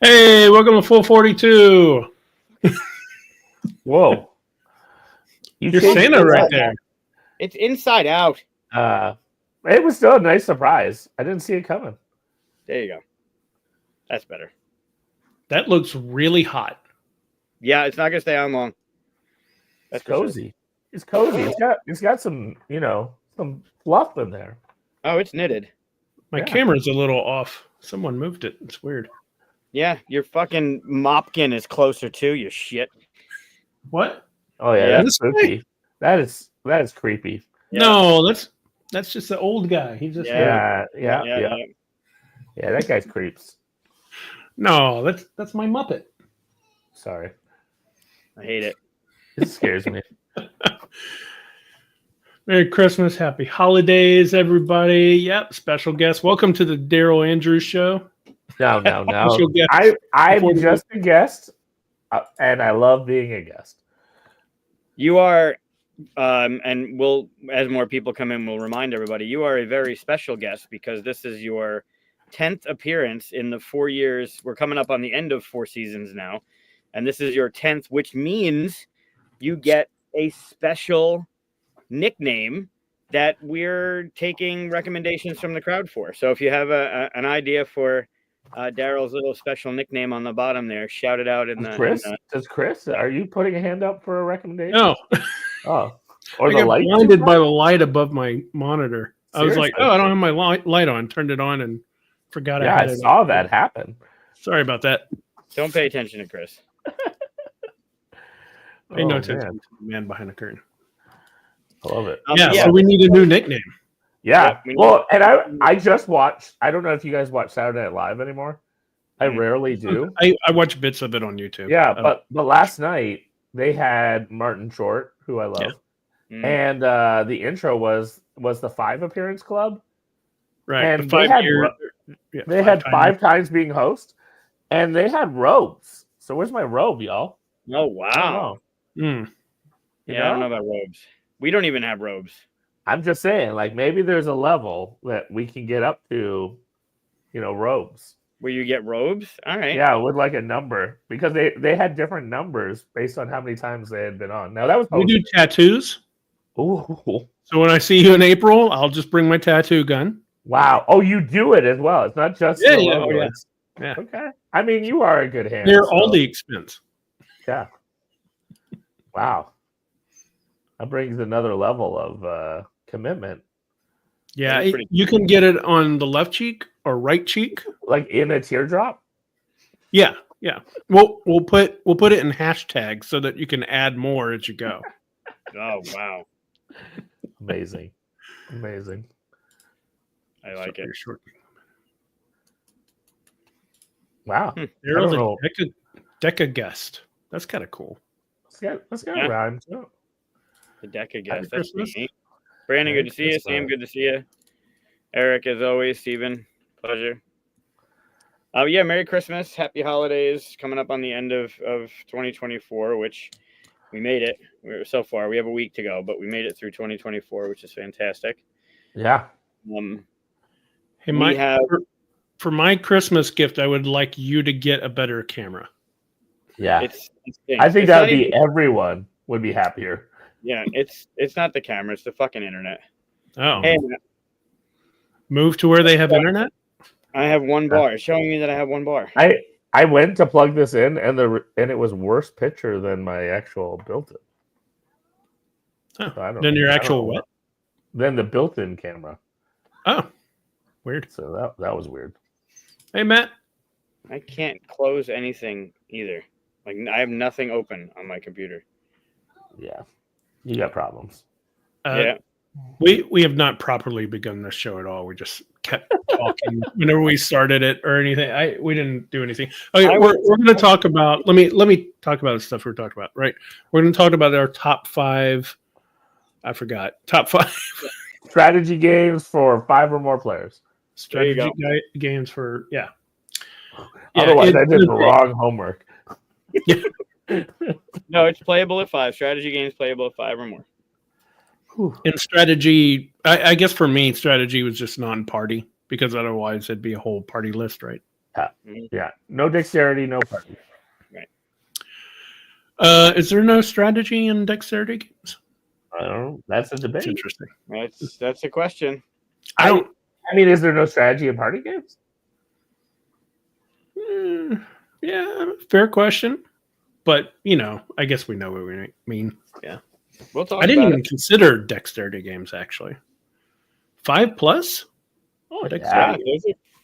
Hey, welcome to Full 42. Whoa. You're Santa right there. It's inside out. It was still a nice surprise. I didn't see it coming. There you go. That's better. That looks really hot. Yeah, it's not gonna stay on long. That's cozy. Sure. It's cozy. It's got some, some fluff in there. Oh, it's knitted. My camera's a little off. Someone moved it. It's weird. Yeah, your fucking mopkin is closer too, you shit. What? Oh yeah, that's spooky. That is creepy. Yeah. No, that's just the old guy. He just yeah. That guy's creeps. No, that's my Muppet. Sorry. I hate it. It scares me. Merry Christmas, happy holidays, everybody. Yep, special guest. Welcome to the Daryl Andrews show. No. I'm just a guest, and I love being a guest. You are, and we'll, as more people come in, we'll remind everybody, you are a very special guest because this is your 10th appearance in the 4 years. We're coming up on the end of 4 seasons now, and this is your 10th, which means you get a special nickname that we're taking recommendations from the crowd for. So if you have an idea for Daryl's little special nickname on the bottom there, shout it out in the. Chris, does Chris? Are you putting a hand up for a recommendation? No. Oh, or I got blinded by the light above my monitor. Seriously? I was like, "Oh, I don't have my light on." Turned it on and forgot. Yeah, I saw that happen. Sorry about that. Don't pay attention to Chris. Pay no attention to the man behind the curtain. I love it. So we need a new nickname. Yeah. Well, and I just watched. I don't know if you guys watch Saturday Night Live anymore. I rarely do. I watch bits of it on YouTube. Yeah, but last night they had Martin Short, who I love, and the intro was the 5 appearance club. Right. And they had 5 times being host, and they had robes. So where's my robe, y'all? Oh wow. I don't know about robes. We don't even have robes. I'm just saying, like, maybe there's a level that we can get up to, robes. Where you get robes? All right. Yeah, with like a number. Because they had different numbers based on how many times they had been on. Now, that was... We do tattoos. Ooh. So when I see you in April, I'll just bring my tattoo gun. Wow. Oh, you do it as well. It's not just... Yeah. Okay. I mean, you are a good hand. They're all the expense. Yeah. Wow. That brings another level of commitment. Yeah, you can get it on the left cheek or right cheek, like in a teardrop. Yeah. We'll put it in hashtags so that you can add more as you go. Oh wow! Amazing. I like it. Wow. Daryl's a Deca guest. That's kind of cool. Let's get around. The Deca guest. That's neat. Brandon, good to see you. Sam, good to see you. Eric, as always. Steven, pleasure. Merry Christmas. Happy holidays. Coming up on the end of 2024, which we made it. So far, we have a week to go, but we made it through 2024, which is fantastic. Yeah. Hey, for my Christmas gift, I would like you to get a better camera. Yeah. I think that would be everyone would be happier. Yeah, it's not the camera, it's the fucking internet. Oh. Hey, move to where they have internet? I have 1 bar. It's showing me that I have 1 bar. I went to plug this in and it was worse picture than my actual built-in. Oh, so your actual what? Than the built-in camera. Oh. Weird. So that was weird. Hey, Matt. I can't close anything either. Like, I have nothing open on my computer. Yeah. You got problems. Yeah. We have not properly begun this show at all. We just kept talking whenever we started it or anything. We didn't do anything. Okay, we're going to talk about. Let me talk about the stuff we're talking about. Right, we're going to talk about our top 5. I forgot top 5 strategy games for 5 or more players. Strategy games for Otherwise, I did the wrong homework. Yeah. No, it's playable at 5. Strategy games playable at 5 or more. In strategy, I guess for me, strategy was just non-party because otherwise it'd be a whole party list, right? Yeah. No dexterity, no party. Is there no strategy in dexterity games? I don't know. That's a It's debate. interesting. That's a question. I mean, is there no strategy in party games? Yeah, fair question. But I guess we know what we mean. Yeah. We'll talk I didn't about even consider dexterity games actually. 5+? Oh, Yeah,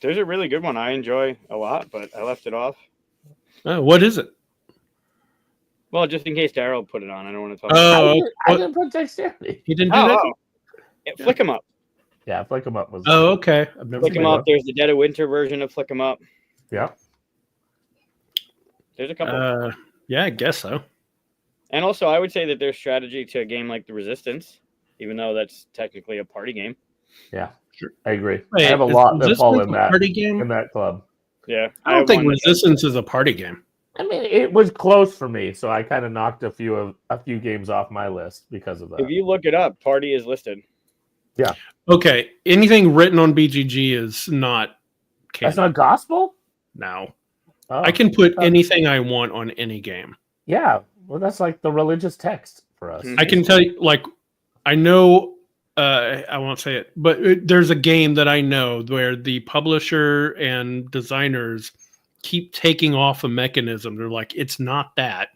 there's a really good one I enjoy a lot, but I left it off. What is it? Well, just in case Daryl put it on, I don't want to talk. I didn't put dexterity. He didn't do that? Yeah, Flick 'em Up. Yeah, Flick 'em Up was. Oh, okay. I've never Flick 'em Up. There's the Dead of Winter version of Flick 'em Up. Yeah. There's a couple. Yeah, I guess so. And also, I would say that there's strategy to a game like The Resistance, even though that's technically a party game. Yeah, sure. I agree. Wait, I have a lot that fall in a party game? in that club. Yeah, I don't think Resistance is a party game. I mean, it was close for me, so I kind of knocked a few games off my list because of that. If you look it up, party is listed. Yeah. Okay. Anything written on BGG is not canon. That's not gospel? No. Oh. I can put anything I want on any game. Yeah. Well, that's like the religious text for us. I can tell you, I know, I won't say it, but there's a game that I know where the publisher and designers keep taking off a mechanism. They're like, it's not that.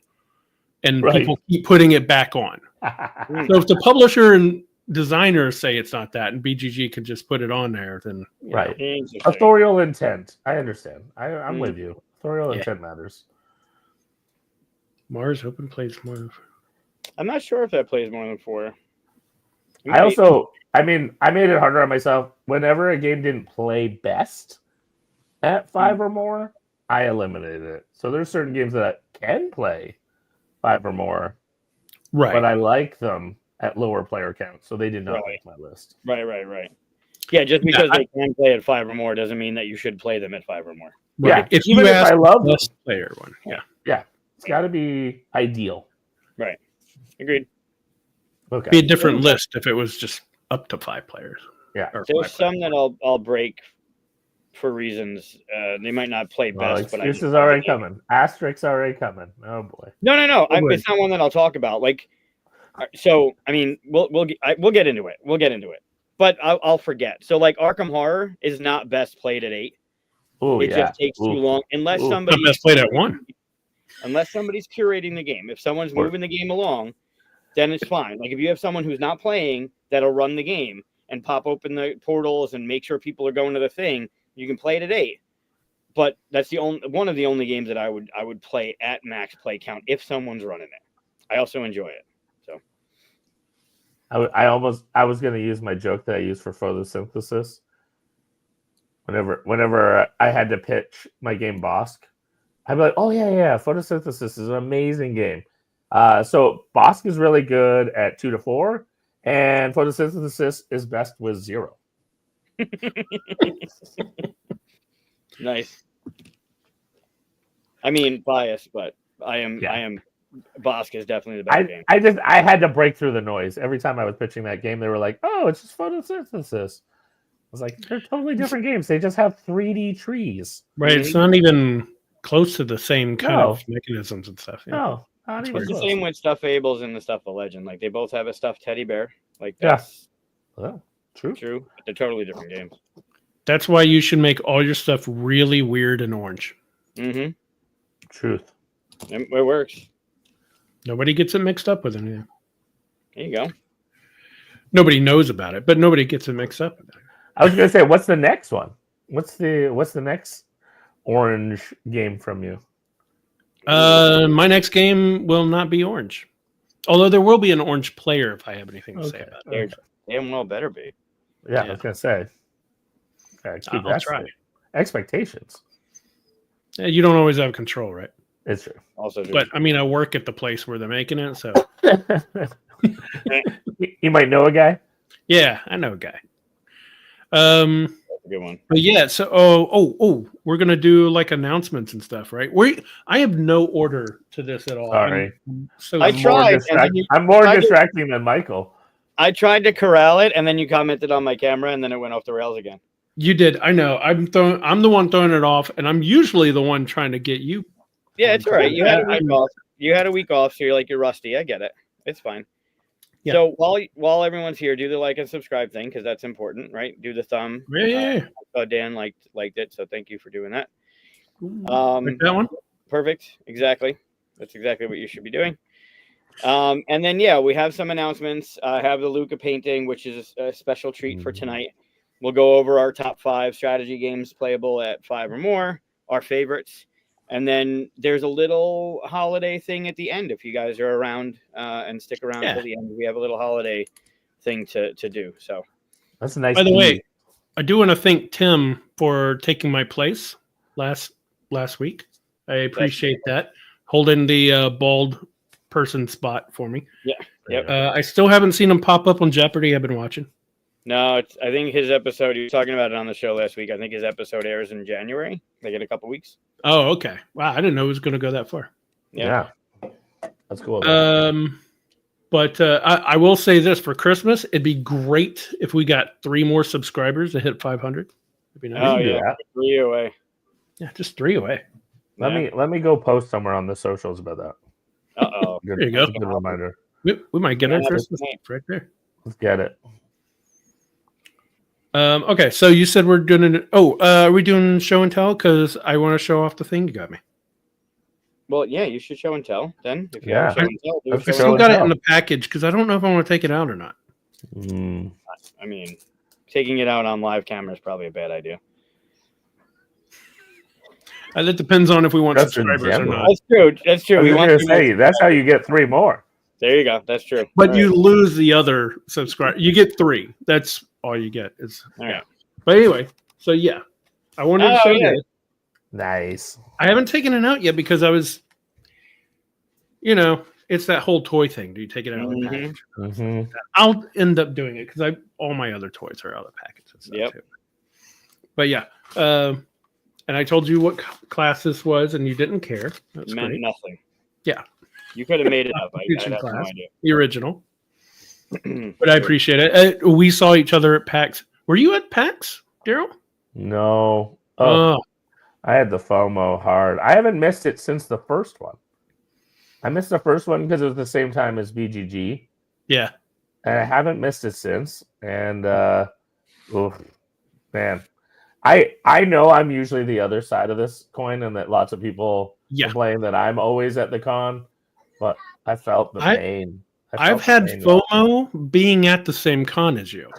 And people keep putting it back on. So if the publisher and designers say it's not that, and BGG can just put it on there, then right. Authorial intent. I understand. I'm with you. Authorial intent matters. Mars Open plays more than 4. I'm not sure if that plays more than 4. I made it harder on myself. Whenever a game didn't play best at 5 or more, I eliminated it. So there's certain games that can play 5 or more, right? But I like them at lower player count, so they did not make my list. Right. Yeah, just because they can play at 5 or more doesn't mean that you should play them at 5 or more. Right. Yeah, if I love the best player one, yeah, it's got to be ideal. Right. Agreed. Okay. Be a different list if it was just up to 5 players. Yeah. There's some that I'll break for reasons they might not play best. But this is already coming. Asterisks already coming. Oh boy. No. It's not one that I'll talk about. So I mean, we'll get into it. We'll get into it. But I'll forget. So Arkham Horror is not best played at 8. Oh, it just takes too long unless somebody best played at 1. Unless somebody's curating the game. If someone's moving the game along, then it's fine. If you have someone who's not playing that'll run the game and pop open the portals and make sure people are going to the thing, you can play it at 8. But that's one of the only games that I would play at max play count if someone's running it. I also enjoy it. So I was going to use my joke that I use for photosynthesis. Whenever I had to pitch my game Bosk, I'd be like, oh yeah, photosynthesis is an amazing game. So Bosk is really good at 2 to 4, and photosynthesis is best with 0. Nice. I mean, biased, but I am. Bosk is definitely the best game. I had to break through the noise every time I was pitching that game. They were like, "Oh, it's just photosynthesis." I was like, "They're totally different games. They just have 3D trees." Right. It's not even close to the same kind of mechanisms and stuff. Yeah. No, not even close. It's the same with Stuffed Fables and the Stuff of Legend. They both have a stuffed teddy bear. That's true. But they're totally different games. That's why you should make all your stuff really weird and orange. Mm-hmm. Truth. It works. Nobody gets it mixed up with anything. There you go. Nobody knows about it, but nobody gets it mixed up. I was going to say, what's the next one? What's the next orange game from you? My next game will not be orange. Although there will be an orange player if I have anything to say about it. Damn well better be. Yeah, I was going to say. I'll try. Expectations. Yeah, you don't always have control, right? It's true. Also true. But I mean, I work at the place where they're making it, so you might know a guy. Yeah, I know a guy. That's a good one. But yeah, so we're gonna do announcements and stuff, right? I have no order to this at all. Sorry. I tried. I'm more distracting than Michael. I tried to corral it, and then you commented on my camera, and then it went off the rails again. You did. I know. I'm the one throwing it off, and I'm usually the one trying to get you. Yeah, it's all right. You had a week I- off. You had a week off, so you're rusty. I get it. It's fine. Yeah. So while everyone's here, do the like and subscribe thing because that's important, right? Do the thumb. Yeah. Dan liked it, so thank you for doing that. Like that one. Perfect. Exactly. That's exactly what you should be doing. And then we have some announcements. I have the Luca painting, which is a special treat for tonight. We'll go over our top 5 strategy games playable at 5 or more, our favorites. And then there's a little holiday thing at the end. If you guys are around and stick around till the end, we have a little holiday thing to do. So that's a nice. By the way, I do want to thank Tim for taking my place last week. I appreciate that. Holding the bald person spot for me. Yeah. Yep. I still haven't seen him pop up on Jeopardy. I've been watching. No, I think his episode, he was talking about it on the show last week. I think his episode airs in January. They get a couple weeks. Oh, okay. Wow, I didn't know it was going to go that far. Yeah. That's cool. But I will say this, for Christmas, it'd be great if we got 3 more subscribers to hit 500. It'd be nice. Oh, yeah. 3 away. Yeah, just 3 away. Let me go post somewhere on the socials about that. Uh-oh. There you go. Good reminder. We might get our Christmas right there. Let's get it. Okay, so you said we're doing are we doing show and tell? Because I want to show off the thing you got me. Well, yeah, you should show and tell then. If you Yeah. have show and tell, do I show still and got tell. it in the package because I don't know if I want to take it out or not. I mean, taking it out on live camera is probably a bad idea. That depends on if we want That's in subscribers or general. not. That's true. That's true. I was We want gonna to say that's how you get 3 more. There you go. That's true. But All you right. lose the other subscribe. You get 3. That's all you get. All right. But anyway, so I wanted to show you. Nice. I haven't taken it out yet because I was, it's that whole toy thing. Do you take it out of the package? Mm-hmm. I'll end up doing it because all my other toys are out of the package and stuff too. But and I told you what class this was, and you didn't care. That's Meant great. nothing. Yeah. You could have made it up. I Future have no class. idea. The original. But I appreciate it. We saw each other at PAX. Were you at PAX, Daryl? No. Oh, I had the FOMO hard. I haven't missed it since the first one. I missed the first one because it was the same time as BGG. yeah. And I haven't missed it since. And man. I know I'm usually the other side of this coin and that lots of people complain that I'm always at the con, but I felt the pain. I've had FOMO being at the same con as you.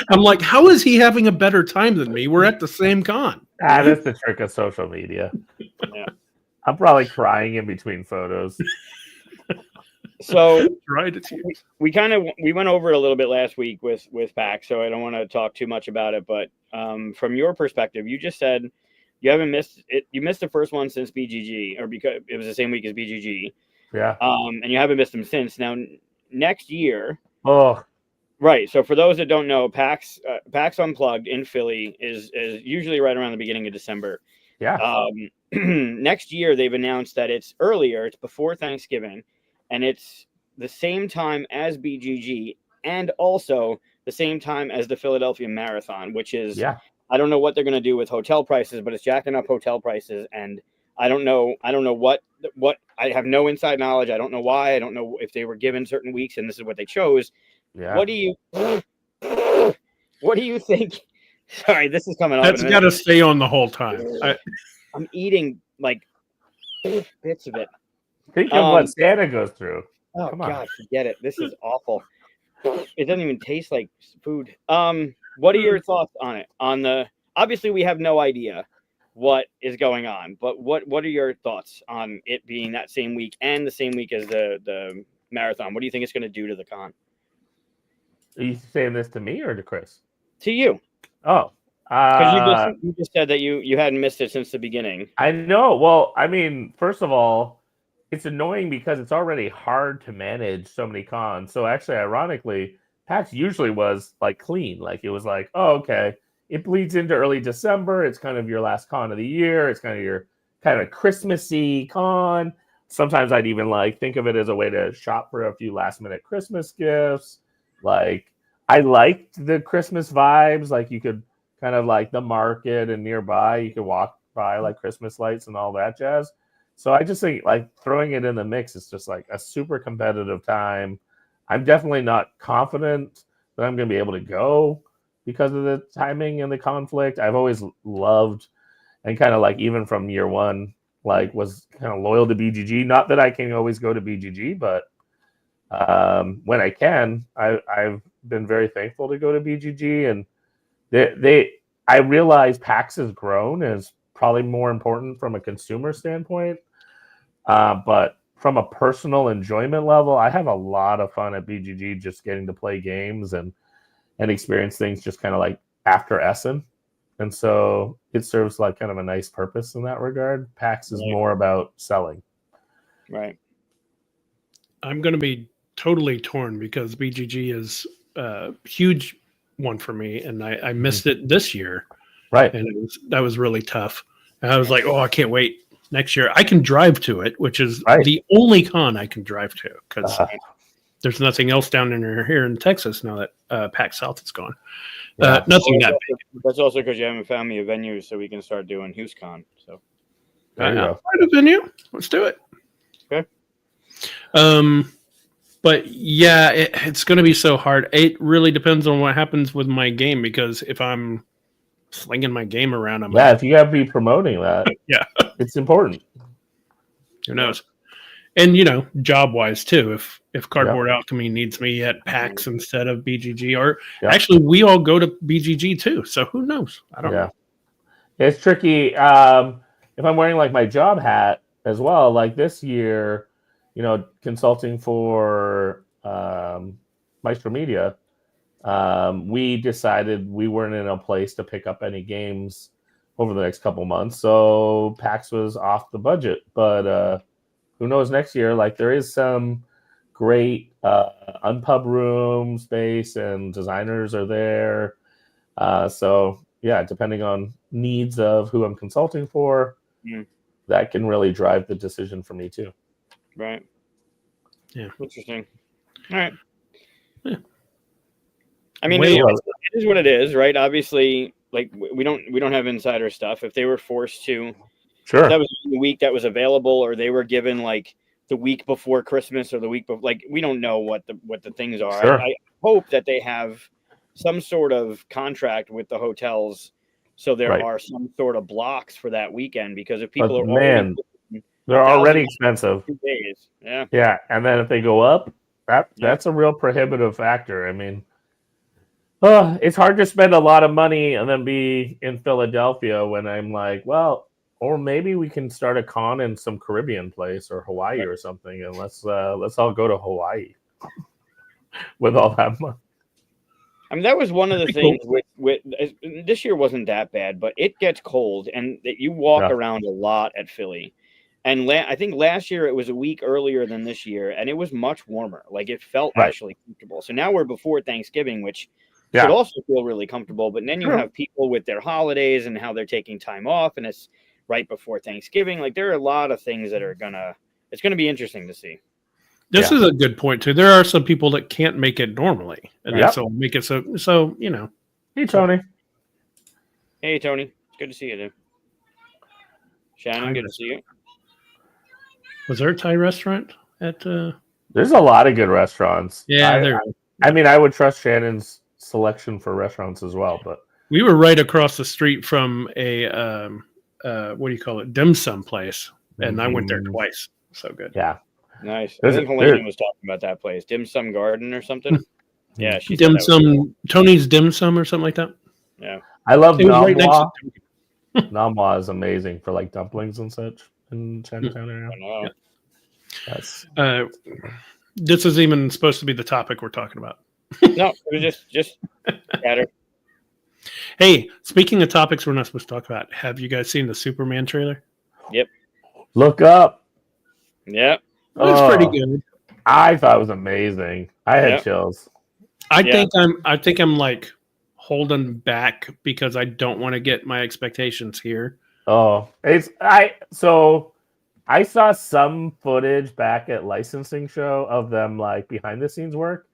I'm like, how is he having a better time than me? We're at the same con. That's the trick of social media. Yeah. I'm probably crying in between photos. So right, we went over it a little bit last week with PAX, so I don't want to talk too much about it. But from your perspective, you just said you haven't missed it. You missed the first one since BGG, or because it was the same week as BGG. Yeah. And you haven't missed them since. Now next year. Oh. Right. So for those that don't know, PAX Unplugged in Philly is usually right around the beginning of December. Yeah. Next year they've announced that it's earlier. It's before Thanksgiving. And it's the same time as BGG and also the same time as the Philadelphia Marathon, which is, I don't know what they're going to do with hotel prices, but it's jacking up hotel prices. And I don't know what I have no inside knowledge. I don't know why. I don't know if they were given certain weeks and this is what they chose. Yeah. What do you think? Sorry, this is coming up. That's got to stay on the whole time. I'm eating like bits of it. Think of what Santa goes through. Oh, God, forget it. This is awful. It doesn't even taste like food. What are your thoughts on it? Obviously, we have no idea what is going on, but what are your thoughts on it being that same week and the same week as the marathon? What do you think it's going to do to the con? Are you saying this to me or to Chris? To you. Oh. Because you just said that you hadn't missed it since the beginning. I know. Well, I mean, first of all, it's annoying because it's already hard to manage so many cons. So actually, ironically, PAX usually was like clean. Like it was like, oh, okay, it bleeds into early December. It's kind of your last con of the year. It's kind of your kind of Christmassy con. Sometimes I'd even like think of it as a way to shop for a few last minute Christmas gifts. Like I liked the Christmas vibes. Like you could kind of like the market and nearby, you could walk by like Christmas lights and all that jazz. So I just think like throwing it in the mix is just like a super competitive time. I'm definitely not confident that I'm going to be able to go because of the timing and the conflict. I've always loved and kind of like even from year one, like was kind of loyal to BGG. Not that I can always go to BGG, but when I can, I've been very thankful to go to BGG, and I realize PAX has grown and is probably more important from a consumer standpoint, but from a personal enjoyment level, I have a lot of fun at BGG just getting to play games and experience things just kind of like after Essen. And so it serves like kind of a nice purpose in that regard. PAX is more about selling. Right. I'm going to be totally torn because BGG is a huge one for me, and I missed it this year. Right. And that was really tough. And I was like, oh, I can't wait next year. I can drive to it, which is the only con I can drive to because there's nothing else down in here in Texas now that PAX South is gone. Nothing that big. That's also because you haven't found me a venue so we can start doing HughesCon. So there you go. Find a venue. Let's do it. Okay. But yeah, it's going to be so hard. It really depends on what happens with my game because if I'm slinging my game around, if you got to be promoting that, it's important. Who knows? And job wise too. If Cardboard Alchemy needs me at PAX instead of BGG, or actually we all go to BGG too. So who knows? I don't know. It's tricky. If I'm wearing like my job hat as well, like this year, consulting for Maestro Media, we decided we weren't in a place to pick up any games over the next couple months. So PAX was off the budget, but who knows next year? Like there is some great unpub room space and designers are there. So yeah, depending on needs of who I'm consulting for, that can really drive the decision for me too. Right. Yeah. Interesting. All right. Yeah. I mean, it is what it is, right? Obviously, like we don't have insider stuff. If they were forced to, that was the week that was available, or they were given like the week before Christmas or the week before, like we don't know what the things are. I hope that they have some sort of contract with the hotels, so there are some sort of blocks for that weekend. Because if people they're already expensive. 2 days. Yeah, and then if they go up, that's a real prohibitive factor. I mean, it's hard to spend a lot of money and then be in Philadelphia when I'm like, well, or maybe we can start a con in some Caribbean place or Hawaii or something, and let's all go to Hawaii with all that money. I mean, that was one of the things with this year wasn't that bad, but it gets cold, and that you walk around a lot at Philly. And I think last year it was a week earlier than this year, and it was much warmer. Like it felt actually comfortable. So now we're before Thanksgiving, which should also feel really comfortable. But then you have people with their holidays and how they're taking time off, and it's right before Thanksgiving. Like there are a lot of things that are it's gonna be interesting to see. This is a good point too. There are some people that can't make it normally, and so make it so. Hey Tony. Hey Tony, it's good to see you, dude. Shannon, good to see you. Was there a Thai restaurant at? There's a lot of good restaurants. Yeah, I mean, I would trust Shannon's selection for restaurants as well, but we were right across the street from a what do you call it, dim sum place, and I went there twice. So good. Yeah, nice. I think Helena was talking about that place, Dim Sum Garden or something. Yeah, she dim sum, Tony's dim sum or something like that. Yeah, I love Namwa. Namwa is amazing for like dumplings and such in Chinatown area. That's this is even supposed to be the topic we're talking about. No, it was just chatter. Hey, speaking of topics we're not supposed to talk about, have you guys seen the Superman trailer? Yep. Look up. Yep. It's pretty good. I thought it was amazing. I had chills. I think I'm like holding back because I don't want to get my expectations here. Oh, I saw some footage back at licensing show of them like behind the scenes work,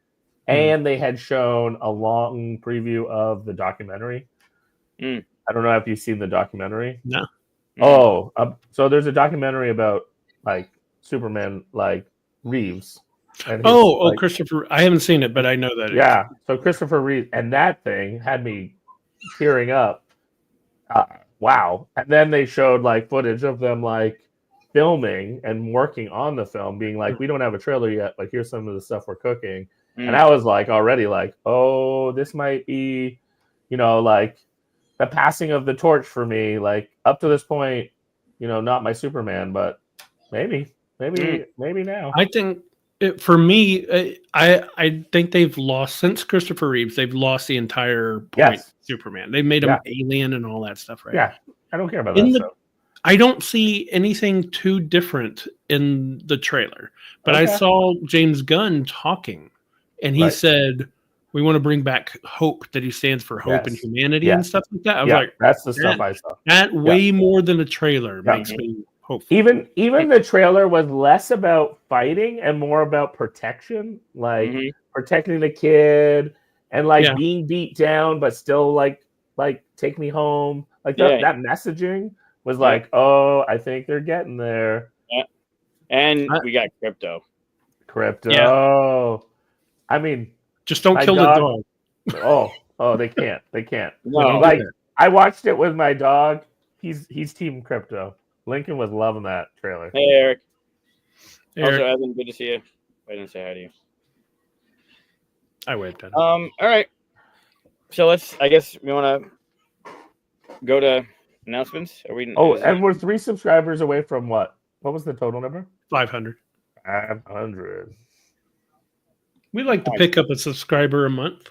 and they had shown a long preview of the documentary. Mm. I don't know if you've seen the documentary. No. Oh, so there's a documentary about like Superman, like Reeves. And his, Christopher. I haven't seen it, but I know that. Yeah. So Christopher Reeves, and that thing had me tearing up. Wow. And then they showed like footage of them like filming and working on the film, being like, we don't have a trailer yet, but here's some of the stuff we're cooking. And I was like already like, oh, this might be, like the passing of the torch for me. Like up to this point, not my Superman, but maybe now. I think for me, I think they've lost since Christopher Reeves. They've lost the entire point of Superman. They made him alien and all that stuff, right? Yeah, I don't care about that. I don't see anything too different in the trailer, but I saw James Gunn talking, and he said, we want to bring back hope, that he stands for hope and humanity and stuff like that. I was like, that's the stuff I saw. That way more than a trailer makes me hopeful. Even the trailer was less about fighting and more about protection, like protecting the kid and like being beat down, but still like take me home. Like that messaging was like, oh, I think they're getting there. Yeah. And we got crypto. Yeah. I mean, just don't kill the dog. Oh, they can't. No, like I watched it with my dog. He's team crypto. Lincoln was loving that trailer. Hey, Eric. Also, Evan, good to see you. I didn't say hi to you. I waved at him. All right. So I guess we want to go to announcements. And we're 3 subscribers away from what? What was the total number? 500. 500. We like to pick up a subscriber a month.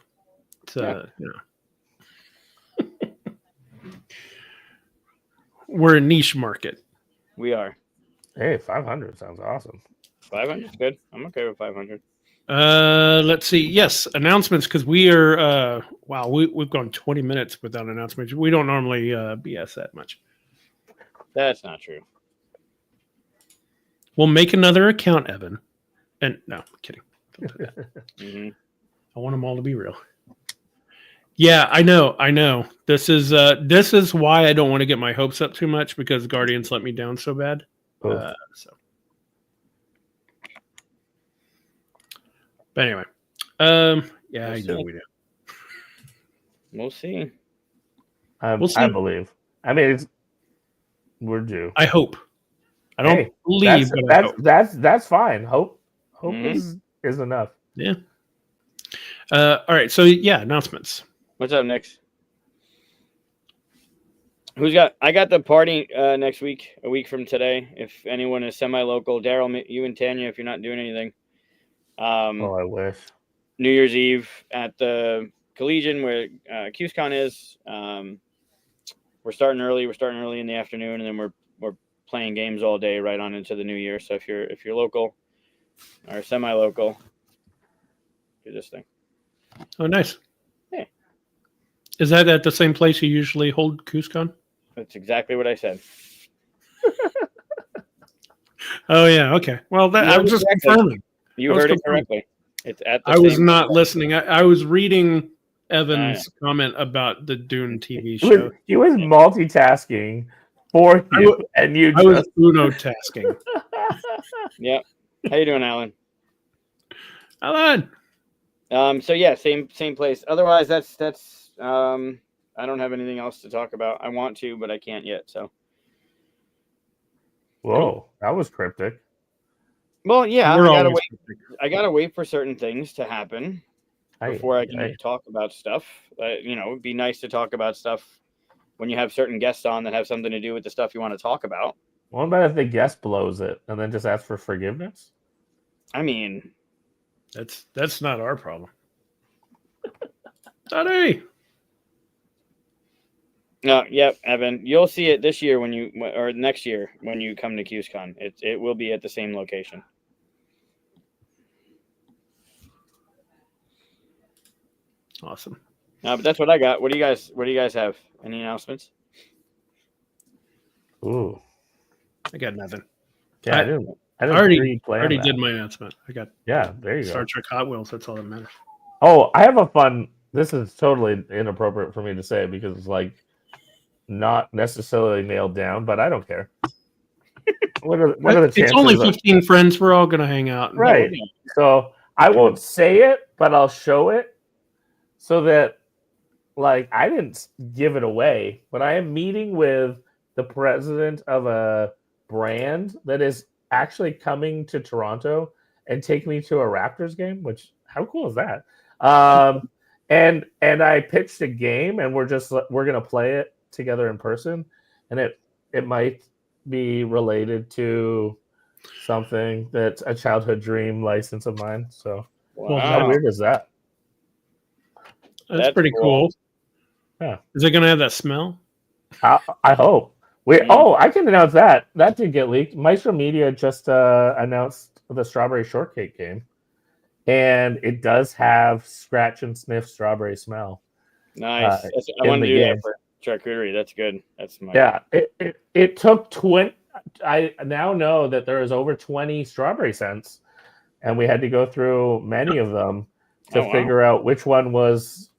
We're a niche market. We are. Hey, 500 sounds awesome. 500 is good. I'm okay with 500. Let's see. Yes, announcements, because we are. We've gone 20 minutes without announcements. We don't normally BS that much. That's not true. We'll make another account, Evan. And no, I'm kidding. I want them all to be real. Yeah, I know. This is why I don't want to get my hopes up too much, because Guardians let me down so bad. But anyway, I know we do. We'll see. I believe. I mean, we're due. I hope. I don't believe. That's fine. Hope is enough. Yeah. All right. So announcements. What's up next? I got the party next week, a week from today. If anyone is semi-local, Daryl, you and Tanya, if you're not doing anything. I wish. New Year's Eve at the Collegian where QSCon is. We're starting early. We're starting early in the afternoon, and then we're playing games all day right on into the new year. So if you're local or semi-local, do this thing. Oh, nice. Yeah. Is that at the same place you usually hold QSCon? That's exactly what I said. Oh yeah. Okay. Well, I was just confirming. You heard it correctly. It's at. I was not listening. I was reading Evan's comment about the Dune TV show. He was multitasking for you, and you. I was uno-tasking. Yeah. How you doing, Alan? Alan. So yeah, same place. Otherwise, that's I don't have anything else to talk about. I want to, but I can't yet. So. Whoa, that was cryptic. Well, yeah, I gotta wait for certain things to happen before I can talk about stuff. It'd be nice to talk about stuff when you have certain guests on that have something to do with the stuff you want to talk about. What about if the guest blows it and then just ask for forgiveness? I mean, that's not our problem. Daddy. No, yep, Evan. You'll see it this year or next year when you come to QSCon. It will be at the same location. Awesome. But that's what I got. What do you guys have? Any announcements? Ooh, I got nothing. Yeah, I already did my announcement. I got there you Star Trek Hot Wheels. That's all that matters. Oh, I have a fun. This is totally inappropriate for me to say because it's like not necessarily nailed down, but I don't care. What are the chances? It's only 15 friends. We're all gonna hang out. Right. So I won't say it, but I'll show it so that, like, I didn't give it away, but I am meeting with the president of a brand that is actually coming to Toronto and take me to a Raptors game. Which, how cool is that? And I pitched a game, and we're gonna play it together in person, and it might be related to something that's a childhood dream license of mine. So, how weird is that? That's pretty cool. Yeah. Is it going to have that smell? I hope. I can announce that. That did get leaked. Maestro Media just announced the strawberry shortcake game, and it does have scratch and sniff strawberry smell. Nice. I want to do that for charcuterie. That's good. That's my It took 20. I now know that there is over 20 strawberry scents, and we had to go through many of them to figure out which one was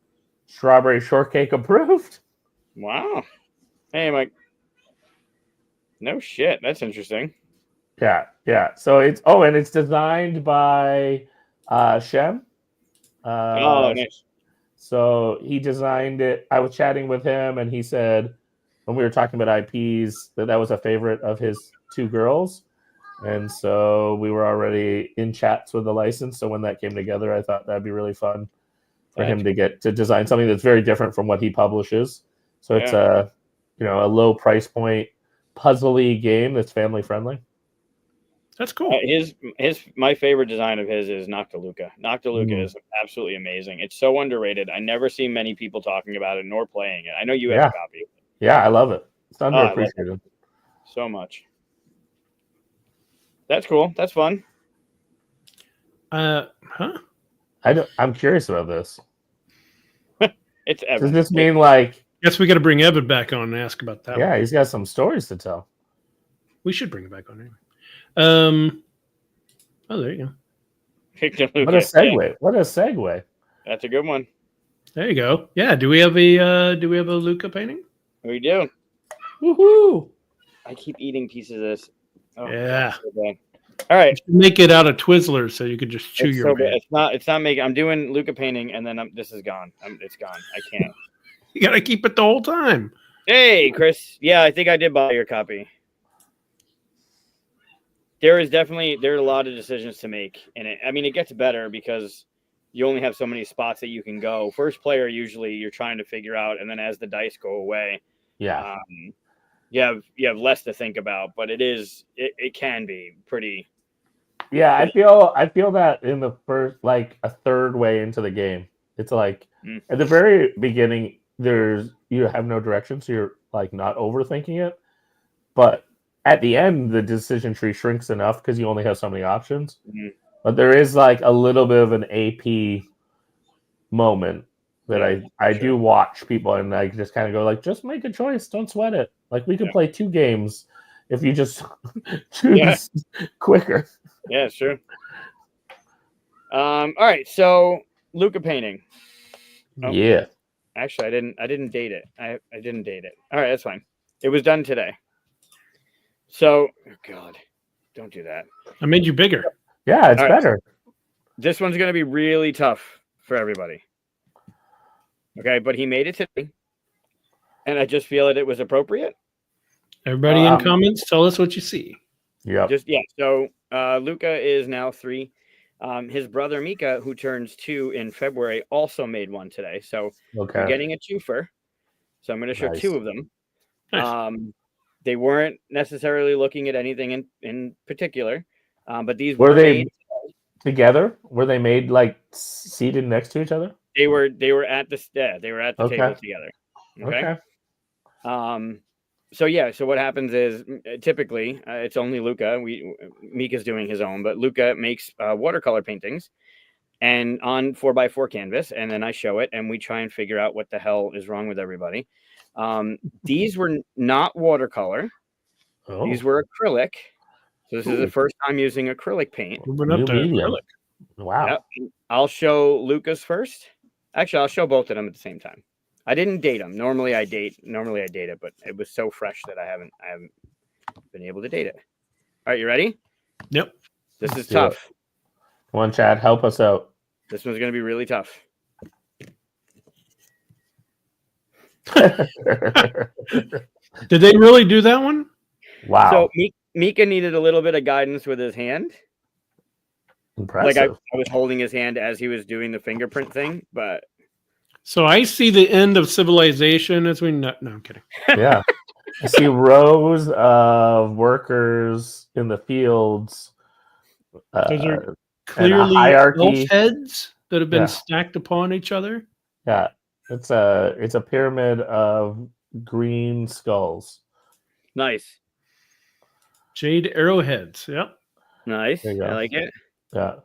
strawberry shortcake approved. Wow. Hey, Mike. No shit. That's interesting. Yeah. So it's designed by Shem. Nice. So he designed it. I was chatting with him, and he said when we were talking about IPs that was a favorite of his two girls, and so we were already in chats with the license. So when that came together, I thought that'd be really fun for him to get to design something that's very different from what he publishes. So it's a low price point puzzly game that's family friendly. That's cool. My favorite design of his is Noctiluca. Noctiluca is absolutely amazing. It's so underrated. I never see many people talking about it nor playing it. I know you have a copy. Yeah, I love it. It's underappreciated. So much. That's cool. That's fun. I'm curious about this. It's Evan. Does this mean like? Guess we got to bring Evan back on and ask about that. Yeah, he's got some stories to tell. We should bring him back on anyway. There you go. What a segue! Yeah. What a segue! That's a good one. There you go. Yeah. Do we have a Luca painting? We do. Woohoo! I keep eating pieces of this. Oh, yeah. So all right. Make it out of Twizzlers so you could just chew your way. It's not making. I'm doing Luca painting, and then this is gone. It's gone. I can't. You gotta keep it the whole time. Hey, Chris. Yeah, I think I did buy your copy. There are a lot of decisions to make in it. I mean, it gets better because you only have so many spots that you can go. First player, usually you're trying to figure out, and then as the dice go away, you have less to think about. But it can be pretty. Yeah, I feel that in the first, like, a third way into the game, it's like at the very beginning, you have no direction, so you're like not overthinking it. But at the end, the decision tree shrinks enough because you only have so many options. Mm-hmm. But there is like a little bit of an AP moment that I do watch people, and I just kind of go like, just make a choice, don't sweat it. Like we could play 2 games if you just choose quicker. Yeah, sure. All right, so Luca painting. Oh, yeah. Actually, I didn't date it. I didn't date it. All right, that's fine. It was done today. So, oh God, don't do that. I made you bigger. Yeah, it's better. This one's going to be really tough for everybody. Okay, but he made it today, and I just feel that it was appropriate. Everybody in comments, tell us what you see. Yeah. So Luca is now 3. His brother Mika, who turns 2 in February, also made one today. So we're getting a twofer. So I'm going to show 2 of them. Nice. They weren't necessarily looking at anything in particular, but these were they made together. Were they made like seated next to each other? They were at the table together. Okay. So what happens is typically it's only Luca. Mika's doing his own, but Luca makes watercolor paintings and on 4x4 canvas, and then I show it, and we try and figure out what the hell is wrong with everybody. These were not watercolor. Oh. These were acrylic. So this is the first time using acrylic paint. Acrylic. Wow. Yep. I'll show Lucas first. Actually, I'll show both of them at the same time. I didn't date them. Normally I date it, but it was so fresh that I haven't been able to date it. All right, you ready? Yep. This is do tough. Come on, Chad, help us out. This one's going to be really tough. Did they really do that one? Wow. So Mika needed a little bit of guidance with his hand. Impressive. Like I was holding his hand as he was doing the fingerprint thing, but So I see the end of civilization as we know. No, I'm kidding. Yeah. I see rows of workers in the fields. Those are clearly hierarchy. elf heads that have been Yeah. stacked upon each other. Yeah. It's a pyramid of green skulls. nice. Jade arrowheads. Yep. Nice. There you go. I like it. Yeah.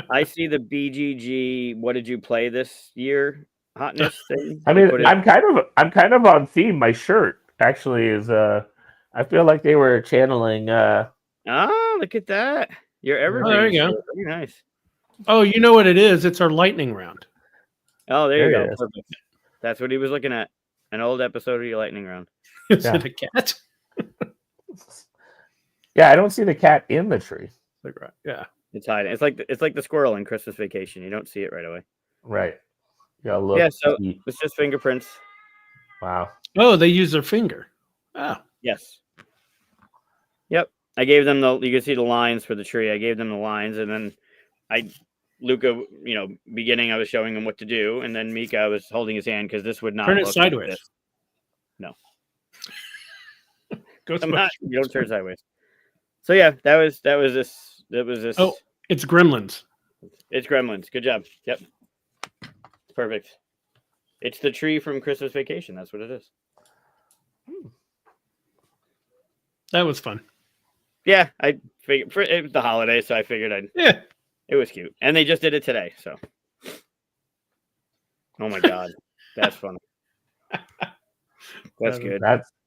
I see the BGG. What did you play this year? Hotness thing. I They mean, put it- I'm kind of on theme. My shirt actually is I feel like they were channeling look at that. You're everything. there you go. Very nice. Oh, you know what it is? It's our lightning round. Oh, there you There it go. is. Perfect. That's what he was looking at. An old episode of your lightning round. Is Yeah. it a cat? Yeah, I don't see the cat in the tree. Like, right. Yeah. It's hiding. It's like the squirrel in Christmas Vacation. You don't see it right away. Right. You gotta look. Yeah, so see. it's just fingerprints. Wow. Oh, they use their finger. Oh. Yes. Yep. I gave them you can see the lines for the tree. I gave them the lines, and then Luca, beginning I was showing him what to do, and then Mika I was holding his hand because this would not Turn it look like sideways. this. No. Go I'm not, you don't turn sideways. So yeah, that was this. Oh, it's Gremlins. It's Gremlins. Good job. Yep. Perfect. It's the tree from Christmas Vacation. That's what it is. That was fun. Yeah, I figured it was the holiday, so I figured Yeah. it was cute. And they just did it today, so. Oh my god. That's funny. That's good.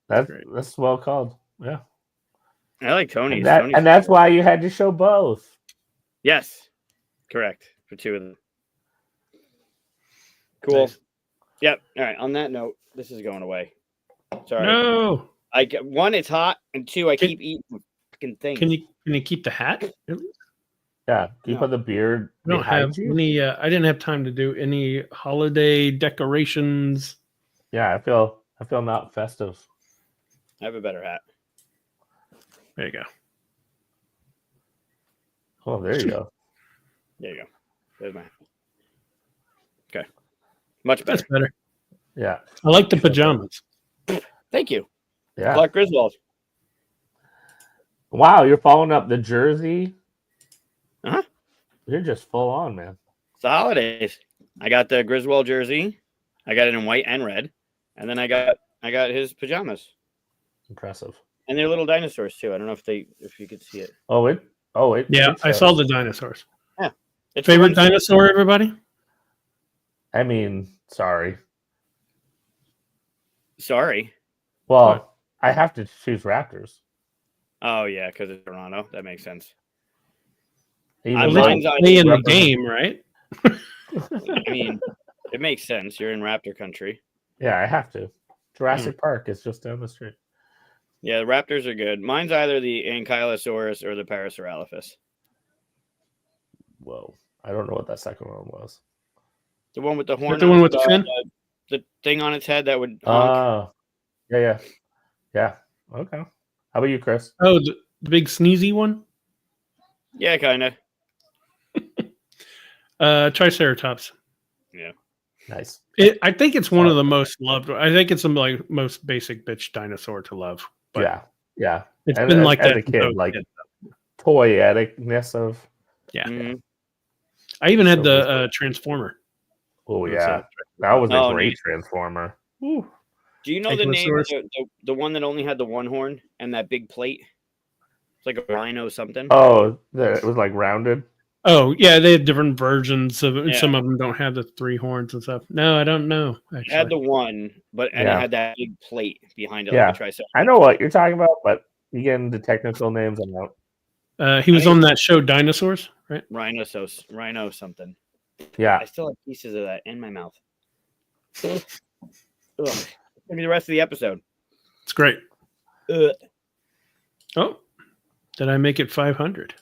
That's well called. Yeah. I like Tony's. And that's why you had to show both. Yes. Correct. For two of them. Cool. Nice. Yep. All right. On that note, this is going away. Sorry. No. One, it's hot, and two, I keep eating fucking things. Can you keep the hat? Really? Yeah. Do you No. put the beard I don't behind have you? any. I didn't have time to do any holiday decorations. Yeah, I feel not festive. I have a better hat. There you go. Oh, there you go. There you go. There's my hat. Okay. Much better. That's better. Yeah. I like the pajamas. Thank you. Yeah. Clark Griswold. Wow, you're following up the jersey. Uh-huh. You're just full on, man. It's the holidays. I got the Griswold jersey. I got it in white and red. And then I got his pajamas. Impressive. And they're little dinosaurs too. I don't know if you could see it. Yeah, I saw the dinosaurs. It's Favorite fun. dinosaur, everybody? I mean, sorry. Sorry. Well, What? I have to choose Raptors. Oh yeah, because it's Toronto. That makes sense. Even I'm though- mine's on Play in the represent- game, right? I mean, it makes sense. You're in Raptor country. Yeah, I have to. Jurassic Park is just down the street. Yeah, the Raptors are good. Mine's either the Ankylosaurus or the Parasaurolophus. Whoa. I don't know what that second one was. The one with the horn. the one with the fin? The thing on its head that would honk. Oh. Yeah. Okay. How about you, Chris? Oh, the big sneezy one? Yeah, kind of. Triceratops. Yeah. Nice. I think it's one of the most loved. I think it's the most basic bitch dinosaur to love. But Yeah. it's And been as- like as that a since kid, I was a like- kid. Toyeticness of. Yeah. Mhm. I even had So the Transformer. Oh, It was, yeah. That was a Oh, great neat. Transformer. Do you know the name of Ankylosaurus. the one that only had the one horn and that big plate? It's like a rhino something. Oh, it was like rounded. Oh, yeah, they had different versions of it. Yeah. Some of them don't have the three horns and stuff. No, I don't know. It had the Actually, one, but and Yeah. it had that big plate behind it, Yeah. like a triceratops. I know what you're talking about, but you get into technical names. I'm out. he was on that show Dinosaurs. right? Rhino something. Yeah. I still have pieces of that in my mouth. Ugh. Maybe the rest of the episode. It's great. Ugh. Oh, did I make it 500?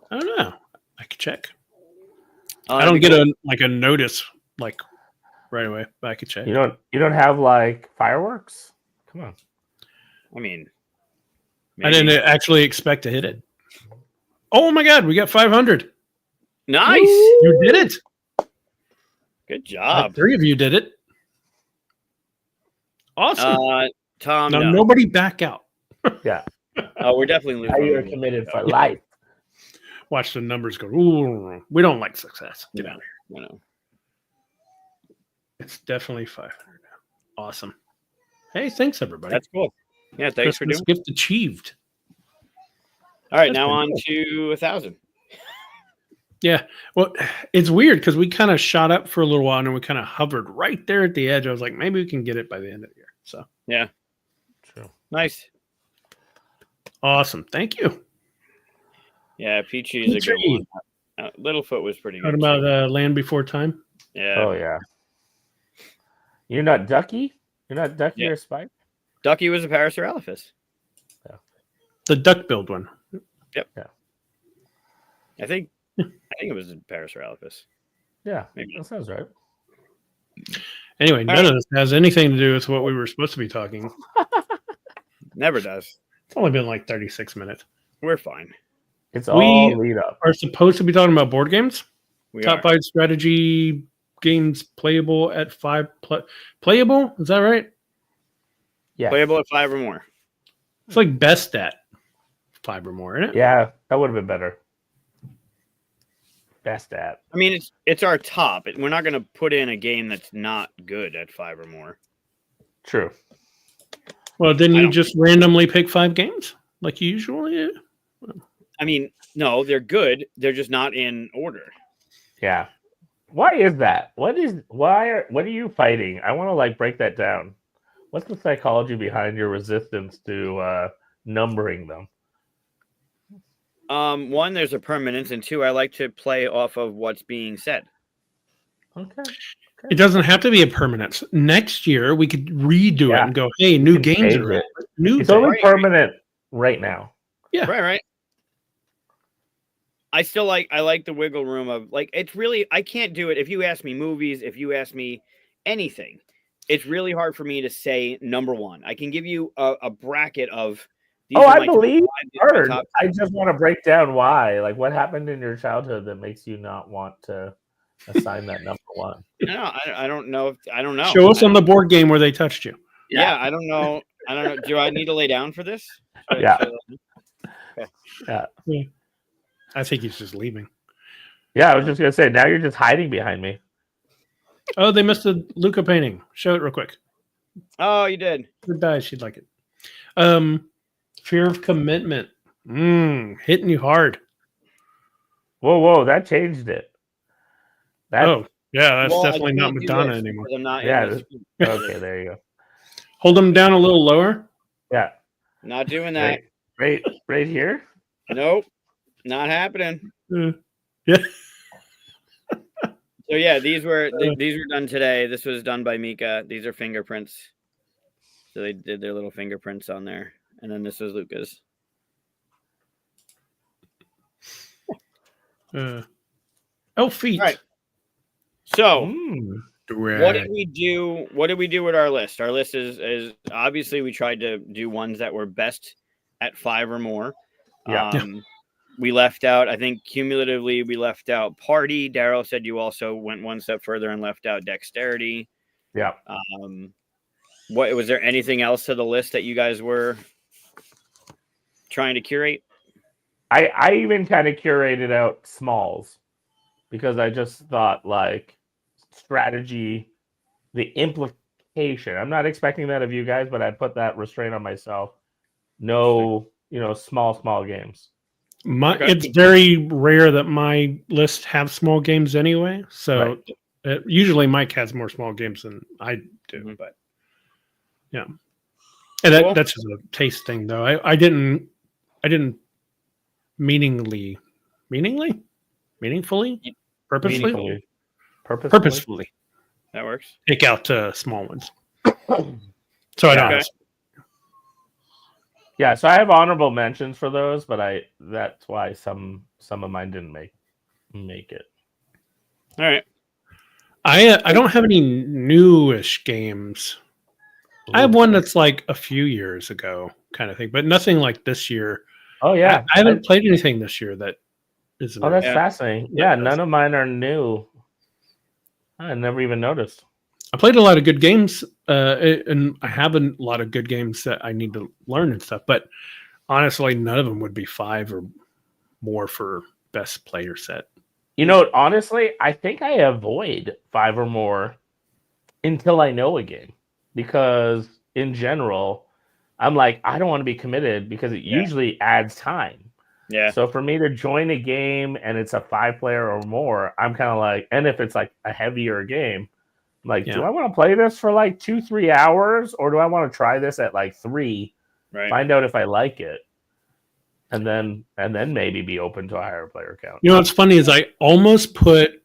I don't know. I could check. I don't get a notice like right away, but I could check. You don't have like fireworks? Come on. I mean, I didn't actually expect to hit it. Oh my god, we got 500. Nice. You did it. Good job. 3 of you did it. Awesome. Tom, now no. nobody back out. Yeah. Oh, we're definitely Now losing. you're committed for life. Watch the numbers go. Ooh, we don't like success. Get out of here. No. It's definitely 500 now. Awesome. Hey, thanks everybody. That's cool. Yeah, thanks for doing Christmas gift achieved. All right, That's now pretty on to 1,000. Yeah. Well, it's weird because we kind of shot up for a little while and then we kind of hovered right there at the edge. I was like, maybe we can get it by the end of the year. So Yeah. True. Nice. awesome. Thank you. Yeah, Peachy's a good one. Littlefoot was pretty What good. about Land Before Time? Yeah. Oh yeah. You're not Ducky? You're not Ducky or Spike? Ducky was a Parasaurolophus. The duck-billed one. Yep. Yeah. I think it was a Parasaurolophus. Yeah. Maybe. That sounds right. Anyway, none of this has anything to do with what we were supposed to be talking. Never does. It's only been like 36 minutes. We're fine. It's all lead up. Are supposed to be talking about board games. We Top are. 5 strategy games playable at 5. Playable? Is that right? Yeah. Playable at 5 or more. It's like best at 5 or more, isn't it? Yeah, that would have been better. Best at. I mean, it's our top. We're not going to put in a game that's not good at 5 or more. True. Well, didn't you just randomly pick 5 games like you usually do? I mean, no, they're good. They're just not in order. Yeah. Why is that? What are you fighting? I want to like break that down. What's the psychology behind your resistance to numbering them? 1, there's a permanence, and 2, I like to play off of what's being said. Okay. It doesn't have to be a permanence. Next year, we could redo it and go, hey, new games are it. new. It's only permanent right now. Yeah. Right. I like the wiggle room of like, it's really, I can't do it. If you ask me movies, if you ask me anything, it's really hard for me to say number 1. I can give you a bracket of. I believe I just want to break down why. Like, what happened in your childhood that makes you not want to assign that number 1? No, I don't know. I don't know. Show us on the board game where they touched you. Yeah, I don't know. Do I need to lay down for this? Yeah. I think he's just leaving. Yeah, I was just gonna say. Now you're just hiding behind me. Oh, they missed a Luca painting. Show it real quick. Oh, you did. Good die. She'd like it. Fear of commitment. Hitting you hard. Whoa, that changed it. Yeah, that's definitely not Madonna anymore. Okay, there you go. Hold them down a little lower. Yeah. Not doing that. Right here? Nope. Not happening. Yeah. So yeah, these were done today. This was done by Mika. These are fingerprints. So they did their little fingerprints on there. And then this was Luca's. Feet. All right. So what did we do? What did we do with our list? Our list is obviously we tried to do ones that were best at 5 or more. Yeah. We left out, I think cumulatively we left out party. Daryl said you also went one step further and left out dexterity. Yeah. What was there anything else to the list that you guys were trying to curate? I even kind of curated out smalls because I just thought like strategy, the implication. I'm not expecting that of you guys, but I put that restraint on myself. No, small games. It's very rare that my list have small games anyway. So usually Mike has more small games than I do, but yeah. And that's just a taste thing though. I didn't meaningly meaningfully, purposefully, Meaningfully. purposefully. That works. Take out small ones. So I don't. Okay. Yeah, so I have honorable mentions for those, but that's why some of mine didn't make it. All right. I don't have any newish games. I have one that's like a few years ago kind of thing, but nothing like this year. Oh yeah, I haven't played anything this year that is. Oh, that's Yeah. fascinating. Yeah, none of mine are new. I never even noticed. I played a lot of good games, and I have a lot of good games that I need to learn and stuff. But honestly, none of them would be 5 or more for best player set. You know, honestly, I think I avoid 5 or more until I know a game, because in general, I'm like, I don't want to be committed because it usually adds time. Yeah. So for me to join a game and it's a 5-player or more, I'm kind of like, and if it's like a heavier game, I'm like, do I want to play this for like 2-3 hours, or do I want to try this at like 3, find out if I like it, and then maybe be open to a higher player count? You know what's funny is I almost put.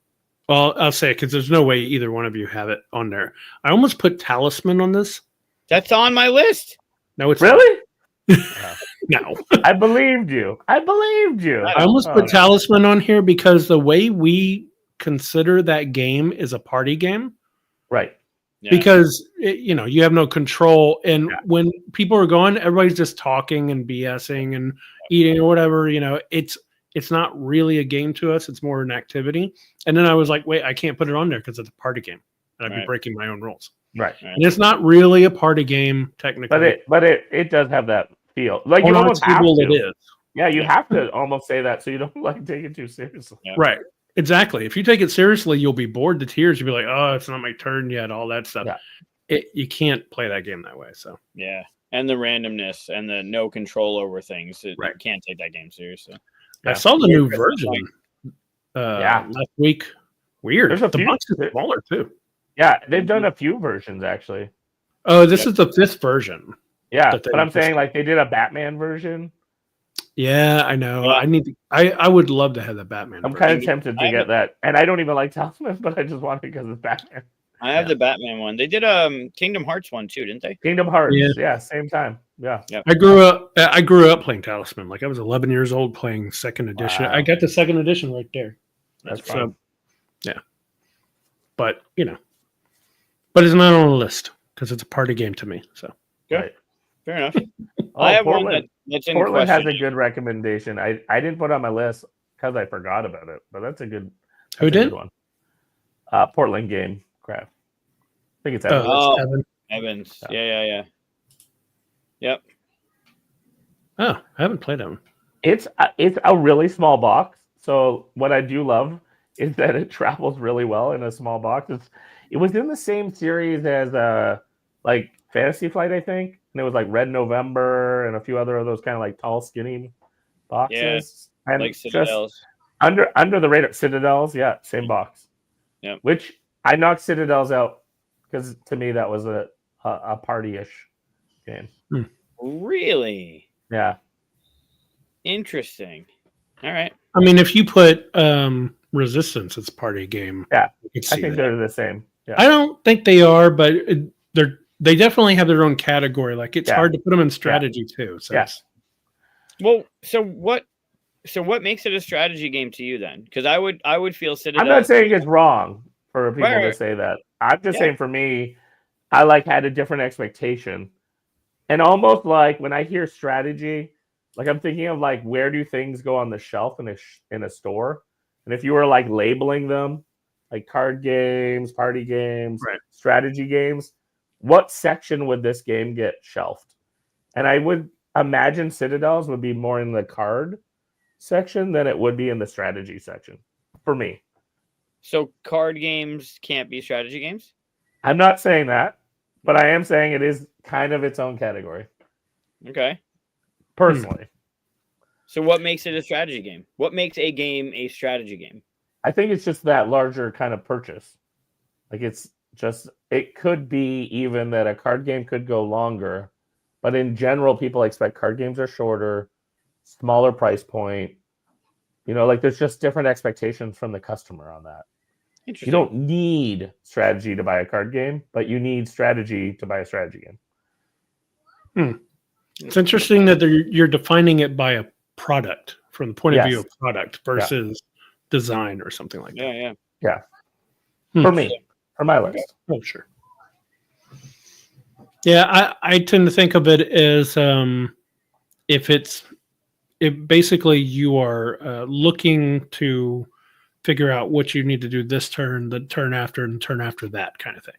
Well, I'll say it because there's no way either one of you have it on there. I almost put Talisman on this. That's on my list. No, it's really. No. I believed you. I almost put Talisman on here because the way we consider that game is a party game. Right. Yeah. Because, you have no control. And when people are going, everybody's just talking and BSing and eating or whatever. It's not really a game to us. It's more an activity. And then I was like, wait, I can't put it on there because it's a party game. And I'd be breaking my own rules. Right. And it's not really a party game, technically. But it does have that feel. Like you almost have to. It is. Yeah, you have to almost say that so you don't like take it too seriously. Yeah. Right. Exactly. If you take it seriously, you'll be bored to tears. You'll be like, oh, it's not my turn yet, all that stuff. Yeah. You can't play that game that way. So yeah. And the randomness and the no control over things. You can't take that game seriously. I saw the new version last week. Weird. There's a the few, box is smaller too. Yeah, they've done a few versions actually. Oh, this is the 5th version. Yeah, but I'm saying like they did a Batman version. Yeah, I know. Yeah. I would love to have the Batman. I'm kind of tempted to get that, and I don't even like Talisman, but I just want it because it's Batman. I have the Batman one. They did Kingdom Hearts one too, didn't they? Kingdom Hearts, yeah, same time. Yeah. I grew up playing Talisman. Like I was 11 years old playing 2nd edition. Wow. I got the 2nd edition right there. That's fun. Yeah. But but it's not on the list because it's a party game to me. So right. Fair enough. I have Portland, that's in Portland question. has a good recommendation. I didn't put it on my list because I forgot about it, but that's a good. Who did? Good one. Portland game craft. I think it's Evan. Evans. Yeah. Yep. Oh, I haven't played that one. It's a really small box. So what I do love is that it travels really well in a small box. It was in the same series as like Fantasy Flight, I think, and it was like Red November and a few other of those kind of like tall, skinny boxes. Yeah, and like Citadels. Under the radar, Citadels, yeah, same box. Yeah, which I knocked Citadels out because to me that was a party-ish game. Really? Yeah. Interesting. All right. I mean, if you put Resistance, it's party game. Yeah, I think they're the same. Yeah. I don't think they are, but they definitely have their own category. Like it's hard to put them in strategy too. So yes. Well, so what makes it a strategy game to you then? Because I would feel Citadel. I'm not saying it's wrong for people to say that. I'm just saying for me, I had a different expectation, and almost like when I hear strategy, like I'm thinking of like where do things go on the shelf in a store, and if you were like labeling them, like card games, party games, strategy games, what section would this game get shelved? And I would imagine Citadels would be more in the card section than it would be in the strategy section for me. So card games can't be strategy games? I'm not saying that, but I am saying it is kind of its own category. Okay. Personally. So what makes it a strategy game? What makes a game a strategy game? I think it's just that larger kind of purchase. Like it could be even that a card game could go longer, but in general, people expect card games are shorter, smaller price point, Like there's just different expectations from the customer on that. Interesting. You don't need strategy to buy a card game, but you need strategy to buy a strategy game. It's interesting that you're defining it by a product from the point of view of product versus design or something like that. Yeah. For me, for my list. Oh, sure. Yeah, I tend to think of it as if basically you are looking to figure out what you need to do this turn, the turn after, and the turn after that kind of thing.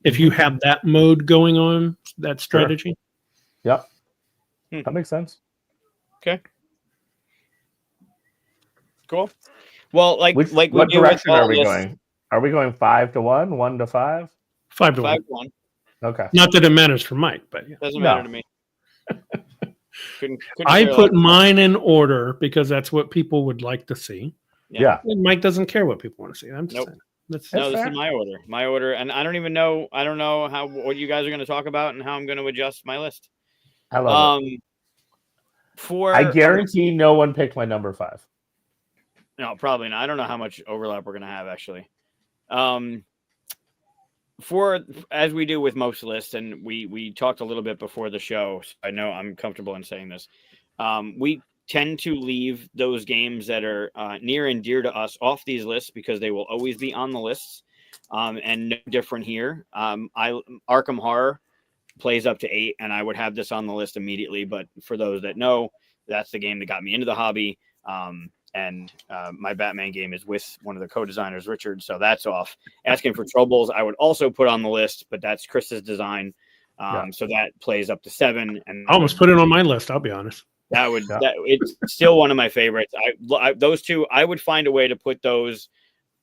If you have that mode going on, that strategy. Yep. That makes sense. Okay. Cool. Well, what direction are we going? Are we going 5 to 1, 1 to 5? 5 to 5 to 1. Okay. Not that it matters for Mike, but yeah. Doesn't matter to me. Couldn't I put mine in order because that's what people would like to see. Yeah. And Mike doesn't care what people want to see. I'm just saying. This is my order. My order, and I don't know what you guys are going to talk about and how I'm going to adjust my list. I love it. I guarantee no one picked my number 5. No, probably not. I don't know how much overlap we're going to have actually. As we do with most lists, and we talked a little bit before the show, so I know I'm comfortable in saying this. We tend to leave those games that are near and dear to us off these lists because they will always be on the lists. And no different here. Arkham Horror plays up to 8, and I would have this on the list immediately. But for those that know, that's the game that got me into the hobby. And my Batman game is with one of the co-designers, Richard, so that's off. Asking for Troubles, I would also put on the list, but that's Chris's design. So that plays up to 7. And I almost put it on my list, I'll be honest. It's still one of my favorites. Those two, I would find a way to put those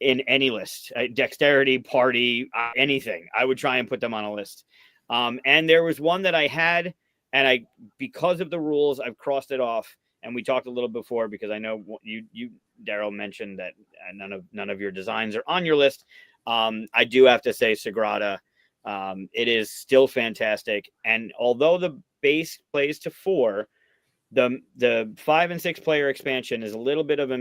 in any list. Dexterity, Party, anything. I would try and put them on a list. And there was one that I had, and because of the rules, I've crossed it off. And we talked a little before because I know you Daryl mentioned that none of your designs are on your list. I do have to say Sagrada. It is still fantastic. And although the base plays to 4, the 5 and 6 player expansion is a little bit of a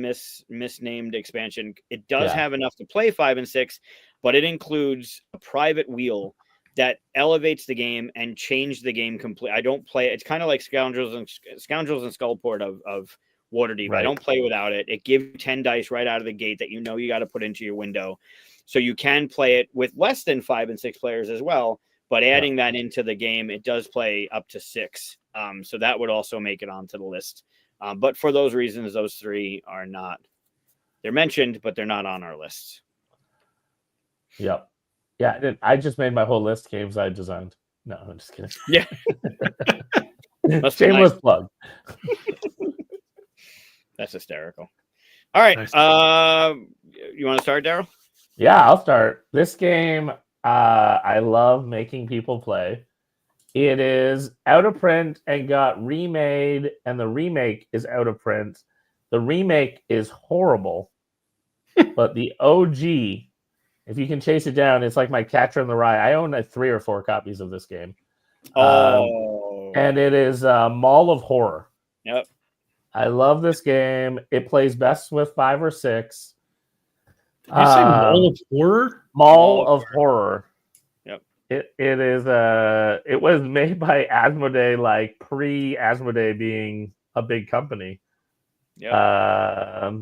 misnamed expansion. It does have enough to play 5 and 6, but it includes a private wheel that elevates the game and change the game completely. I don't play it. It's kind of like Scoundrels and Skullport of Waterdeep. Right. I don't play without it. It gives you 10 dice right out of the gate that you got to put into your window. So you can play it with less than 5 and 6 players as well. But adding that into the game, it does play up to 6. So that would also make it onto the list. But for those reasons, those 3 are not. They're mentioned, but they're not on our list. Yep. Yeah, I just made my whole list games I designed. No, I'm just kidding. Yeah. Shameless plug. That's hysterical. All right. Nice. You want to start, Daryl? Yeah, I'll start. This game, I love making people play. It is out of print and got remade, and the remake is out of print. The remake is horrible, but the OG... If you can chase it down, it's like my Catcher in the Rye. I own 3 or 4 copies of this game. And it is Mall of Horror. Yep. I love this game. It plays best with 5 or 6. Did you say Mall of Horror? Mall of Horror. Yep. It is it was made by Asmodee, like pre-Asmodee being a big company. Yeah.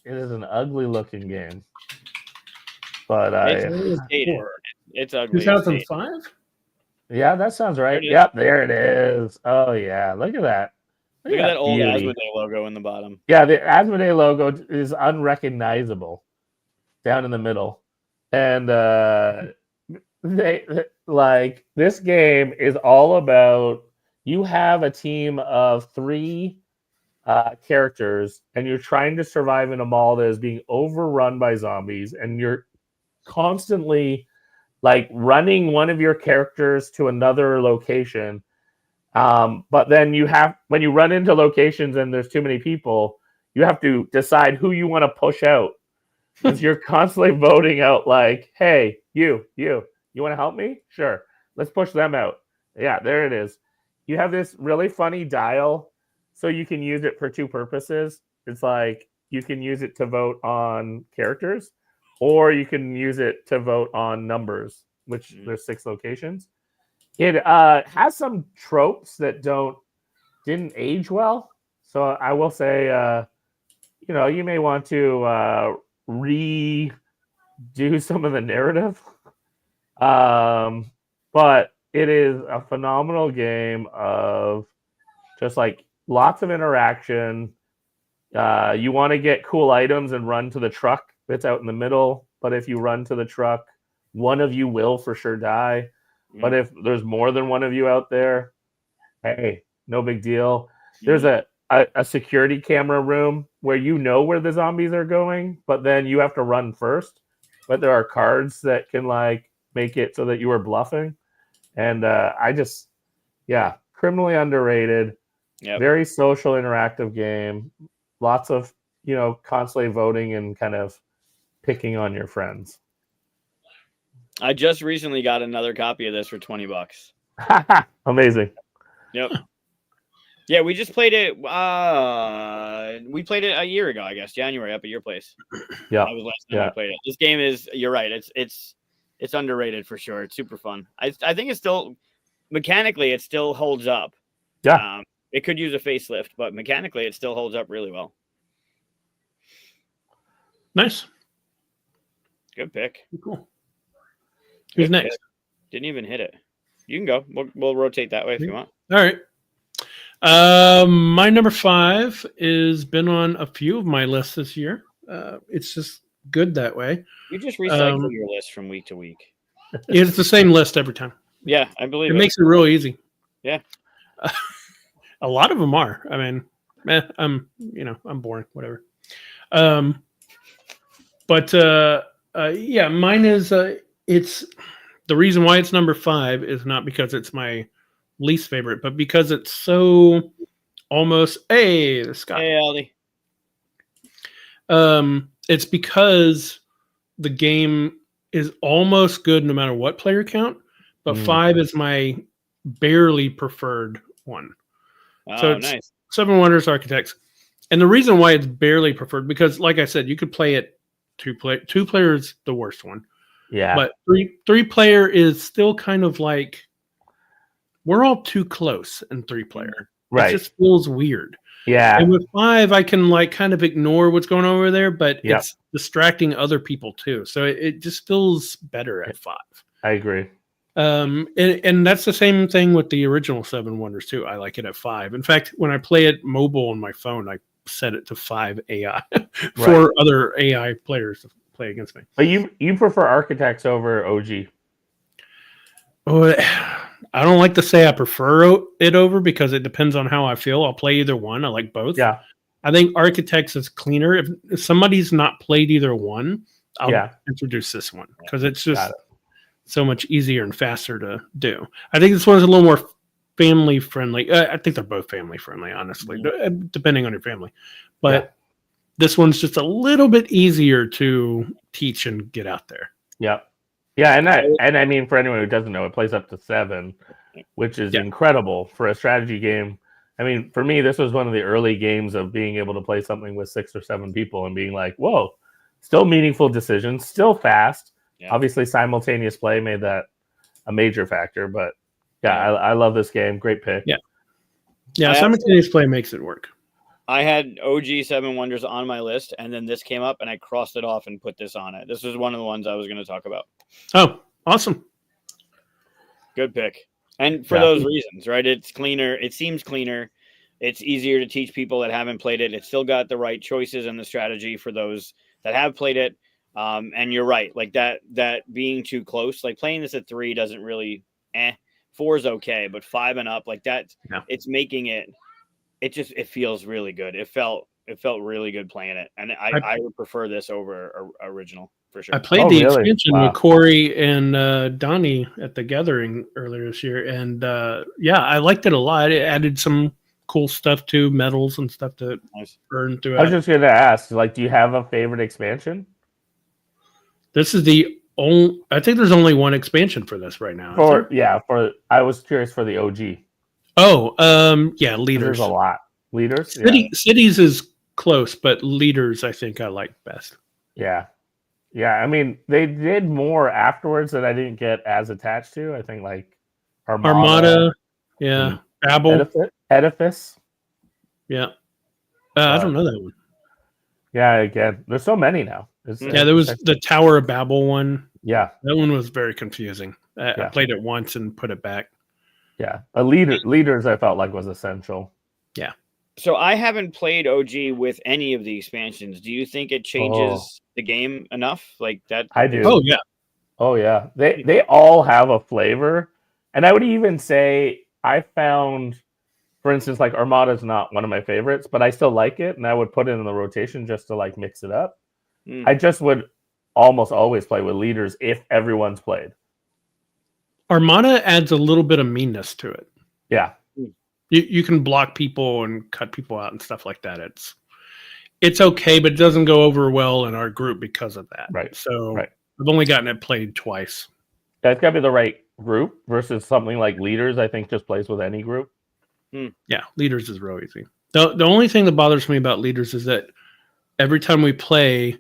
It is an ugly looking game, but it's ugly. 2005. Yeah, that sounds right. Yep, there it is. Oh yeah, look at that. Look at that old Asmodee logo in the bottom. Yeah, the Asmodee logo is unrecognizable down in the middle, and this game is all about you have a team of 3. Characters, and you're trying to survive in a mall that is being overrun by zombies, and you're constantly running one of your characters to another location. But then when you run into locations and there's too many people, you have to decide who you want to push out. Because you're constantly voting out hey, you want to help me? Sure. Let's push them out. Yeah, there it is. You have this really funny dial so you can use it for two purposes. It's like you can use it to vote on characters, or you can use it to vote on numbers, which there's 6 locations. It has some tropes that didn't age well. So I will say, you may want to redo some of the narrative. But it is a phenomenal game of just like lots of interaction. You want to get cool items and run to the truck that's out in the middle. But if you run to the truck, one of you will for sure die. But if there's more than one of you out there, hey, no big deal. There's a security camera room where you know where the zombies are going, but then you have to run first. But there are cards that can like make it so that you are bluffing. And criminally underrated. Yep. Very social, interactive game. Lots of, constantly voting and kind of picking on your friends. I just recently got another copy of this for $20. Amazing. Yep. Yeah, we just played it. We played it a year ago, I guess, January, up at your place. Yeah, that was last time I played it. This game is. You're right. It's underrated for sure. It's super fun. I think it's still mechanically it still holds up. Yeah. It could use a facelift, but mechanically it still holds up really well. Nice. Good pick. Cool. Who's next? Didn't even hit it. You can go. We'll rotate that way if you want. All right. My number 5 has been on a few of my lists this year. It's just good that way. You just recycle your list from week to week. It's the same list every time. Yeah, I believe it. Makes it real easy. Yeah. A lot of them are. I mean, I'm boring, whatever. Mine is it's the reason why it's number 5 is not because it's my least favorite, but because it's so almost the Scott. Hey, Aldi. It's because the game is almost good no matter what player count, but 5 is my barely preferred one. Oh, so it's nice. 7 Wonders Architects. And the reason why it's barely preferred, because like I said, you could play it 2 player is the worst one. Yeah. But 3 player is still kind of like we're all too close in 3 player. Right. It just feels weird. Yeah. And with 5, I can like kind of ignore what's going on over there, but it's distracting other people too. So it just feels better at 5. I agree. And that's the same thing with the original 7 Wonders too. I like it at 5. In fact, when I play it mobile on my phone, I set it to 5 AI for other AI players to play against me. But you prefer Architects over OG? Oh, I don't like to say I prefer it over because it depends on how I feel. I'll play either one. I like both. Yeah. I think Architects is cleaner. If somebody's not played either one, I'll introduce this one because it's just so much easier and faster to do. I think this one's a little more family friendly. I think they're both family friendly, honestly, depending on your family. But this one's just a little bit easier to teach and get out there. Yeah. Yeah, and I mean, for anyone who doesn't know, it plays up to 7, which is incredible for a strategy game. I mean, for me, this was one of the early games of being able to play something with 6 or 7 people and being like, whoa, still meaningful decisions, still fast. Yeah. Obviously, simultaneous play made that a major factor, but I love this game. Great pick. Yeah, simultaneous play makes it work. I had OG 7 Wonders on my list, and then this came up, and I crossed it off and put this on it. This was one of the ones I was going to talk about. Oh, awesome. Good pick. And for those reasons, right? It's cleaner. It seems cleaner. It's easier to teach people that haven't played it. It's still got the right choices and the strategy for those that have played it. And you're right. Like that being too close, like playing this at 3 doesn't really, 4 is okay, but 5 and up, like that, it's making it, it feels really good. It felt really good playing it. And I would prefer this over original for sure. I played the expansion with Corey and Donnie at the Gathering earlier this year. And I liked it a lot. It added some cool stuff too, medals and stuff to earn throughout. I was just going to ask, like, do you have a favorite expansion? This is the only, I think there's only one expansion for this right now. I was curious for the OG. Oh, leaders. There's a lot. Leaders. Cities is close, but leaders I think I like best. Yeah. I mean, they did more afterwards that I didn't get as attached to. I think like Armada, yeah, Babel, Edifice. yeah. I don't know that one. Yeah, again, there's so many now. There was the Tower of Babel one. Yeah, that one was very confusing. I played it once and put it back. Yeah, leaders I felt like was essential. Yeah. So I haven't played OG with any of the expansions. Do you think it changes the game enough? Like that? I do. Oh yeah. They all have a flavor, and I would even say I found, for instance, like Armada is not one of my favorites, but I still like it, and I would put it in the rotation just to like mix it up. I just would almost always play with leaders if everyone's played. Armada adds a little bit of meanness to it. Yeah. You can block people and cut people out and stuff like that. It's okay, but it doesn't go over well in our group because of that. Right. So I've only gotten it played twice. That's got to be the right group versus something like leaders. I think just plays with any group. Yeah, leaders is real easy. The only thing that bothers me about leaders is that every time we play,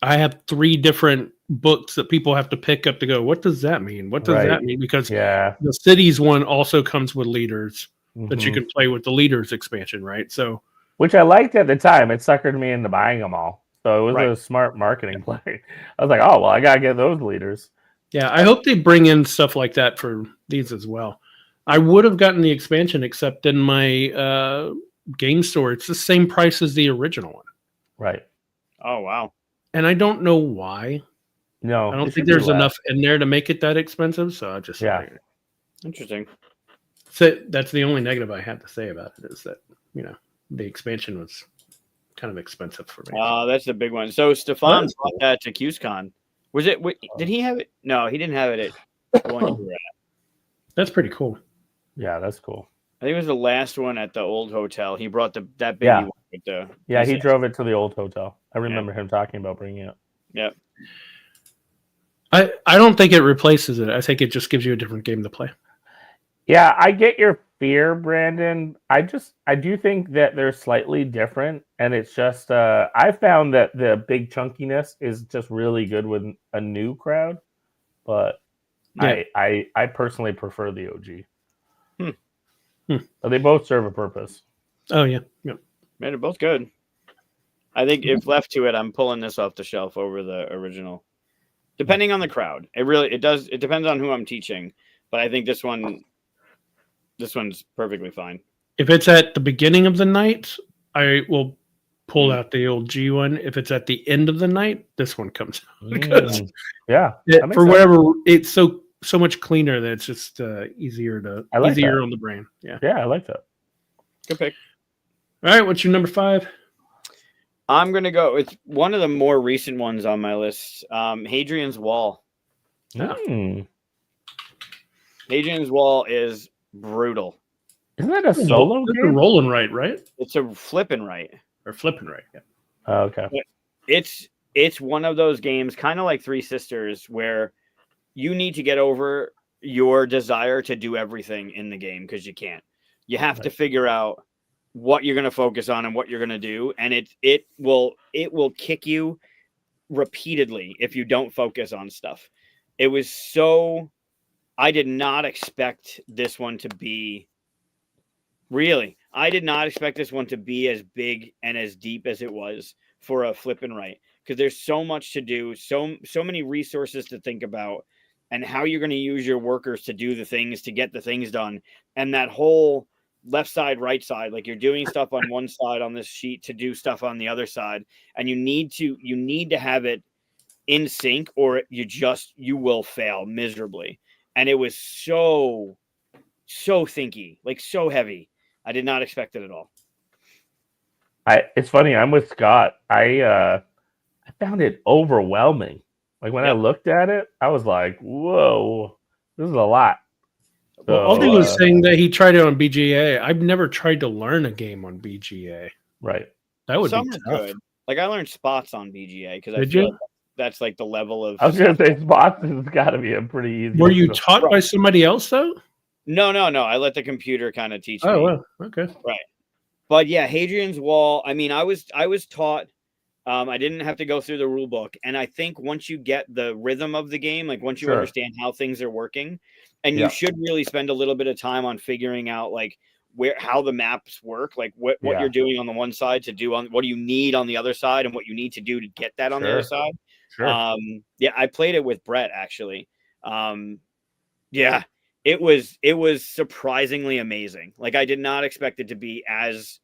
I have 3 different books that people have to pick up to go, what does that mean? What does that mean? Because the cities one also comes with leaders that you can play with the leaders expansion, right? So, which I liked at the time. It suckered me into buying them all. So it was a smart marketing play. I was like, oh, well, I got to get those leaders. Yeah, I hope they bring in stuff like that for these as well. I would have gotten the expansion, except in my game store, it's the same price as the original one. Right. Oh, wow. And I don't know why. No, I don't think there's enough in there to make it that expensive. So I just Interesting. So that's the only negative I have to say about it is that the expansion was kind of expensive for me. That's the big one. So Stefan brought that to QSCon. Was it? Did he have it? No, he didn't have it at the one you were at. That's pretty cool. Yeah, that's cool. I think it was the last one at the old hotel. He brought that baby one with the. Yeah, he drove it to the old hotel. I remember him talking about bringing it. Yeah. I don't think it replaces it. I think it just gives you a different game to play. Yeah, I get your fear, Brandon. I do think that they're slightly different, and it's just I found that the big chunkiness is just really good with a new crowd, but I personally prefer the OG. But they both serve a purpose. Oh yeah, Man, they're both good. I think if left to it, I'm pulling this off the shelf over the original, depending on the crowd. It depends on who I'm teaching, but I think this one's perfectly fine. If it's at the beginning of the night, I will pull out the old G one. If it's at the end of the night, this one comes out because for whatever it's so much cleaner that it's just easier on the brain. Yeah, I like that. Good pick. All right, what's your number 5? I'm gonna go. It's one of the more recent ones on my list. Hadrian's Wall. Hadrian's Wall is brutal. Isn't that a solo game? It's a roll and write, right? It's a flip and write. Or flip and write, yeah. Oh, okay. It's one of those games, kind of like Three Sisters, where you need to get over your desire to do everything in the game because you can't. You have to figure out what you're going to focus on and what you're going to do, and it will kick you repeatedly if you don't focus on stuff. It was so. I did not expect this one to be. Really, I did not expect this one to be as big and as deep as it was for a flip and write, because there's so much to do, so many resources to think about, and how you're going to use your workers to do the things, to get the things done, and that whole left side, right side, like you're doing stuff on one side on this sheet to do stuff on the other side, and you need to have it in sync, or you will fail miserably. And it was so thinky, like so heavy. I did not expect it at all. It's funny. I'm with Scott. I found it overwhelming. Like when I looked at it, I was like, "Whoa, this is a lot." So, well, Aldi was saying that he tried it on BGA. I've never tried to learn a game on BGA. Right. That would Some be are tough. good. Like I learned spots on BGA because I Did feel you? like that's like the level of. I was gonna say spots has got to be a pretty easy. Were you taught by somebody else though? No. I let the computer kind of teach me. Oh, well, okay. Right. But yeah, Hadrian's Wall. I mean, I was taught. I didn't have to go through the rule book, and I think once you get the rhythm of the game, like once you understand how things are working, and you should really spend a little bit of time on figuring out like how the maps work, like what you're doing on the one side to do on what do you need on the other side, and what you need to do to get that on the other side. Yeah, I played it with Brett actually. Yeah, it was surprisingly amazing. Like I did not expect it to be as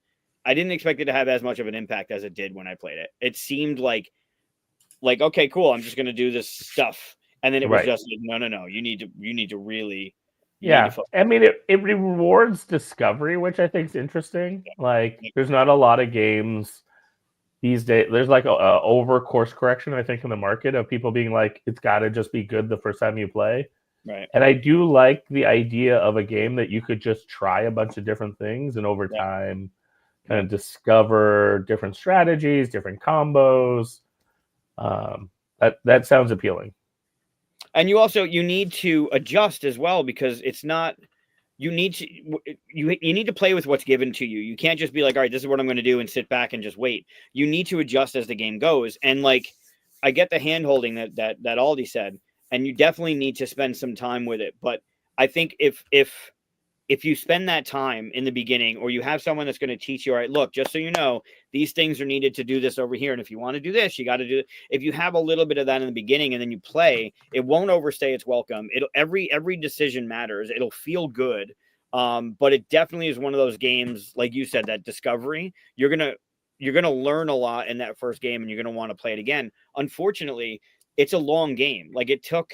I didn't expect it to have as much of an impact as it did when I played it. It seemed like okay, cool, I'm just going to do this stuff. And then it was just like, no, you need to really I mean it rewards discovery, which I think is interesting. Like there's not a lot of games these days. There's like a over course correction, I think, in the market of people being like, it's got to just be good the first time you play. Right. And I do like the idea of a game that you could just try a bunch of different things and over time kind of discover different strategies, different combos. That sounds appealing. And you need to adjust as well, because it's not, you need to play with what's given to you. You can't just be like, all right, this is what I'm going to do and sit back and just wait. You need to adjust as the game goes. And like, I get the hand holding that Aldi said, and you definitely need to spend some time with it. But I think if you spend that time in the beginning, or you have someone that's going to teach you, all right, look, just so you know, these things are needed to do this over here. And if you want to do this, you got to do it. If you have a little bit of that in the beginning and then you play, it won't overstay its welcome. Every decision matters. It'll feel good. But it definitely is one of those games, like you said, that discovery, you're going to learn a lot in that first game, and you're going to want to play it again. Unfortunately, it's a long game. Like it took,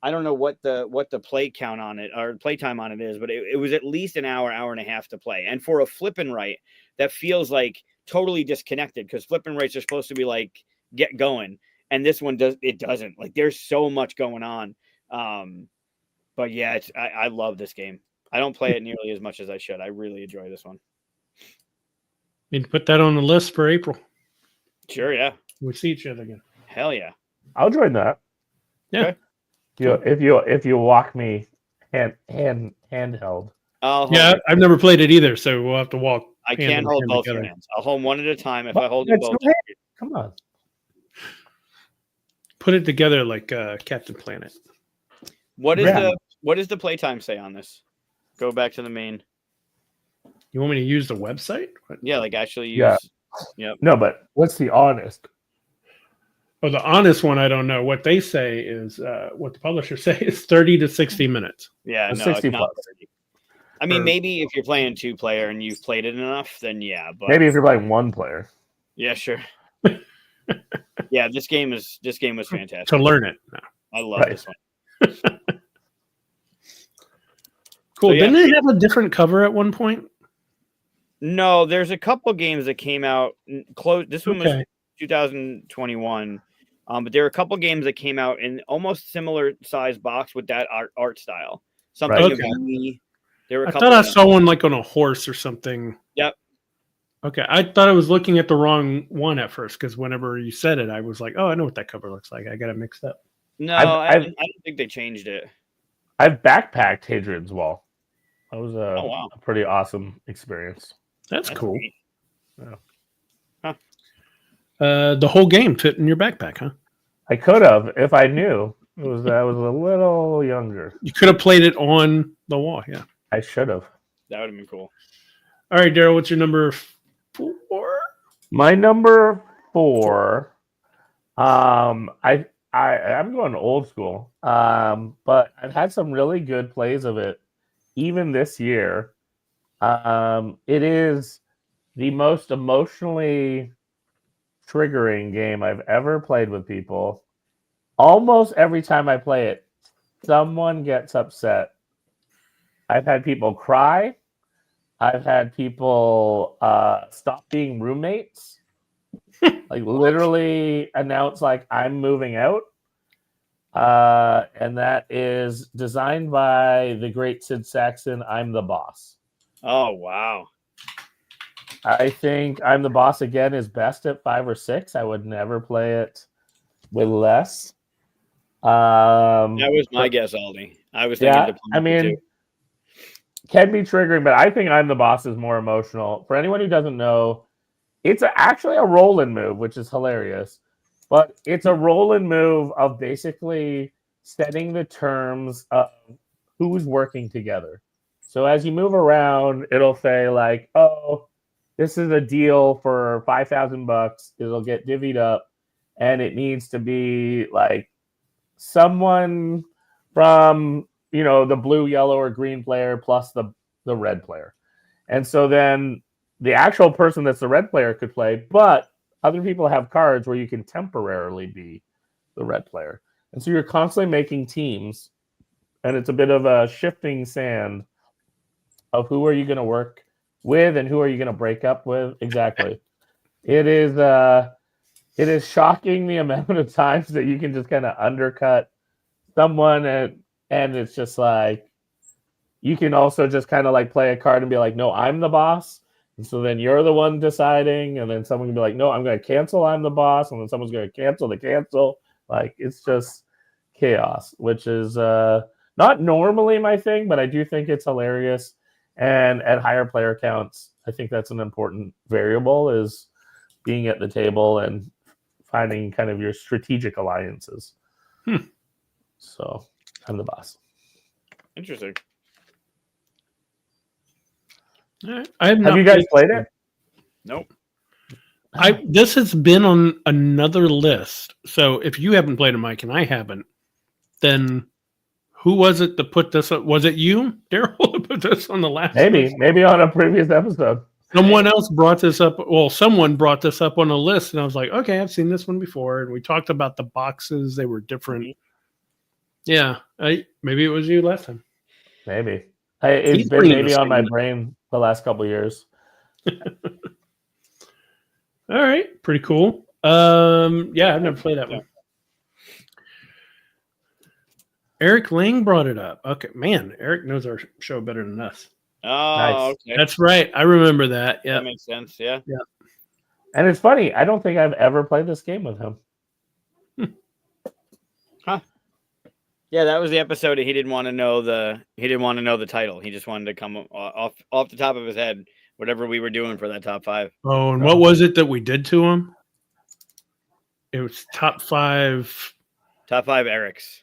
I don't know what the play count on it or play time on it is, but it was at least an hour and a half to play. And for a flip and right, that feels like totally disconnected, because flip and rights are supposed to be like get going, and this one doesn't. Like there's so much going on. But yeah, I love this game. I don't play it nearly as much as I should. I really enjoy this one. Need to put that on the list for April. Sure, yeah. We see each other again. Hell yeah. I'll join that. Yeah. Okay. If you walk me handheld. Yeah, I've never played it either, so we'll have to walk. I can't hold both your hands. I'll hold one at a time. If I hold them both, come on. Put it together like Captain Planet. What does the playtime say on this? Go back to the main. You want me to use the website? Yeah, like actually use. Yeah. Yep. No, but what's the honest? Well, the honest one, I don't know. What they say is, what the publishers say is 30 to 60 minutes. Yeah, no, 60 it's not 30. I mean, maybe if you're playing 2-player and you've played it enough, then yeah. But maybe if you're playing 1 player. Yeah, sure. Yeah, this game was fantastic. To learn it. No. I love this one. Cool. So, yeah. Didn't it have a different cover at one point? No, there's a couple games that came out close. This one was 2021. But there were a couple games that came out in almost similar size box with that art style. Something about me. I thought I saw one like on a horse or something. Yep. Okay. I thought I was looking at the wrong one at first, because whenever you said it, I was like, oh, I know what that cover looks like. I got it mixed up. No, I don't think they changed it. I've backpacked Hadrian's Wall. That was a pretty awesome experience. That's cool. Neat. Yeah. Huh. The whole game fit in your backpack, huh? I could have if I knew. I was a little younger. You could have played it on the wall, yeah. I should have. That would have been cool. All right, Daryl, what's your number 4? My number 4. I'm going old school. But I've had some really good plays of it, even this year. It is the most emotionally triggering game I've ever played with people. Almost every time I play it, someone gets upset. I've had people cry. I've had people stop being roommates. Like literally announce like I'm moving out. And that is designed by the great Sid Saxon, I'm the Boss. Oh, wow. I think I'm the Boss again is best at 5 or 6. I would never play it with less. That was my guess, Aldi. I was thinking. I mean, can be triggering, but I think I'm the boss is more emotional. For anyone who doesn't know, it's actually a roll-in move, which is hilarious. But it's a roll-in move of basically setting the terms of who's working together. So as you move around, it'll say like, "Oh, this is a deal for $5,000. It'll get divvied up, and it needs to be like someone from the blue, yellow, or green player plus the red player." And so then the actual person that's the red player could play, but other people have cards where you can temporarily be the red player. And so you're constantly making teams, and it's a bit of a shifting sand of who are you going to work with and who are you going to break up with. Exactly. It is shocking the amount of times that you can just kind of undercut someone, and it's just like you can also just kind of like play a card and be like, no, I'm the boss. And so then you're the one deciding, and then someone can be like, no, I'm going to cancel, I'm the boss, and then someone's going to cancel the cancel. Like, it's just chaos, which is not normally my thing, but I do think it's hilarious. And at higher player counts, I think that's an important variable, is being at the table and finding kind of your strategic alliances. So I'm the boss. Interesting. Have you guys played it? Nope. This has been on another list. So if you haven't played it, Mike, and I haven't, then who was it that put this up? Was it you, Daryl, that put this on the last list? Maybe on a previous episode. Someone else brought this up. Well, someone brought this up on a list, and I was like, okay, I've seen this one before. And we talked about the boxes. They were different. Yeah. Maybe it was you last time. Maybe. It's been maybe on my brain the last couple of years. All right. Pretty cool. Yeah, I've never played that one. Eric Lang brought it up. Okay, man, Eric knows our show better than us. Oh, nice. Okay. That's right. I remember that. Yeah, that makes sense. Yeah. And it's funny. I don't think I've ever played this game with him. Huh? Yeah, that was the episode. He didn't want to know the title. He just wanted to come off the top of his head whatever we were doing for that top 5. Oh, and what was it that we did to him? It was top 5. Top 5 Eric's.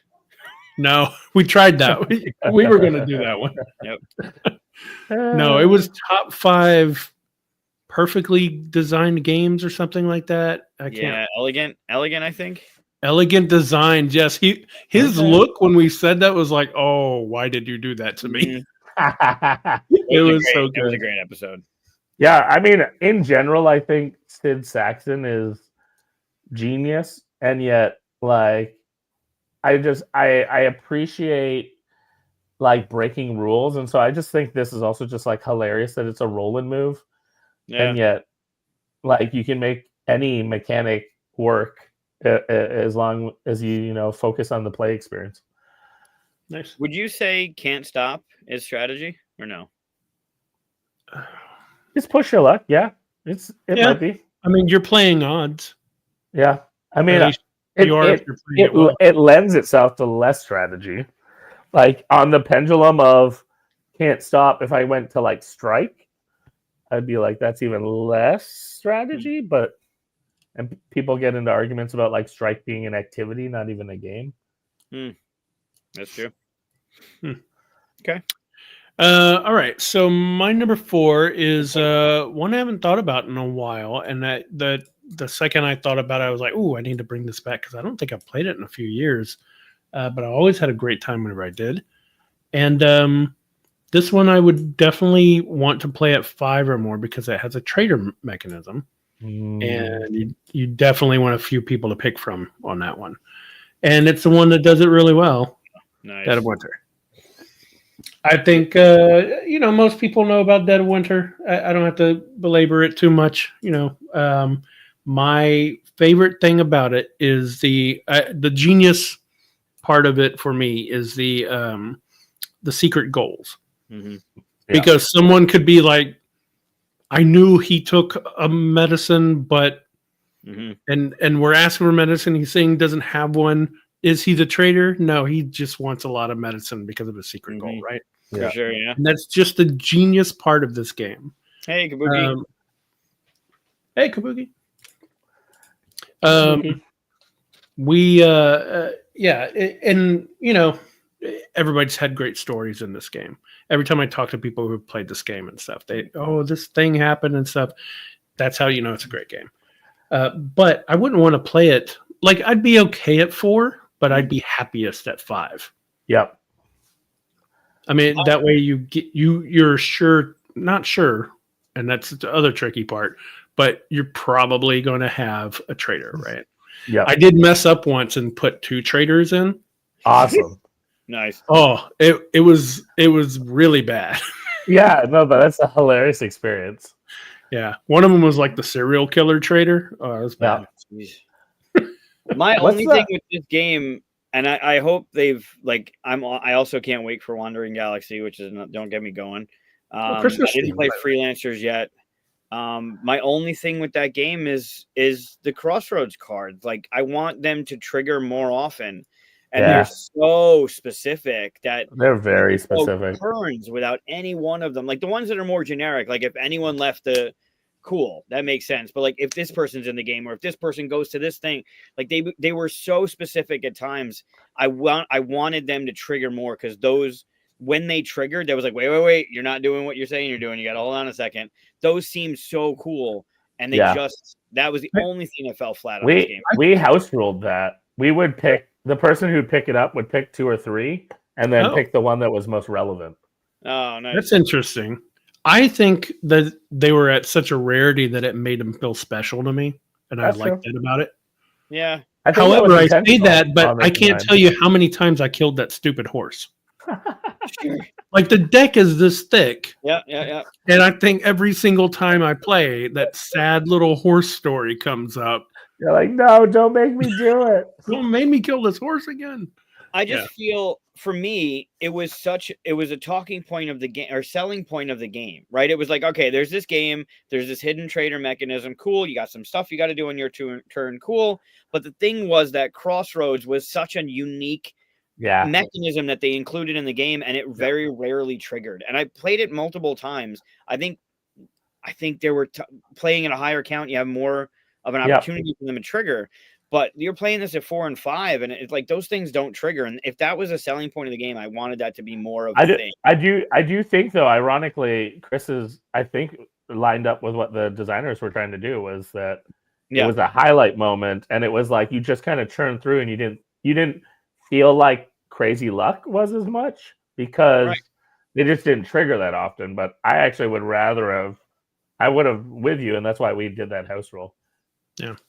No, we tried that. We were going to do that one. Yep. No, it was top 5 perfectly designed games or something like that. I can't. Yeah, elegant, I think. Elegant designs. Yes, his look when we said that was like, "Oh, why did you do that to me?" It was so good. It was a great episode. Yeah, I mean, in general, I think Sid Saxon is genius, and yet, like, I appreciate like breaking rules, and so I just think this is also just like hilarious that it's a roll-in move, and yet, like, you can make any mechanic work as long as you focus on the play experience. Nice. Would you say Can't Stop is strategy or no? It's push your luck. Yeah, it might be. I mean, you're playing odds. Yeah, I mean, it lends itself to less strategy. Like on the pendulum of Can't Stop, if I went to like strike, I'd be like, that's even less strategy. And people get into arguments about like strike being an activity, not even a game. That's true. Okay. All right. So my number 4 is one I haven't thought about in a while, and that the second I thought about it, I was like, "Ooh, I need to bring this back," because I don't think I've played it in a few years, but I always had a great time whenever I did. And this one I would definitely want to play at 5 or more because it has a traitor mechanism. And you definitely want a few people to pick from on that one. And it's the one that does it really well. Nice. Dead of Winter. I think, most people know about Dead of Winter. I don't have to belabor it too much. My favorite thing about it is the genius part of it for me is the secret goals. Mm-hmm. Because someone could be like, I knew he took a medicine, but and we're asking for medicine. He's saying he doesn't have one. Is he the traitor? No, he just wants a lot of medicine because of a secret goal, right? For sure, yeah. And that's just the genius part of this game. Hey, Kabuki. Hey, Kabuki. Kabuki. And everybody's had great stories in this game. Every time I talk to people who've played this game and stuff, this thing happened and stuff. That's how you know it's a great game. But I wouldn't want to play it. Like, I'd be okay at 4, but I'd be happiest at 5. Yep. I mean, that way you're not sure, and that's the other tricky part, but you're probably going to have a traitor, right? Yeah. I did mess up once and put 2 traitors in. Awesome. Nice. Oh, it was really bad. Yeah, no, but that's a hilarious experience. Yeah. One of them was like the serial killer traitor. Oh, it was bad. My only thing with this game, and I hope they've I also can't wait for Wandering Galaxy, which is don't get me going. I didn't play Freelancers yet. My only thing with that game is the Crossroads cards. Like, I want them to trigger more often, and they're so specific that they're very specific. Turns without any one of them. Like the ones that are more generic. Like if anyone left the cool, that makes sense. But like if this person's in the game or if this person goes to this thing, like they were so specific at times. I wanted them to trigger more because those. When they triggered, there was like, wait, you're not doing what you're saying you're doing. You got to hold on a second. Those seemed so cool. And that was the only thing that fell flat on this game. We house ruled that. We would pick the person who'd pick it up would pick 2 or 3 and then pick the one that was most relevant. Oh, nice. That's interesting. I think that they were at such a rarity that it made them feel special to me. And I liked that about it. Yeah. However, I say that, but I can't tell you how many times I killed that stupid horse. Like the deck is this thick. Yeah. And I think every single time I play, that sad little horse story comes up. You're like, no, don't make me do it. Don't make me kill this horse again. I just feel for me, it was a talking point of the game or selling point of the game, right? It was like, okay, there's this game, there's this hidden traitor mechanism. Cool. You got some stuff you got to do on your turn. Cool. But the thing was that Crossroads was such a unique mechanism that they included in the game, and it very rarely triggered. And I played it multiple times. I think they were playing at a higher count. You have more of an opportunity for them to trigger. But you're playing this at 4 and 5, and it's like those things don't trigger. And if that was a selling point of the game, I wanted that to be more of a thing. I do think, though, ironically, Chris's I think lined up with what the designers were trying to do was that it was a highlight moment, and it was like you just kind of churned through, and you didn't feel like crazy luck was as much because they just didn't trigger that often. But I actually would rather I would have with you, and that's why we did that house roll.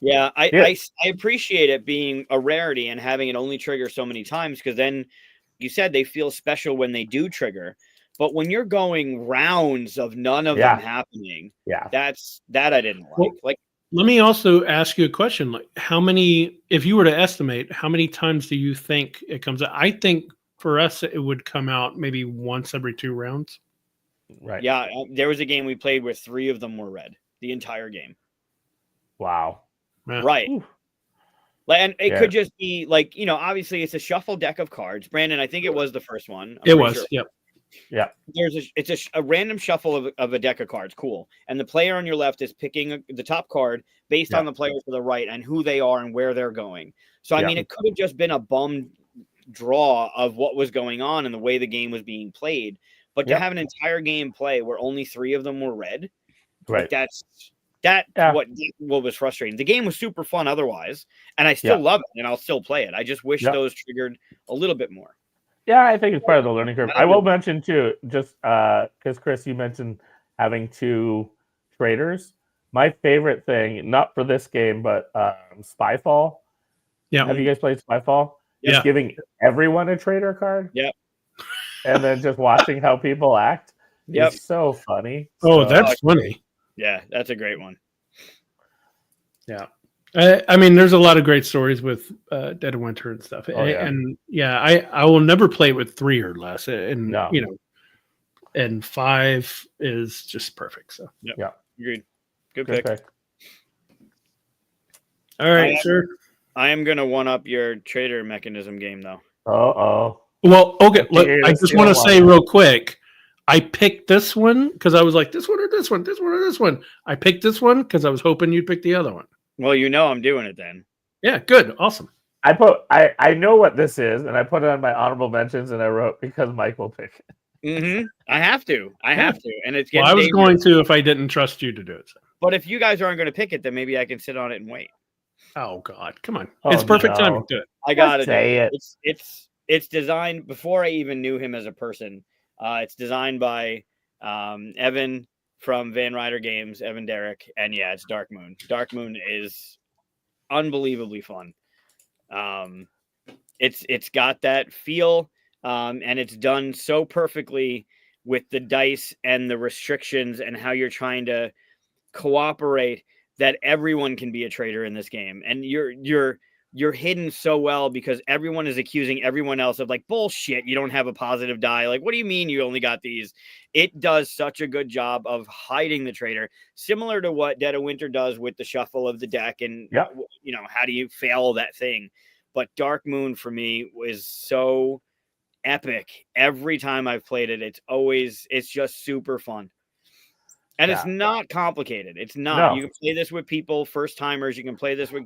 Yeah. I appreciate it being a rarity and having it only trigger so many times, because then you said they feel special when they do trigger. But when you're going rounds of none of them happening, that I didn't like. Let me also ask you a question. Like, if you were to estimate, how many times do you think it comes out? I think for us, it would come out maybe once every 2 rounds. Right. Yeah. There was a game we played where 3 of them were red the entire game. Wow. Yeah. Right. Ooh. And it could just be like, obviously it's a shuffle deck of cards. Brandon, I think it was the first one. It was. Sure. Yep. Yeah. It's a random shuffle of a deck of cards. Cool. And the player on your left is picking the top card based on the players to the right and who they are and where they're going. So, I mean, it could have just been a bum draw of what was going on and the way the game was being played. But to have an entire game play where only 3 of them were red, right? What was frustrating. The game was super fun otherwise, and I still love it, and I'll still play it. I just wish those triggered a little bit more. Yeah, I think it's part of the learning curve. I will mention too, just because Chris, you mentioned having 2 traitors. My favorite thing, not for this game, but Spyfall. Yeah. Have you guys played Spyfall? Just giving everyone a traitor card. Yep. And then just watching how people act. Yep. It's so funny. Oh, that's funny. Yeah, that's a great one. Yeah. I mean, there's a lot of great stories with Dead of Winter and stuff. And I will never play with 3 or less. And, and 5 is just perfect. So, yeah. Agreed. Good pick. All right, sure. I am going to one up your traitor mechanism game, though. Uh-oh. Well, okay. I think you're I gonna just steal want to one. say real quick. I picked this one because I was like, this one or this one, this one or this one. I picked this one because I was hoping you'd pick the other one. Well, I'm doing it then. Yeah, good, awesome. I know what this is, and I put it on my honorable mentions, and I wrote because Mike will pick it. I have to, and it's getting. Well, I was dangerous. going to if I didn't trust you to do it. So. But if you guys aren't going to pick it, then maybe I can sit on it and wait. Oh God, come on! Oh, It's perfect no. timing. Do it. I gotta say it. It's designed before I even knew him as a person. It's designed by Evan from Van Ryder Games, Evan Derrick, and yeah, it's Dark Moon. Dark Moon is unbelievably fun. It's got that feel, and it's done so perfectly with the dice and the restrictions and how you're trying to cooperate that everyone can be a traitor in this game. And you're hidden so well because everyone is accusing everyone else of like, bullshit, you don't have a positive die. Like, what do you mean you only got these? It does such a good job of hiding the traitor, similar to what Dead of Winter does with the shuffle of the deck. And, how do you fail that thing? But Dark Moon for me was so epic. Every time I've played it, it's just super fun. And it's not complicated. It's not. No. You can play this with people, first timers. You can play this with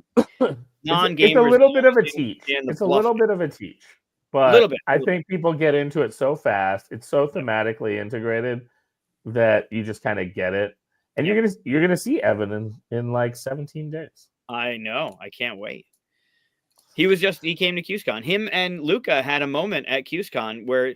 non-gamers. It's a little bit of a teach. It's a little bit of a teach. But I think people get into it so fast. It's so thematically integrated that you just kind of get it. And you're gonna see Evan in like 17 days. I know. I can't wait. He came to QSCon. Him and Luca had a moment at QSCon where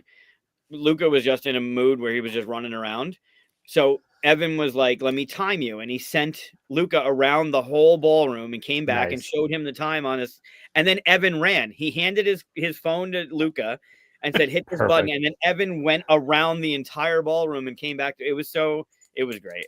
Luca was just in a mood where he was just running around. So Evan was like, let me time you. And he sent Luca around the whole ballroom and came back and showed him the time on his. And then Evan ran. He handed his phone to Luca and said, hit this button. And then Evan went around the entire ballroom and came back. It was great.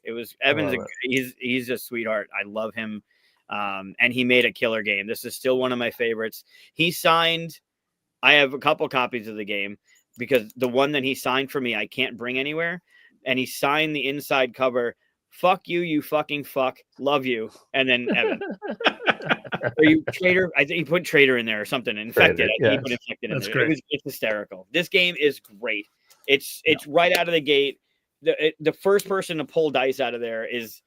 He's a sweetheart. I love him. And he made a killer game. This is still one of my favorites. I have a couple copies of the game because the one that he signed for me, I can't bring anywhere. And he signed the inside cover. Fuck you, you fucking fuck. Love you. And then Evan. Or you traitor. I think he put traitor in there or something. Infected. I think he put infected in there. Great. It's hysterical. This game is great. It's right out of the gate. The first person to pull dice out of there is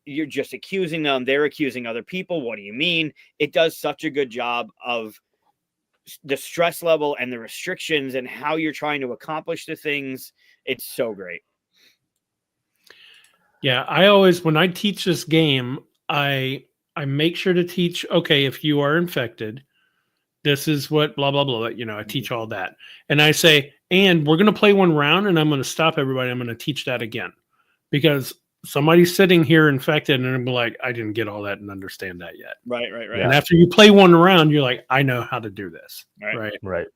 you're just accusing them. They're accusing other people. What do you mean? It does such a good job of the stress level and the restrictions and how you're trying to accomplish the things. It's so great. Yeah, I always, when I teach this game, I make sure to teach, okay, if you are infected, this is what blah, blah, blah, I teach all that. And I say, and we're going to play one round and I'm going to stop everybody. I'm going to teach that again because somebody's sitting here infected and I'm like, I didn't get all that and understand that yet. Right. And after you play one round, you're like, I know how to do this. Right.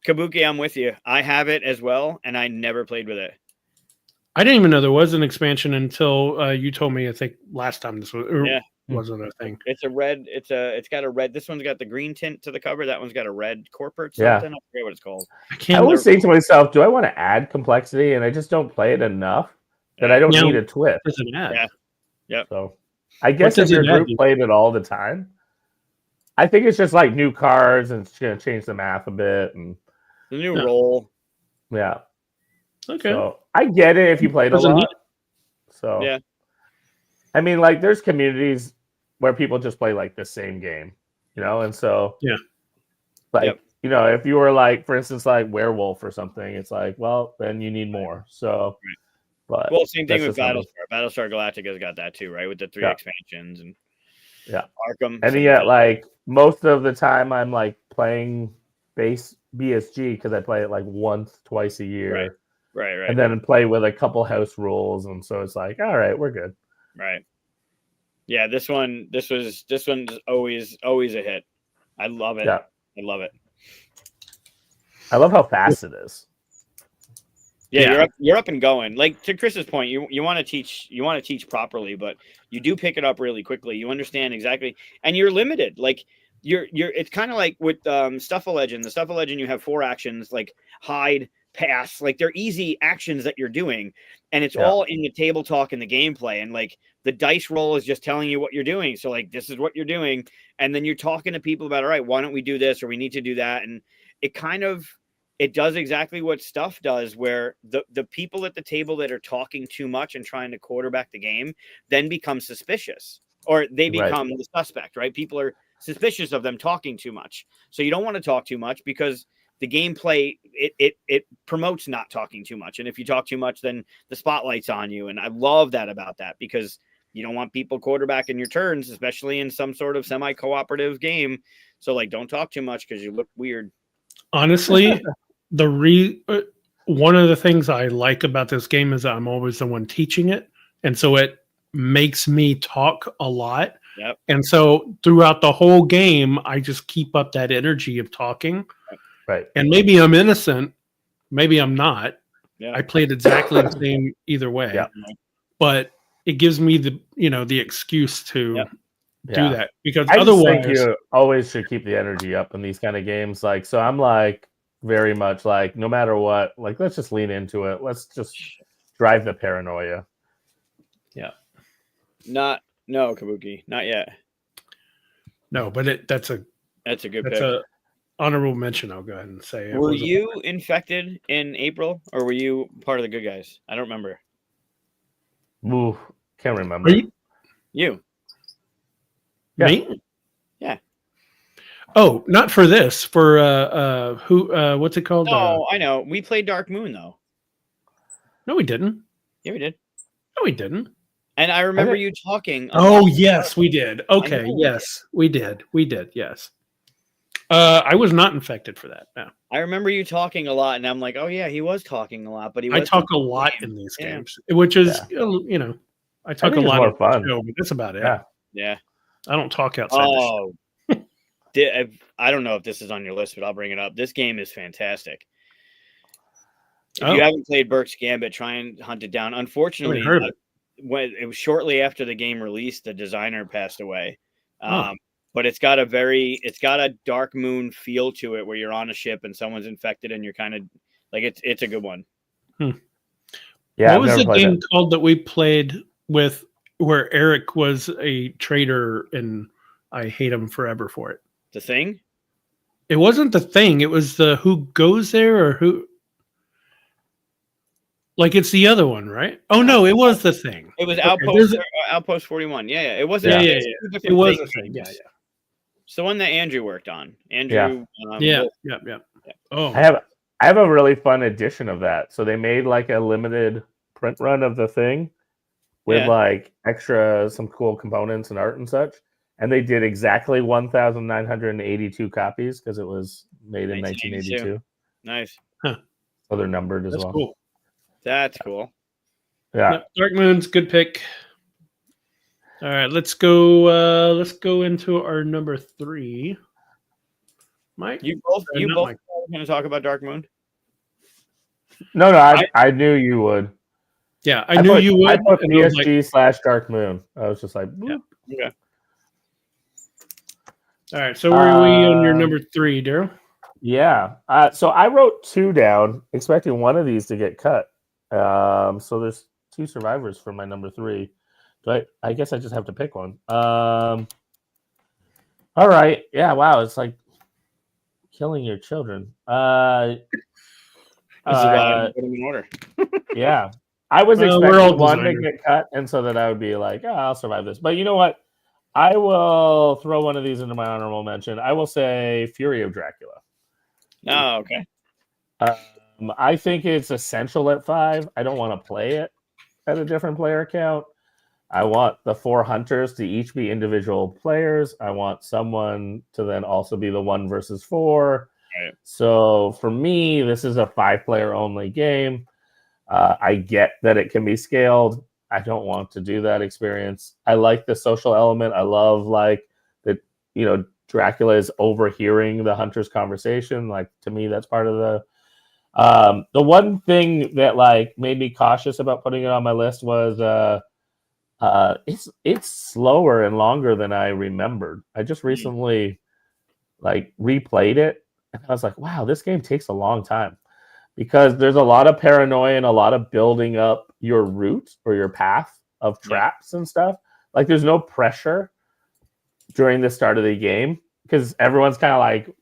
Kabuki, I'm with you. I have it as well. And I never played with it. I didn't even know there was an expansion until you told me, I think last time this wasn't a thing. It's a red. It's got a red. This one's got the green tint to the cover. That one's got a red corporate something. I forget what it's called. I always say to myself, do I want to add complexity? And I just don't play it enough that I don't need a twist. Yeah. So I guess if your group played it all the time, I think it's just like new cards and it's going to change the math a bit. And the new role. Yeah. Okay. So I get it if you played a lot. So yeah. I mean, like there's communities where people just play like the same game, and so if you were like, for instance, like Werewolf or something, it's like, well, then you need more. So but same thing with Battlestar. Battlestar Galactica's got that too, right? With the 3 expansions and Arkham. And yet, like most of the time I'm like playing base BSG because I play it like once, twice a year. Right. And then play with a couple house rules, and so it's like, all right, we're good. Right. Yeah, this one's always a hit. I love it. Yeah. I love it. I love how fast it is. Yeah, you're up and going. Like to Chris's point, you want to teach properly, but you do pick it up really quickly. You understand exactly, and you're limited. Like you're it's kind of like with Stuff a Legend. The Stuff a Legend, you have 4 actions like hide, pass, like they're easy actions that you're doing, and it's all in the table talk and the gameplay, and like the dice roll is just telling you what you're doing. So like this is what you're doing, and then you're talking to people about, all right, why don't we do this or we need to do that, and it does exactly what Stuff does, where the people at the table that are talking too much and trying to quarterback the game then become suspicious, or they become the suspect, right? People are suspicious of them talking too much. So you don't want to talk too much, because the gameplay, it promotes not talking too much. And if you talk too much, then the spotlight's on you. And I love that about that, because you don't want people quarterbacking your turns, especially in some sort of semi-cooperative game. So like, don't talk too much because you look weird. Honestly, one of the things I like about this game is that I'm always the one teaching it, and so it makes me talk a lot. Yep. And so throughout the whole game, I just keep up that energy of talking. Right. And maybe I'm innocent, maybe I'm not. Yeah. I played exactly the same either way. Yeah. But it gives me the excuse to do that, because I otherwise just think you always should keep the energy up in these kind of games. Like, so I'm like very much like, no matter what, like, let's just lean into it. Let's just drive the paranoia. Yeah. No, Kabuki, not yet. No, but that's a good pick. a honorable mention. I'll go ahead and say. Were you infected in April, or were you part of the good guys? I don't remember. Ooh, can't remember. You. Me? Yeah. Oh, not for this. For what's it called? No, I know. We played Dark Moon though. No, we didn't. Yeah, we did. No, we didn't. And I remember you talking. Oh, yes, we did. Okay, yes, we did. We did. Yes. I was not infected for that. No. I remember you talking a lot, and I'm like, oh yeah, he was talking a lot, but I talk a lot in these games, which is I talk a lot of fun. Show, but that's about it. Yeah. I don't talk outside. Oh, I don't know if this is on your list, but I'll bring it up. This game is fantastic. If you haven't played Burke's Gambit, try and hunt it down. Unfortunately, when it was shortly after the game released, the designer passed away. But it's got a Dark Moon feel to it, where you're on a ship and someone's infected, and you're kind of like, it's a good one. Yeah. What was the game called that we played with, where Eric was a traitor and I hate him forever for it? The Thing? It wasn't The Thing. It was the Who Goes There, or Who. Like, it's the other one, right? Oh no, it was The Thing. It was Outpost 41. Yeah. It wasn't. Yeah. It was a thing. Yeah. It's the one that Andrew worked on. Andrew. Yeah. Oh, I have a really fun edition of that. So they made like a limited print run of The Thing with like some cool components and art and such. And they did exactly 1,982 copies because it was made in 1982. Nice. Huh. So they're numbered as well. Cool. That's cool. Yeah. Dark Moon's good pick. All right, let's go into our number 3. Mike, you both going to talk about Dark Moon? No, I knew you would. Yeah, I knew you would. I put PSG/Dark Moon. I was just like, yeah. Okay. All right, so where are we on your number 3, Daryl? Yeah. So I wrote 2 down, expecting one of these to get cut. So there's 2 survivors for my number 3. But I guess I just have to pick one. All right. Yeah. Wow. It's like killing your children. This is why I put them in order. Yeah. I was expecting one to get cut, and so that I would be like, I'll survive this. But you know what? I will throw one of these into my honorable mention. I will say Fury of Dracula. Oh, okay. I think it's essential at 5. I don't want to play it at a different player count. I want the 4 hunters to each be individual players. I want someone to then also be the 1 versus 4. Right. So for me, this is a 5-player only game. I get that it can be scaled. I don't want to do that experience. I like the social element. I love like that, Dracula is overhearing the hunter's conversation. Like, to me, that's part of the one thing that like made me cautious about putting it on my list was it's slower and longer than I remembered. I just recently like replayed it, and I was like, wow, this game takes a long time, because there's a lot of paranoia and a lot of building up your route or your path of traps and stuff. Like, there's no pressure during the start of the game because everyone's kind of like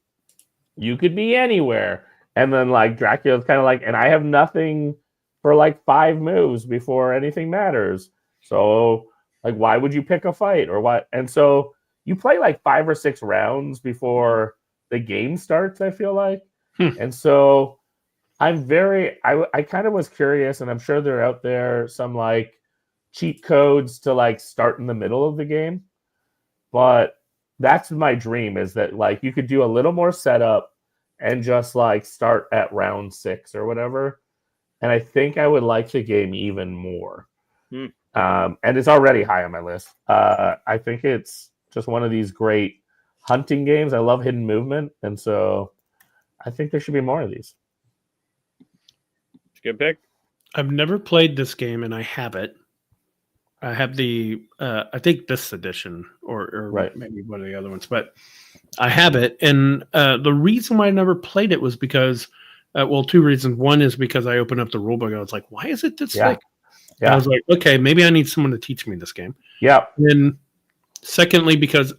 you could be anywhere. And then like Dracula's kind of like, and I have nothing for like 5 moves before anything matters. So like, why would you pick a fight or what? And so you play like 5 or 6 rounds before the game starts, I feel like. And so I kind of was curious, and I'm sure they're out there some like cheat codes to like start in the middle of the game. But that's my dream, is that like you could do a little more setup and just like start at round 6 or whatever. And I think I would like the game even more. And it's already high on my list. I think it's just one of these great hunting games. I love hidden movement, and so I think there should be more of these. Good pick. I've never played this game, and I have it. I have the I think this edition, or Right. maybe one of the other ones, but I have it. And the reason why I never played it was because, well, 2 reasons. One is because I opened up the rulebook and I was like, why is it this thick? Yeah. I was like, okay, maybe I need someone to teach me this game. Yeah. And secondly, because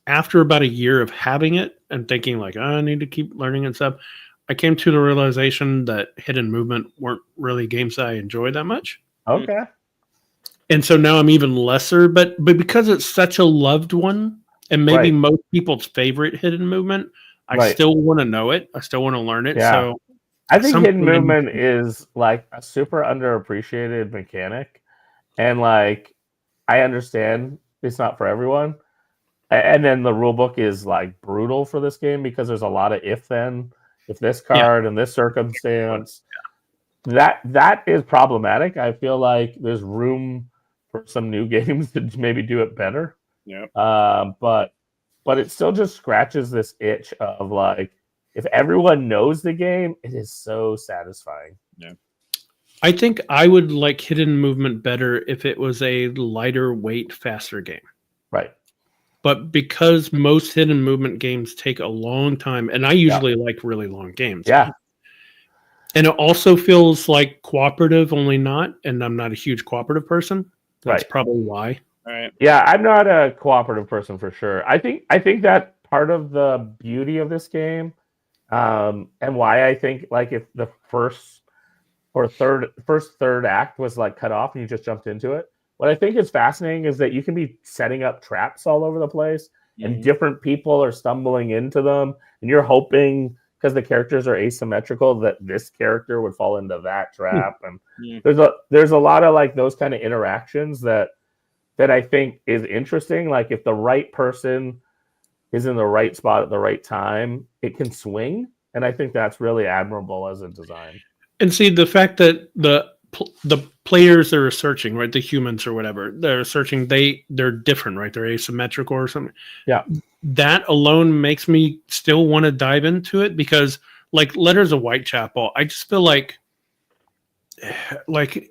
after about a year of having it and thinking like, oh, I need to keep learning and stuff, I came to the realization that hidden movement weren't really games that I enjoy that much. Okay. And so now I'm even lesser, but because it's such a loved one, and maybe Right. most people's favorite hidden movement, I Right. still want to know it. I still want to learn it. Yeah. So I think Something hidden movement is like a super underappreciated mechanic, and like I understand it's not for everyone. And then the rule book is like brutal for this game because there's a lot of if this card and this circumstance. That is problematic. I feel like there's room for some new games to maybe do it better. Yeah. But it still just scratches this itch of like, if everyone knows the game, it is so satisfying. Yeah. I think I would like hidden movement better if it was a lighter weight, faster game. Right. But because most hidden movement games take a long time, and I usually like really long games. Yeah. And it also feels like cooperative, only not. And I'm not a huge cooperative person. That's Right. probably why. All right. Yeah, I'm not a cooperative person for sure. I think that part of the beauty of this game, and why I think like if the first third act was like cut off and you just jumped into it, what I think is fascinating is that you can be setting up traps all over the place, and different people are stumbling into them, and you're hoping, because the characters are asymmetrical, that this character would fall into that trap. And there's a lot of like those kind of interactions that I think is interesting. Like if the right person is in the right spot at the right time, it can swing. And I think that's really admirable as a design. And see, the fact that the players that are searching, right, the humans or whatever, they're searching, they're different, right? They're asymmetrical or something. Yeah. That alone makes me still want to dive into it, because like Letters of Whitechapel, I just feel like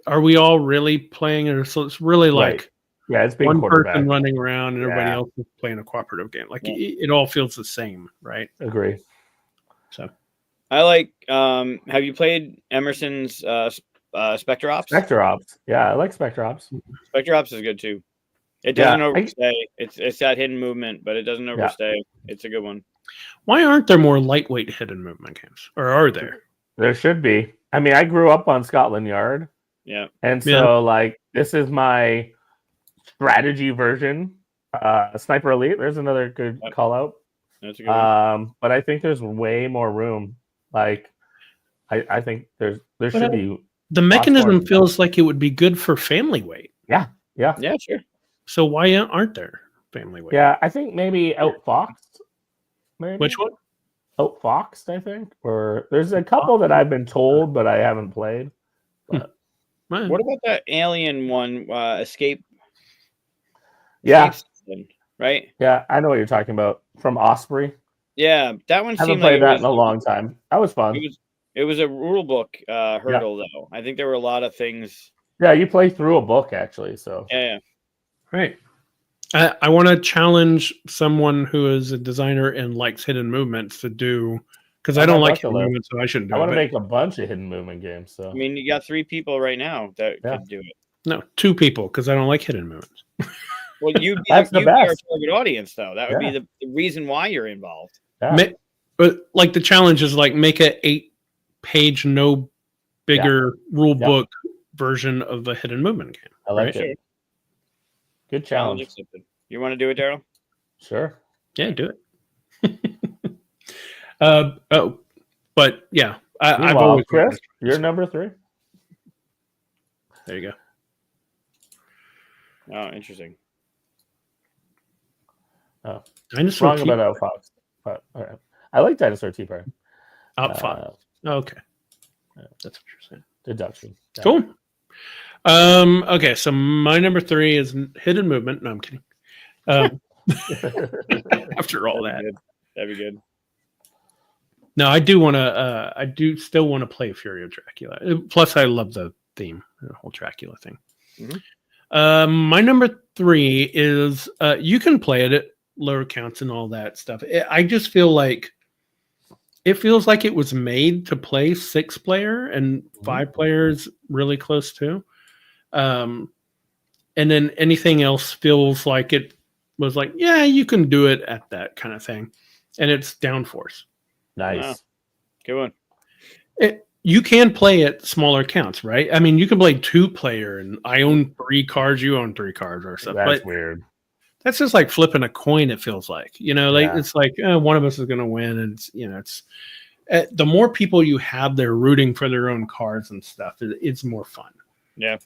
are we all really playing it? So it's really like it's being one quarterback. person running around and everybody else is playing a cooperative game. Like it all feels the same, right? Agree. So I like. Have you played Emerson's Spectre Ops? Spectre Ops. Yeah, I like Spectre Ops. Spectre Ops is good too. It doesn't overstay. It's that hidden movement, but it doesn't overstay. It's a good one. Why aren't there more lightweight hidden movement games? Or are there? There should be. I mean, I grew up on Scotland Yard. Yeah. And so like this is my strategy version. Sniper Elite, there's another good call out. That's a good one. But I think there's way more room. Like I think there should be. The mechanism feels like it would be good for family weight. Yeah. Yeah, sure. So why aren't there family weight? Yeah, I think maybe Outfoxed. Maybe. Which one? Outfoxed, I think. Or there's a couple that I've been told, but I haven't played. But what about that Alien one? Escape. Yeah. Right. Yeah, I know what you're talking about. From Osprey. Yeah, that one I haven't seemed played like that in a long time. That was fun. It was a rule book hurdle though. I think there were a lot of things. Yeah, you play through a book actually. So Yeah. Right. I want to challenge someone who is a designer and likes hidden movements to do, because I don't like hidden movements, so I shouldn't do it. I want to make a bunch of hidden movement games. So I mean, you got 3 people right now that could do it. No, 2 people, because I don't like hidden movements. Well, you'd be our target audience, though. That would be the reason why you're involved. Yeah. But like the challenge is like make a 8-page, no bigger rule book version of a hidden movement game. I like right? it. Good challenge. accepted. You want to do it, Daryl? Sure. Yeah, do it. But yeah, I've Meanwhile, always Chris, you're number 3. There you go. Oh, interesting. Oh, Dinosaur wrong Tea about Outfox. But all right. I like Dinosaur Tea Party. Outfox. Okay, that's what you're saying. Deduction. Cool. Okay, so my number 3 is hidden movement. No, I'm kidding. After all That'd be good. No, I do want to. I do still want to play Fury of Dracula. Plus, I love the theme, the whole Dracula thing. Mm-hmm. My number 3 is you can play it at lower counts and all that stuff. I just feel like it feels like it was made to play 6-player and 5 players really close to. And then anything else feels like it was like, yeah, you can do it at that kind of thing. And it's downforce. Nice. Wow. Good one. You can play at smaller counts, right? I mean, you can play 2-player and I own 3 cards, you own 3 cards or something. That's but weird. That's just like flipping a coin, it feels like. It's like one of us is going to win. And it's the more people you have there rooting for their own cards and stuff, it's more fun. Yeah.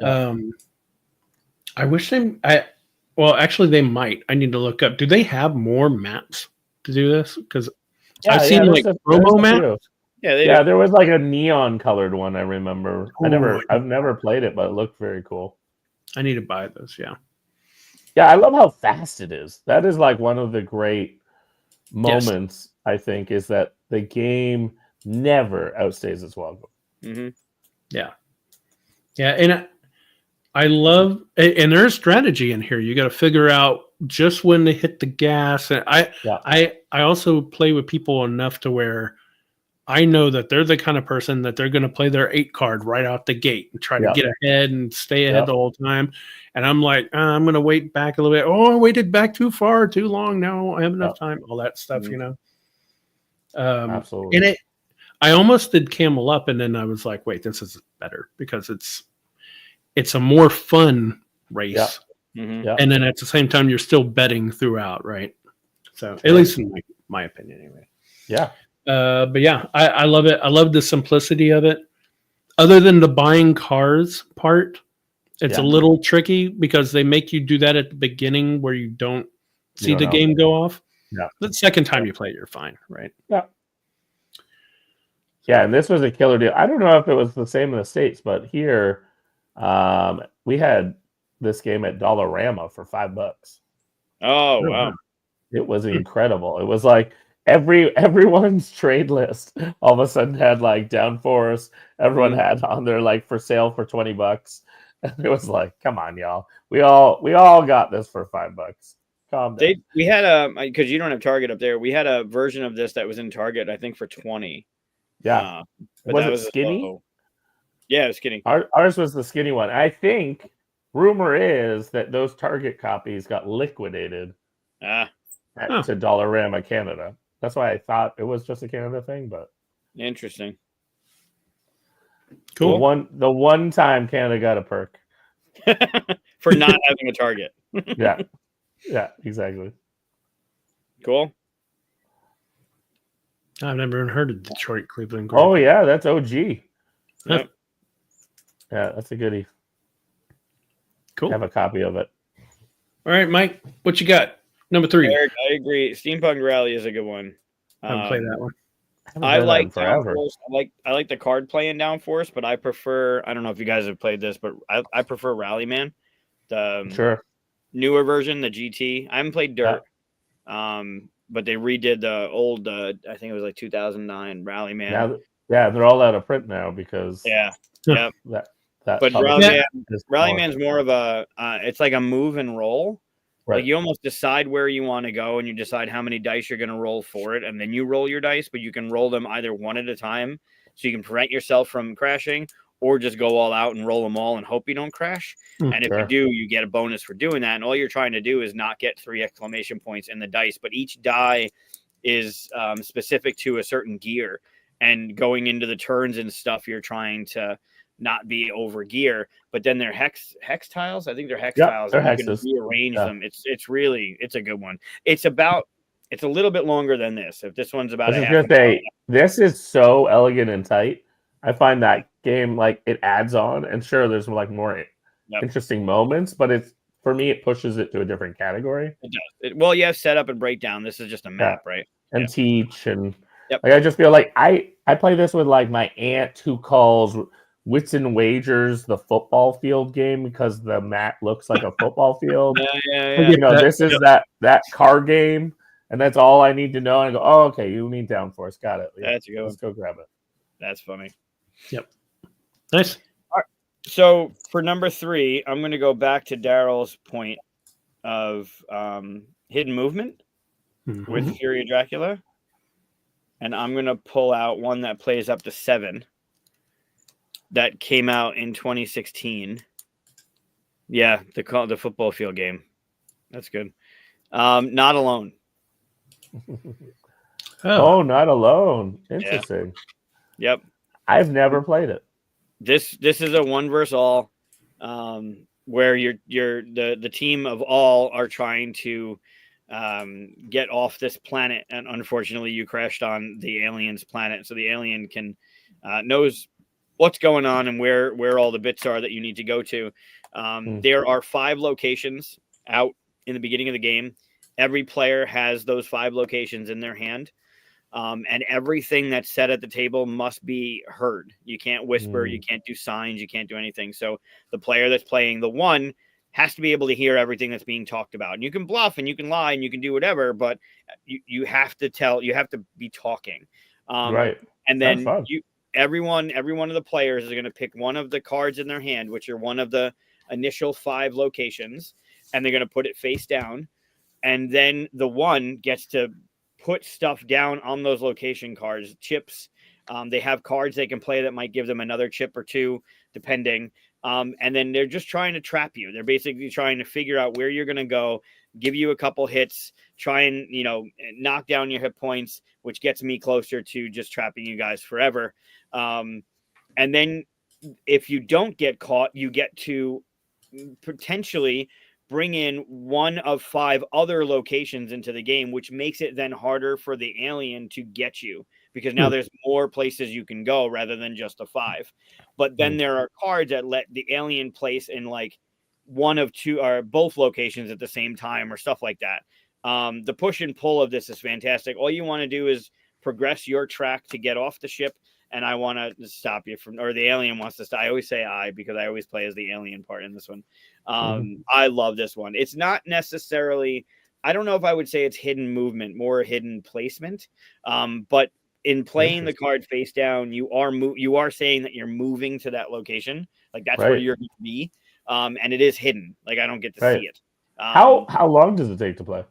I wish actually they might. I need to look up. Do they have more maps to do this? Because I've seen like promo maps. Yeah, there was like a neon colored one. I remember. I've never played it, but it looked very cool. I need to buy those. Yeah. Yeah, I love how fast it is. That is like one of the great moments. I think is that the game never outstays its welcome. Mm-hmm. Yeah, and I love, and there's strategy in here. You got to figure out just when to hit the gas. And I also play with people enough to where I know that they're the kind of person that they're going to play their 8 card right out the gate and try to get ahead and stay ahead the whole time. And I'm like, I'm going to wait back a little bit. Oh, I waited back too far, too long. No, I have enough time. All that stuff, Absolutely. And I almost did Camel Up, and then I was like, wait, this is better because it's a more fun race. Yeah. Mm-hmm. Yeah. And then at the same time, you're still betting throughout, right? So at least in my opinion, anyway. Yeah. But yeah, I love it. I love the simplicity of it. Other than the buying cars part, it's a little tricky because they make you do that at the beginning where you don't see the game go off. Yeah. The second time you play, you're fine, right? Yeah. Yeah, and this was a killer deal. I don't know if it was the same in the States, but here we had this game at Dollarama for $5. Oh, wow. It was incredible. It was like everyone's trade list all of a sudden had like downforce. Everyone had on there like for sale for $20. And it was like, come on, y'all. We all got this for $5. Calm down. We had because you don't have Target up there. We had a version of this that was in Target, I think, for 20. Yeah. But was that it skinny? Yeah, it was skinny. Ours was the skinny one. I think rumor is that those Target copies got liquidated to Dollarama Canada. That's why I thought it was just a Canada thing, but interesting. Cool. The one time Canada got a perk for not having a Target. Yeah, exactly. Cool. I've never even heard of Detroit Cleveland Group. Oh yeah, that's OG. Yep. Yeah, that's a goodie. Cool. Have a copy of it. All right, Mike, what you got? Number 3. Eric, I agree. Steampunk Rally is a good one. I haven't played that one. I like Downforce. I like the card play in Downforce, but I prefer. I don't know if you guys have played this, but I prefer Rallyman, the newer version, the GT. I haven't played Dirt, but they redid the old. I think it was like 2009 Rallyman. They're all out of print now because but Rallyman's more of a. It's like a move and roll. Right. Like you almost decide where you want to go and you decide how many dice you're going to roll for it. And then you roll your dice, but you can roll them either one at a time. So you can prevent yourself from crashing or just go all out and roll them all and hope you don't crash. And if you do, you get a bonus for doing that. And all you're trying to do is not get 3 exclamation points in the dice, but each die is specific to a certain gear, and going into the turns and stuff, you're trying to not be over gear. But then they're hex tiles. I think they're hex tiles. They're and you hexes. can rearrange them. It's a good one. It's a little bit longer than this. If this one's about I was just gonna say, this is so elegant and tight. I find that game like it adds on, and sure, there's like more interesting moments, but for me, it pushes it to a different category. It does. Well, you have setup and breakdown. This is just a map, right? And teach, and like I just feel like I play this with like my aunt who calls Wits and Wagers the football field game because the map looks like a football field. Yeah. You know, this is that car game. And that's all I need to know. And I go, oh, okay, you mean Downforce. Got it. Yeah, that's a good one. Let's go grab it. That's funny. Yep. Nice. All right. So for number 3, I'm going to go back to Daryl's point of hidden movement with Fury of Dracula. And I'm going to pull out one that plays up to 7 that came out in 2016. Yeah, the football field game. That's good. Not Alone. Oh, Not Alone. Interesting. Yep. I've never played it. This is a 1 versus all, where the team of all are trying to get off this planet, and unfortunately you crashed on the alien's planet, so the alien can knows what's going on and where all the bits are that you need to go to. There are 5 locations out in the beginning of the game. Every player has those 5 locations in their hand. And everything that's said at the table must be heard. You can't whisper, you can't do signs, you can't do anything. So the player that's playing the 1 has to be able to hear everything that's being talked about. And you can bluff and you can lie and you can do whatever, but you have to be talking. Right. And then every one of the players is going to pick one of the cards in their hand, which are one of the initial 5 locations, and they're going to put it face down. And then the 1 gets to put stuff down on those location cards, chips. They have cards they can play that might give them another chip or 2, depending. And then they're just trying to trap you. They're basically trying to figure out where you're going to go, give you a couple hits, try and, knock down your hit points, which gets me closer to just trapping you guys forever. And then if you don't get caught, you get to potentially bring in one of 5 other locations into the game, which makes it then harder for the alien to get you, because now there's more places you can go rather than just a 5. But then there are cards that let the alien place in like one of 2 or both locations at the same time or stuff like that. The push and pull of this is fantastic. All you want to do is progress your track to get off the ship, and I want to stop you from, or the alien wants to stop. I always say I, because I always play as the alien part in this one. I love this one. It's not necessarily, I don't know if I would say it's hidden movement, more hidden placement. But in playing the card face down, you are saying that you're moving to that location. Like that's where you're going to be. And it is hidden. Like I don't get to see it. How long does it take to play?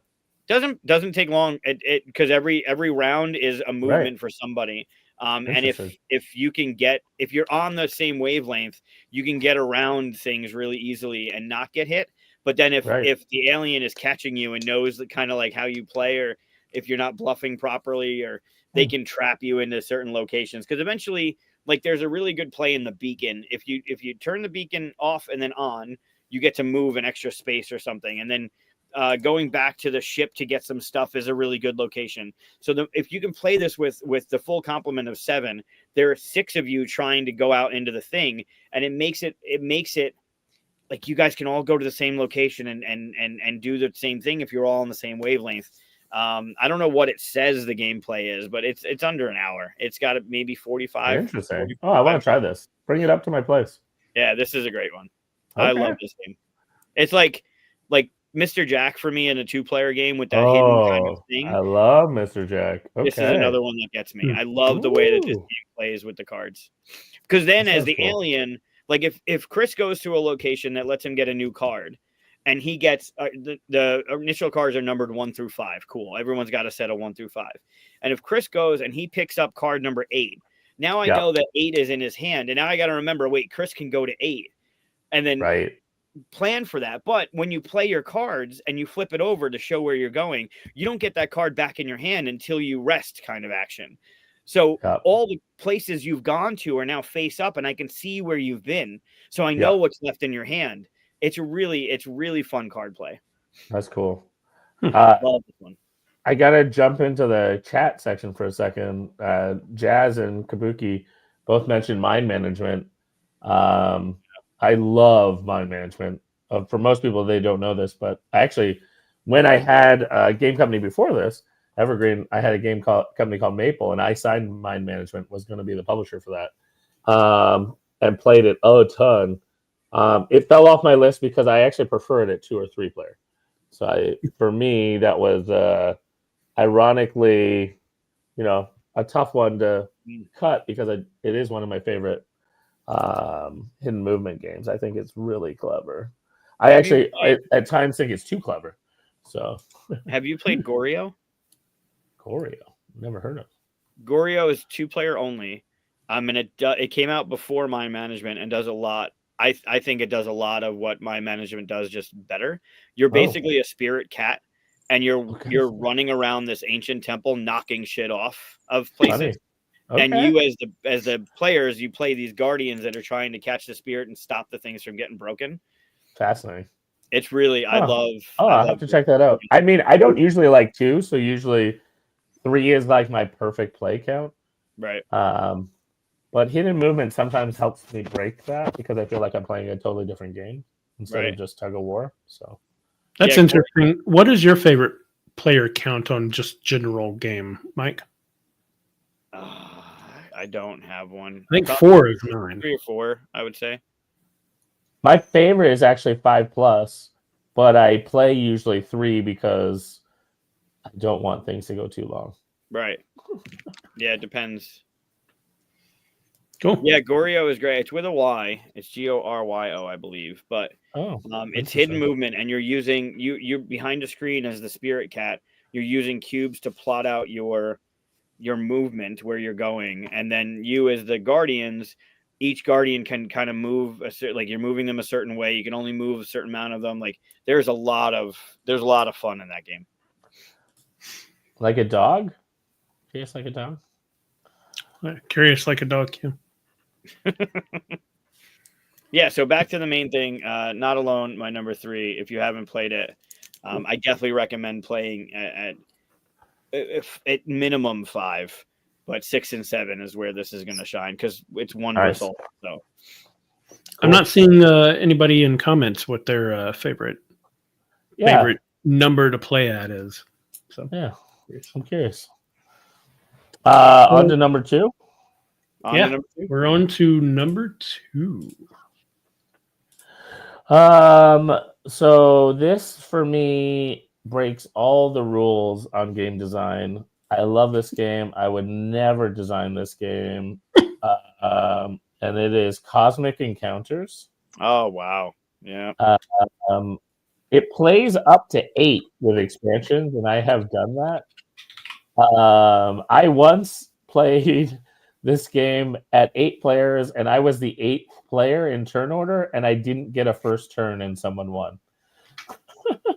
Doesn't take long. It because every round is a movement for somebody. And if you're on the same wavelength, you can get around things really easily and not get hit. But then if the alien is catching you and knows kind of like how you play, or if you're not bluffing properly, or they can trap you into certain locations. Because eventually, like there's a really good play in the beacon. If you turn the beacon off and then on, you get to move an extra space or something. And then going back to the ship to get some stuff is a really good location. So if you can play this with the full complement of 7, there are 6 of you trying to go out into the thing, and it makes it like you guys can all go to the same location and do the same thing if you're all on the same wavelength. I don't know what it says the gameplay is, but it's under an hour. It's got maybe 45. Interesting. 45. Oh, I want to try this. Bring it up to my place. Yeah, this is a great one. Okay. I love this game. It's like Mr. Jack for me in a 2-player game with that hidden kind of thing. I love Mr. Jack. Okay. This is another one that gets me. I love the way that this game plays with the cards. Because then as the alien, like if Chris goes to a location that lets him get a new card, and he gets the initial cards are numbered 1 through 5. Cool. Everyone's got a set of 1 through 5. And if Chris goes and he picks up card number 8, now I know that 8 is in his hand. And now I got to remember, wait, Chris can go to 8. And then plan for that. But when you play your cards and you flip it over to show where you're going, you don't get that card back in your hand until you rest kind of action. So all the places you've gone to are now face up, and I can see where you've been. So I know what's left in your hand. It's really fun card play. That's cool. Love this one. I gotta jump into the chat section for a second. Jazz and Kabuki both mentioned mind management. I love mind management. For most people, they don't know this, but actually, when I had a game company before this, Evergreen, I had a company called Maple, and I signed mind management, was going to be the publisher for that, and played it a ton. It fell off my list because I actually prefer it at 2 or 3 player. So for me, that was ironically, a tough one to cut because it is one of my favorite hidden movement games. I think it's really clever. I actually at times think it's too clever. So, have you played Goreo? Goreo, never heard of. Goreo is 2-player only. And it came out before Mind Management and does a lot. I think it does a lot of what Mind Management does, just better. You're basically a spirit cat, and you're running around this ancient temple, knocking shit off of places. Okay. And you, as the players, you play these guardians that are trying to catch the spirit and stop the things from getting broken. Fascinating. It's really I'll have to check that out. I mean, I don't usually like 2, so usually 3 is like my perfect play count. Right. But hidden movement sometimes helps me break that because I feel like I'm playing a totally different game instead of just tug of war. So that's interesting. What is your favorite player count on just general game, Mike? I don't have one. I think 4 is mine. 3 or 4, I would say. My favorite is actually 5+, but I play usually 3 because I don't want things to go too long. Right. Yeah, it depends. Cool. Yeah, Goryo is great. It's with a Y. It's Goryo, I believe. But it's hidden movement, and you're using you're behind a screen as the spirit cat. You're using cubes to plot out your movement, where you're going, and then you as the guardians, each guardian can kind of move you're moving them a certain way. You can only move a certain amount of them. Like there's a lot of fun in that game. Like a dog? Curious like a dog? Curious like a dog, yeah. Yeah, so back to the main thing. Not Alone, my number 3. If you haven't played it, I definitely recommend playing at minimum 5, but 6 and 7 is where this is going to shine because it's one result. So I'm not seeing anybody in comments what their favorite number to play at is. So yeah, I'm curious. On to number 2. We're on to number 2. So this for me breaks all the rules on game design. I love this game. I would never design this game. And it is Cosmic Encounters. Oh wow. Yeah. It plays up to 8 with expansions, and I have done that. I once played this game at 8 players, and I was the 8th player in turn order, and I didn't get a first turn, and someone won.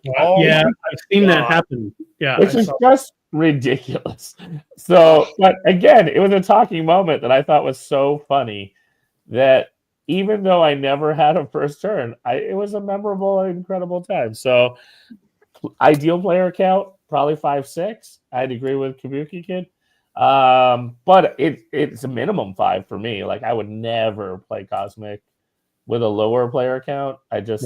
Yeah, I've seen that happen. Yeah, which is just ridiculous. So, but again, it was a talking moment that I thought was so funny that even though I never had a first turn, it was a memorable, incredible time. So, ideal player count, probably 5-6. I'd agree with Kabuki Kid. But it's a minimum 5 for me. Like I would never play Cosmic with a lower player count. I just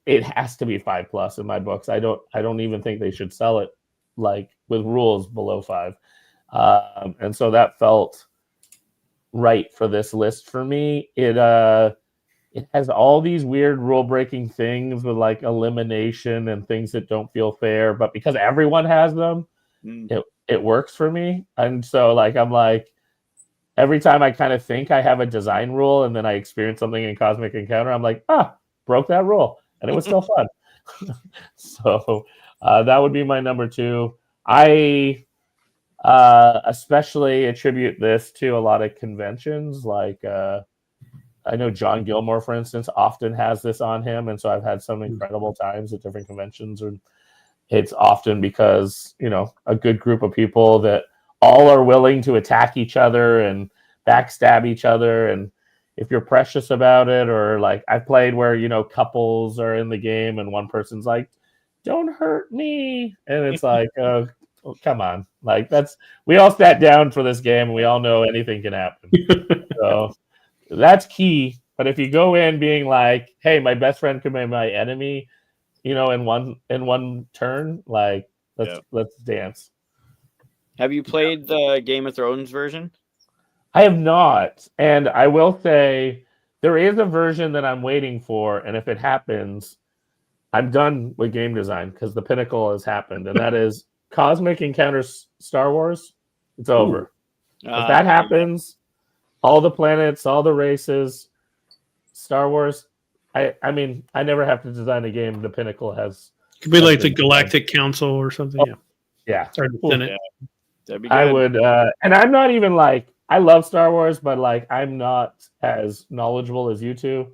it has to be 5+ in my books. I don't even think they should sell it like with rules below 5. And so that felt right for this list for me. It has all these weird rule breaking things with like elimination and things that don't feel fair, but because everyone has them, it works for me. And so like I'm like every time I kind of think I have a design rule and then I experience something in Cosmic Encounter, I'm like, broke that rule. And it was still fun. So that would be my number 2. I especially attribute this to a lot of conventions like I know John Gilmore, for instance, often has this on him, and so I've had some incredible times at different conventions. And it's often because a good group of people that all are willing to attack each other and backstab each other. And if you're precious about it, or like I've played where couples are in the game and one person's like, "Don't hurt me," and it's like, oh, come on, like we all sat down for this game and we all know anything can happen. So that's key. But if you go in being like, "Hey, my best friend could be my enemy," in one turn, like let's dance. Have you played the Game of Thrones version? I have not, and I will say there is a version that I'm waiting for, and if it happens, I'm done with game design because the pinnacle has happened, and that is Cosmic Encounters Star Wars. It's over. If that happens, all the planets, all the races, Star Wars. I mean, I never have to design a game. The pinnacle has. It could be like the Galactic Council or something. Yeah. Or the Senate. That'd be good. I would, and I'm not even like, I love Star Wars, but like I'm not as knowledgeable as you two.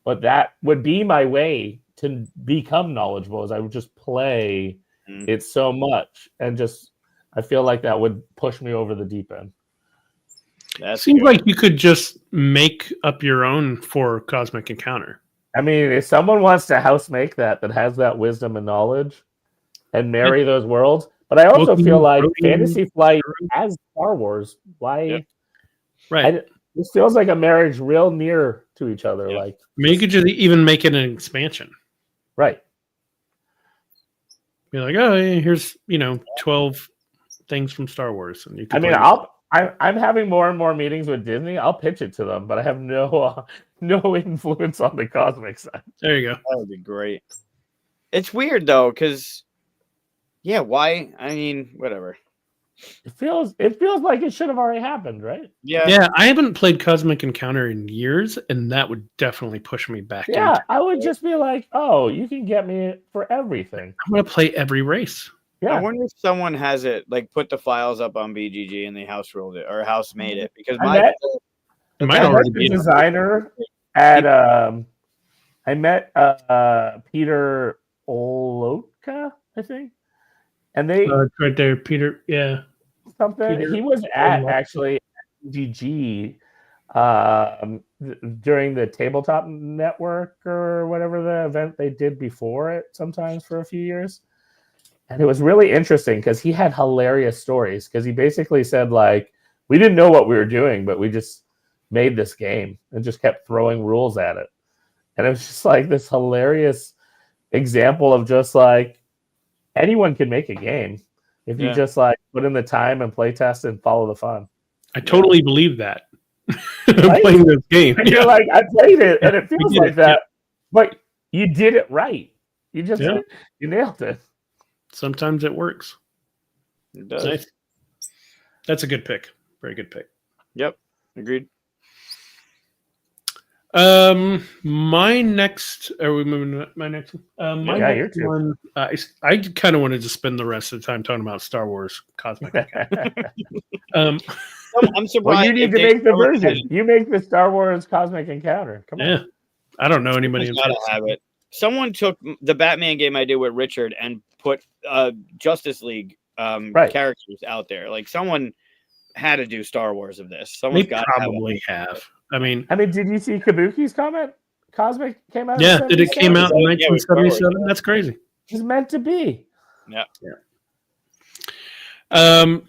But that would be my way to become knowledgeable, is I would just play it so much, and just I feel like that would push me over the deep end. Seems like you could just make up your own for Cosmic Encounter. I mean, if someone wants to house make that has that wisdom and knowledge and marry those worlds, but I also feel like Fantasy Flight has Star Wars. Why? Yep. Right. This feels like a marriage real near to each other. Yeah. Like, I mean, you could just even make it an expansion. Right. Be like, oh, here's 12 things from Star Wars, and you can. I'm having more and more meetings with Disney. I'll pitch it to them, but I have no influence on the cosmic side. There you go. That would be great. It's weird though, because why? I mean, whatever. It feels like it should have already happened, right? Yeah. I haven't played Cosmic Encounter in years, and that would definitely push me back. Yeah, I would just be like, oh, you can get me for everything. I'm gonna play every race. Yeah. I wonder if someone has it, like put the files up on BGG and they house ruled it or house made it, because I met the designer at I met Peter Oloka, I think, and they right there, Peter. Yeah, something. Peter, he was at actually BGG during the Tabletop Network or whatever the event they did before it. Sometimes for a few years. And it was really interesting because he had hilarious stories, because he basically said, like, we didn't know what we were doing, but we just made this game and just kept throwing rules at it. And it was just like this hilarious example of just like anyone can make a game if you just like put in the time and play test and follow the fun. I totally believe that. Playing this game. And you're like, I played it and it feels like that. But you did it right. You just you nailed it. Sometimes it works. It does. Nice. That's a good pick. Very good pick. Yep. Agreed. My next. Are we moving to my next one? My next one. I kind of wanted to spend the rest of the time talking about Star Wars Cosmic. I'm surprised. Well, you need to make the version. You make the Star Wars Cosmic Encounter. Come on. Yeah. I don't know anybody. Gotta have it. Someone took the Batman game I did with Richard and put Justice League characters out there. Like, someone had to do Star Wars of this. Someone's got probably have. I mean, did you see Kabuki's comment? Cosmic came out. Yeah, did it came out in 1977? That's crazy. It's meant to be. Yeah.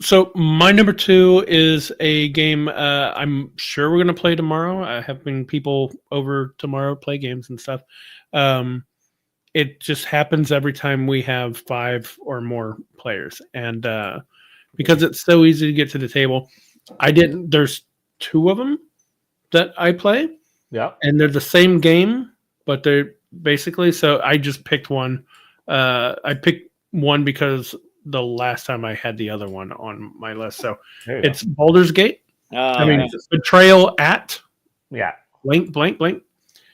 So my number 2 is a game I'm sure we're gonna play tomorrow. I have been people over tomorrow play games and stuff. It just happens every time we have 5 or more players, and because it's so easy to get to the table, there's 2 of them that I play. Yeah, and they're the same game, but they're basically. So I just picked one. I picked one because the last time I had the other one on my list. So it's Baldur's Gate. Betrayal at blank.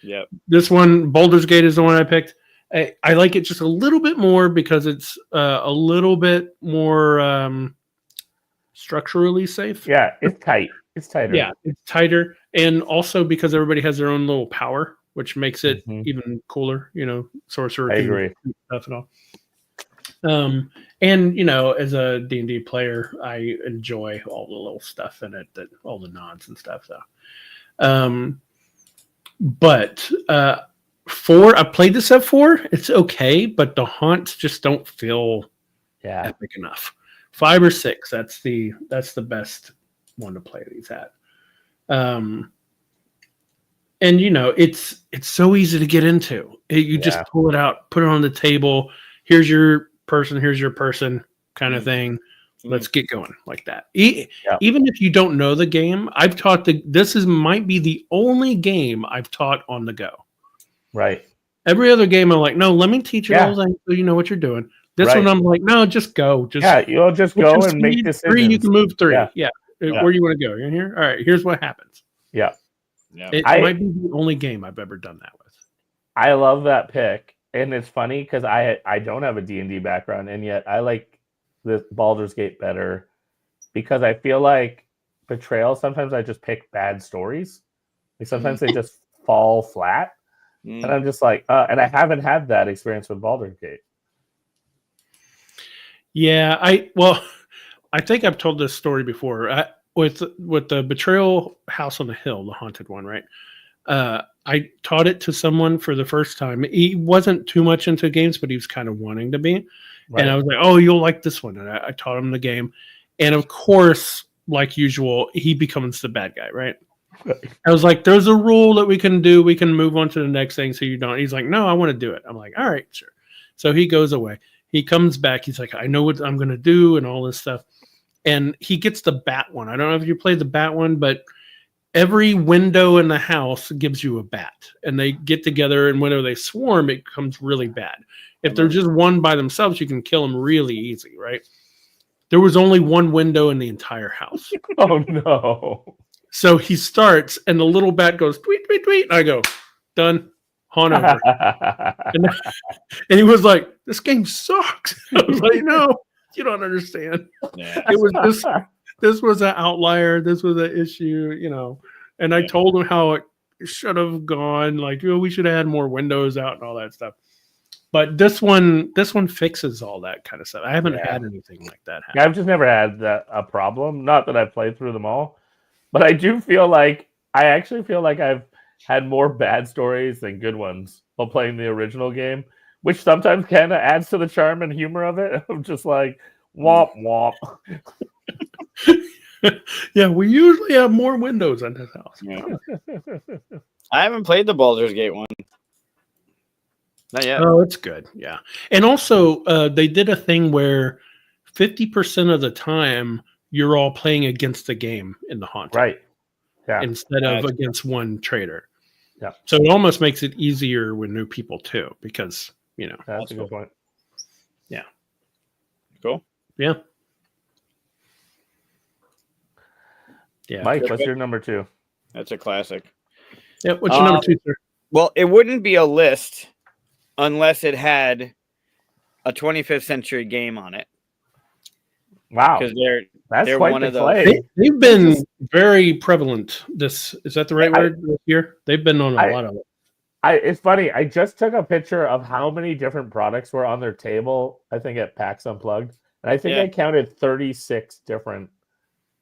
Yeah. This one, Baldur's Gate, is the one I picked. I like it just a little bit more because it's a little bit more structurally safe. Yeah, it's tight. It's tighter. Yeah, it's tighter. and also because everybody has their own little power, which makes it Mhm. even cooler. Sorcerer I can agree. do stuff and all. And as a D&D player, I enjoy all the little stuff in it, all the nods and stuff. So, but 4, I played this at 4. It's okay, but the haunts just don't feel epic enough. 5 or 6, that's the best one to play these at. And it's so easy to get into. You just pull it out, put it on the table. Here's your person kind of thing. Let's get going like that. Even if you don't know the game, I've taught might be the only game I've taught on the go. Right. Every other game I'm like, no, let me teach you all things so you know what you're doing. This one I'm like, no, just go. You'll just go and make decisions. 3, you can move 3. Yeah. Where do you want to go? You're in here? All right, here's what happens. Yeah. It might be the only game I've ever done that with. I love that pick. And it's funny because I don't have a D&D background, and yet I like this Baldur's Gate better because I feel like Betrayal, sometimes I just pick bad stories. Like sometimes they just fall flat. And I'm just like, and I haven't had that experience with Baldur's Gate. Yeah, I think I've told this story before. With the Betrayal House on the Hill, the haunted one, right? I taught it to someone for the first time. He wasn't too much into games, but he was kind of wanting to be. Right. And I was like, oh, you'll like this one. And I taught him the game. And of course, like usual, he becomes the bad guy, right? I was like, there's a rule that we can do. We can move on to the next thing so you don't. He's like, no, I want to do it. I'm like, all right, sure. So he goes away. He comes back. He's like, I know what I'm going to do and all this stuff. And he gets the bat one. I don't know if you played the bat one, but every window in the house gives you a bat. And they get together, and whenever they swarm, it becomes really bad. If they're just one by themselves, you can kill them really easy, right? There was only one window in the entire house. Oh, no. So he starts, and the little bat goes, tweet, tweet, tweet. And I go, done. Haunt over. and he was like, this game sucks. I was like, no, you don't understand. Yeah. It was this was an outlier. This was an issue, And I told him how it should have gone. Like, we should have had more windows out and all that stuff. But this one fixes all that kind of stuff. I haven't had anything like that happen. Yeah, I've just never had a problem. Not that I've played through them all. But I actually feel like I've had more bad stories than good ones while playing the original game, which sometimes kind of adds to the charm and humor of it. I'm just like, womp, womp. Yeah, we usually have more windows in this house. Yeah. I haven't played the Baldur's Gate one. Not yet. Oh, it's good. Yeah. And also, they did a thing where 50% of the time, you're all playing against the game in the haunt. Right. Yeah. Instead of against one traitor. Yeah. So it almost makes it easier with new people too, because that's a good point. Yeah. Cool. Yeah. Yeah. Mike, what's your number 2? That's a classic. Yeah. What's your number 2, sir? Well, it wouldn't be a list unless it had a 25th century game on it. Wow. Because that's they're quite one the of those. play. They've been very prevalent. Is that the right word this year? They've been on a lot of it. It's funny. I just took a picture of how many different products were on their table, I think at PAX Unplugged. And I think I counted 36 different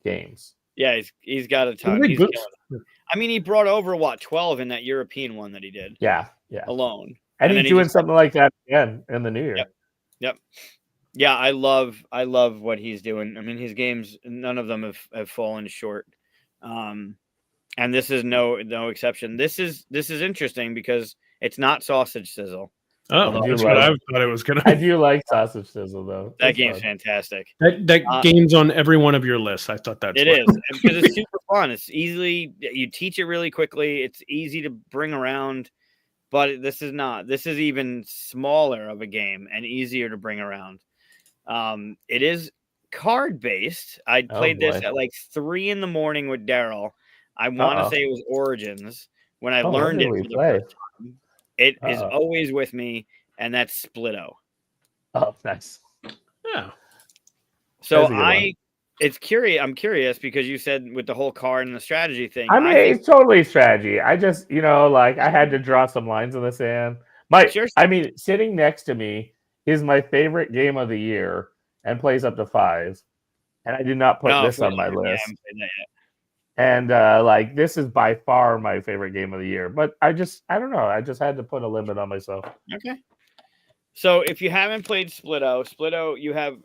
games. Yeah, he's got a ton. He brought over 12 in that European one that he did. Yeah. Alone. And he's doing something like that again in the new year. Yep. Yeah, I love what he's doing. I mean, his games, none of them have fallen short. And this is no exception. This is interesting because it's not Sausage Sizzle. Oh, that's what I thought it was gonna be. I do like Sausage Sizzle though. That game's fantastic. That game's on every one of your lists. I thought that's it is because it's super fun. It's easily, you teach it really quickly. It's easy to bring around, but this is not. This is even smaller of a game and easier to bring around. It is card based. I played this at like 3 a.m. with Daryl. I want to say it was Origins when I learned it for the first time. It is always with me, and that's Splitto. Oh, nice. Yeah. So I it's curious. I'm curious because you said with the whole card and the strategy thing. I mean, it's totally strategy. I just, like I had to draw some lines in the sand. Sitting next to me is my favorite game of the year and plays up to 5. And I did not put this on my list. Yeah, I haven't played that yet. And this is by far my favorite game of the year. But I don't know. I just had to put a limit on myself. Okay. So if you haven't played Splitto,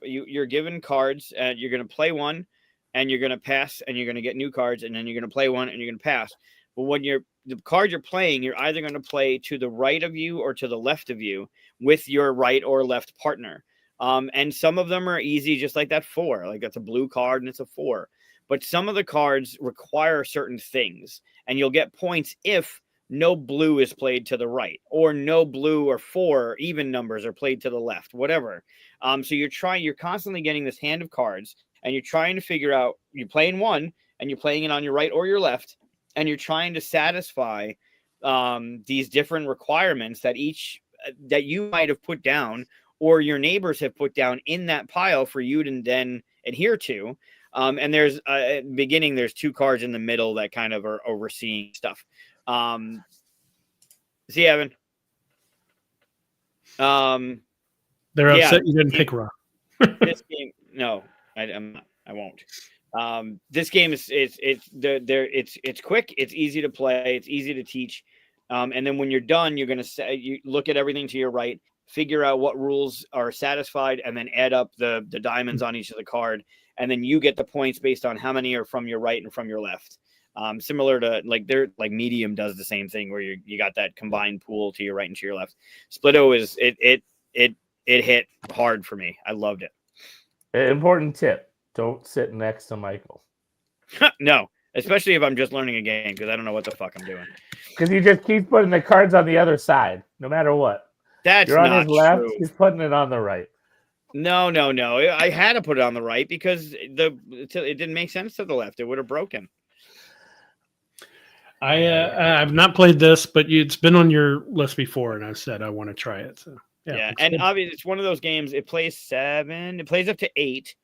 you're given cards and you're going to play one and you're going to pass and you're going to get new cards and then you're going to play one and you're going to pass. But when the card you're playing, you're either going to play to the right of you or to the left of you with your right or left partner. And some of them are easy, just like that 4. Like that's a blue card and it's a 4. But some of the cards require certain things, and you'll get points if no blue is played to the right, or no blue or 4 even numbers are played to the left, whatever. So you're constantly getting this hand of cards, and you're trying to figure out, you're playing one, and you're playing it on your right or your left, and you're trying to satisfy these different requirements that you might have put down, or your neighbors have put down in that pile for you to then adhere to. And there's at the beginning, there's 2 cards in the middle that kind of are overseeing stuff. See, Evan. They're upset you didn't pick Raw. This game, no, I'm not. I won't. This game is it's quick, it's easy to play, it's easy to teach. And then when you're done, you're gonna you look at everything to your right, figure out what rules are satisfied, and then add up the diamonds on each of the card. And then you get the points based on how many are from your right and from your left. Similar to like Medium does the same thing where you got that combined pool to your right and to your left. Splitto is it hit hard for me. I loved it. Important tip: don't sit next to Michael. No, especially if I'm just learning a game because I don't know what the fuck I'm doing. Because you just keep putting the cards on the other side, no matter what. You're on not his left. True. He's putting it on the right. No. I had to put it on the right because it didn't make sense to the left. It would have broken. I've not played this, but it's been on your list before, and I said I want to try it. So yeah, and obviously it's one of those games. It plays 7. It plays up to 8.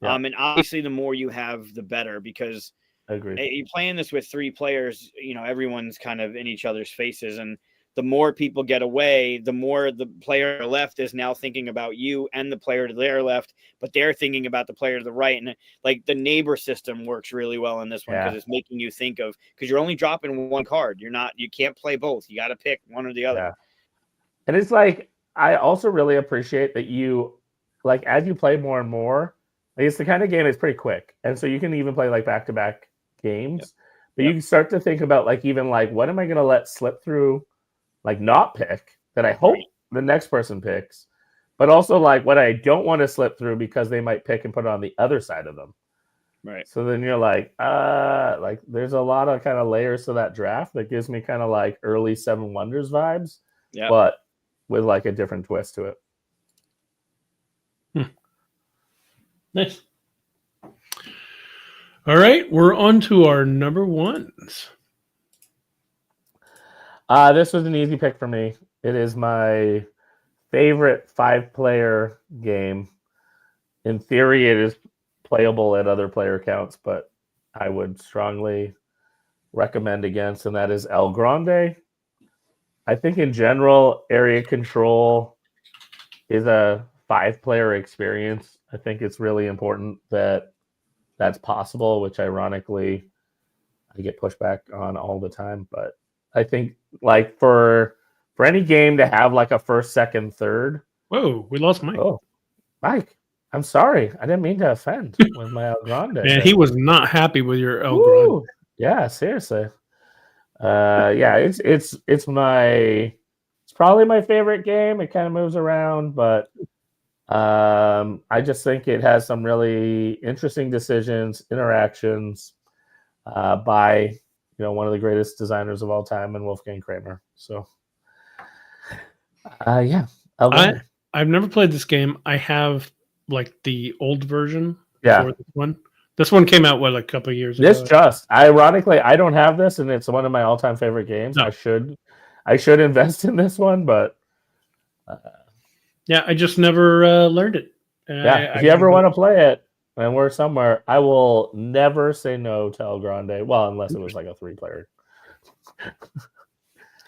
Yeah. And obviously the more you have, the better because I agree. You're playing this with 3 players. Everyone's kind of in each other's faces, and the more people get away, the more the player left is now thinking about you and the player to their left, but they're thinking about the player to the right. And like the neighbor system works really well in this one because it's making you think of, because you're only dropping 1 card. You can't play both. You got to pick one or the other. Yeah. And it's like, I also really appreciate that you, like, as you play more and more, like, it's the kind of game that's pretty quick. And so you can even play like back-to-back games, but you can start to think about like, even like, what am I going to let slip through? Like not pick that I hope the next person picks, but also like what I don't want to slip through because they might pick and put it on the other side of them. Right. So then you're like there's a lot of kind of layers to that draft that gives me kind of like early 7 Wonders vibes, but with like a different twist to it. Nice. All right, we're on to our number 1s. This was an easy pick for me. It is my favorite 5-player game. In theory, it is playable at other player counts, but I would strongly recommend against, and that is El Grande. I think in general, area control is a 5-player experience. I think it's really important that that's possible, which ironically I get pushback on all the time, but I think like for any game to have like a first, second, third. Whoa, we lost Mike. Oh, Mike, I'm sorry. I didn't mean to offend with my El Grande. Man, he was not happy with your El Grande. Yeah, seriously. It's probably my favorite game. It kind of moves around, but I just think it has some really interesting decisions, interactions by one of the greatest designers of all time, and Wolfgang Kramer. So, I've never played this game. I have like the old version. Yeah. For this one. This one came out a couple of years ago. Ironically, I don't have this, and it's one of my all-time favorite games. No. I should invest in this one, but I just never learned it. If you ever want to play it, and we're somewhere, I will never say no to El Grande. Well, unless it was like a 3-player.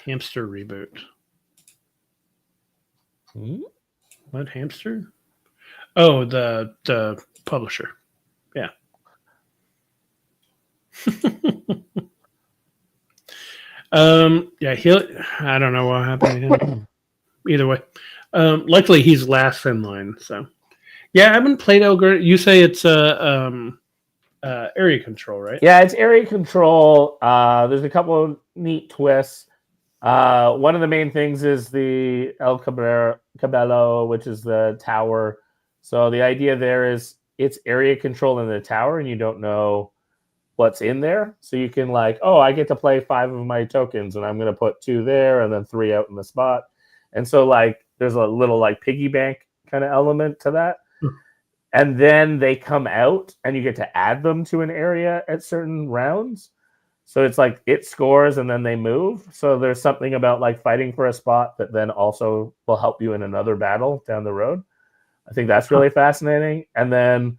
Hamster reboot. Hmm? What hamster? Oh, the publisher. Yeah. Yeah, I don't know what happened to him. Either way. Luckily he's last in line, so yeah, I haven't played Elgar. You say it's area control, right? Yeah, it's area control. There's a couple of neat twists. One of the main things is the El Cabello, which is the tower. So the idea there is it's area control in the tower, and you don't know what's in there. So you can I get to play 5 of my tokens, and I'm going to put 2 there and then 3 out in the spot. And so there's a little piggy bank kind of element to that. And then they come out, and you get to add them to an area at certain rounds. So it's it scores and then they move. So there's something about fighting for a spot that then also will help you in another battle down the road. I think that's really fascinating. And then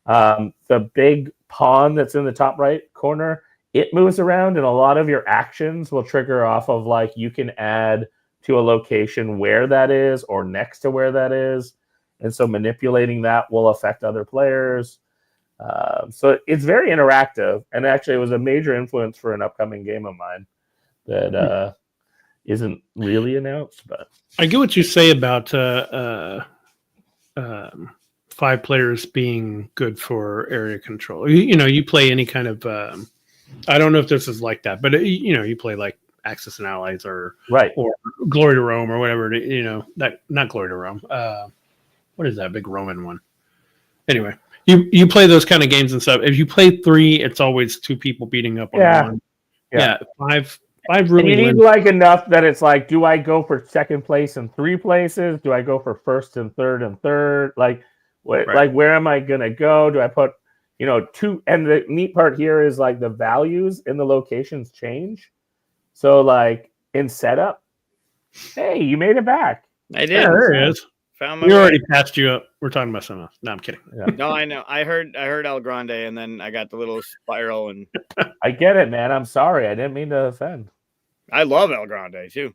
the big pawn that's in the top right corner, it moves around, and a lot of your actions will trigger off of you can add to a location where that is or next to where that is. And so manipulating that will affect other players. So it's very interactive, and actually it was a major influence for an upcoming game of mine that isn't really announced. But I get what you say about 5 players being good for area control. You play any kind of I don't know if this is like that, but you play Axis and Allies or Glory to Rome or whatever. That not Glory to Rome. What is that big Roman one? Anyway. You play those kind of games and stuff. If you play 3, it's always 2 people beating up on one. Yeah, 5 really. And you need enough that it's do I go for second place in 3 places? Do I go for first and third and third? Where am I gonna go? Do I put 2? And the neat part here is the values in the locations change. So in setup, hey, you made it back. I did. Yeah, there it is. We already passed you up. We're talking about something else. No, I'm kidding. Yeah. No, I know. I heard El Grande, and then I got the little spiral. And I get it, man. I'm sorry. I didn't mean to offend. I love El Grande too.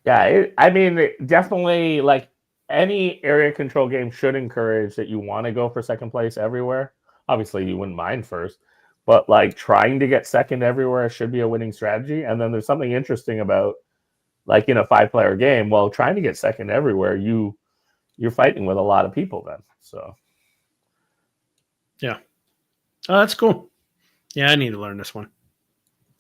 Yeah. I mean, definitely any area control game should encourage that you want to go for second place everywhere. Obviously, you wouldn't mind first, but trying to get second everywhere should be a winning strategy. And then there's something interesting about in a 5-player game, well, trying to get second everywhere, you're fighting with a lot of people then. So, yeah. Oh, that's cool. Yeah, I need to learn this one.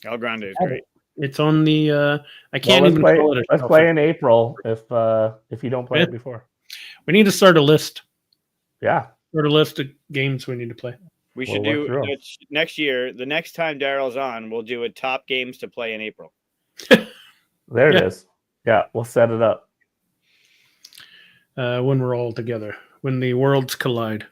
El Grande is great. It's on the. I can't even call it. Let's play in April if you don't play it before. We need to start a list. Yeah, start a list of games we need to play. We should do next year. The next time Daryl's on, we'll do a top games to play in April. There it is. Yeah, we'll set it up. When we're all together, when the worlds collide.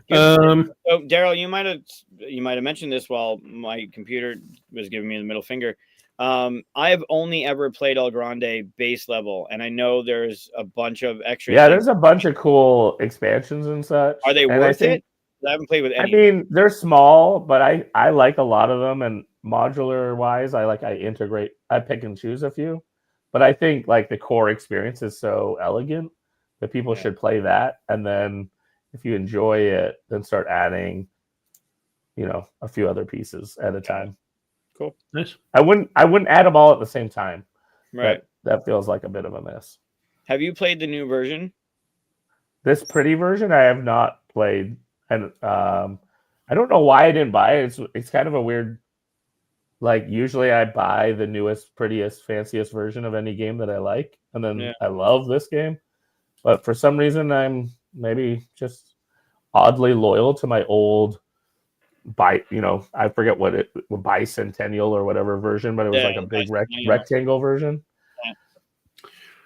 So Daryl, you might have mentioned this while my computer was giving me the middle finger. I've only ever played El Grande base level, and I know there's a bunch of extra. Yeah, there's a bunch of cool expansions and such. Are they worth it? I haven't played with any. I mean, they're small, but I like a lot of them, and modular wise, I integrate. I pick and choose a few, but I think the core experience is so elegant that people should play that, and then if you enjoy it, then start adding, a few other pieces at a time. Cool, nice. I wouldn't add them all at the same time. Right, that feels like a bit of a miss. Have you played the new version? This pretty version, I have not played. And I don't know why I didn't buy it. It's kind of a weird. Usually I buy the newest, prettiest, fanciest version of any game that I like, and then I love this game. But for some reason, I'm maybe just oddly loyal to my old I forget bicentennial or whatever version, but it was a big rectangle version. Yeah.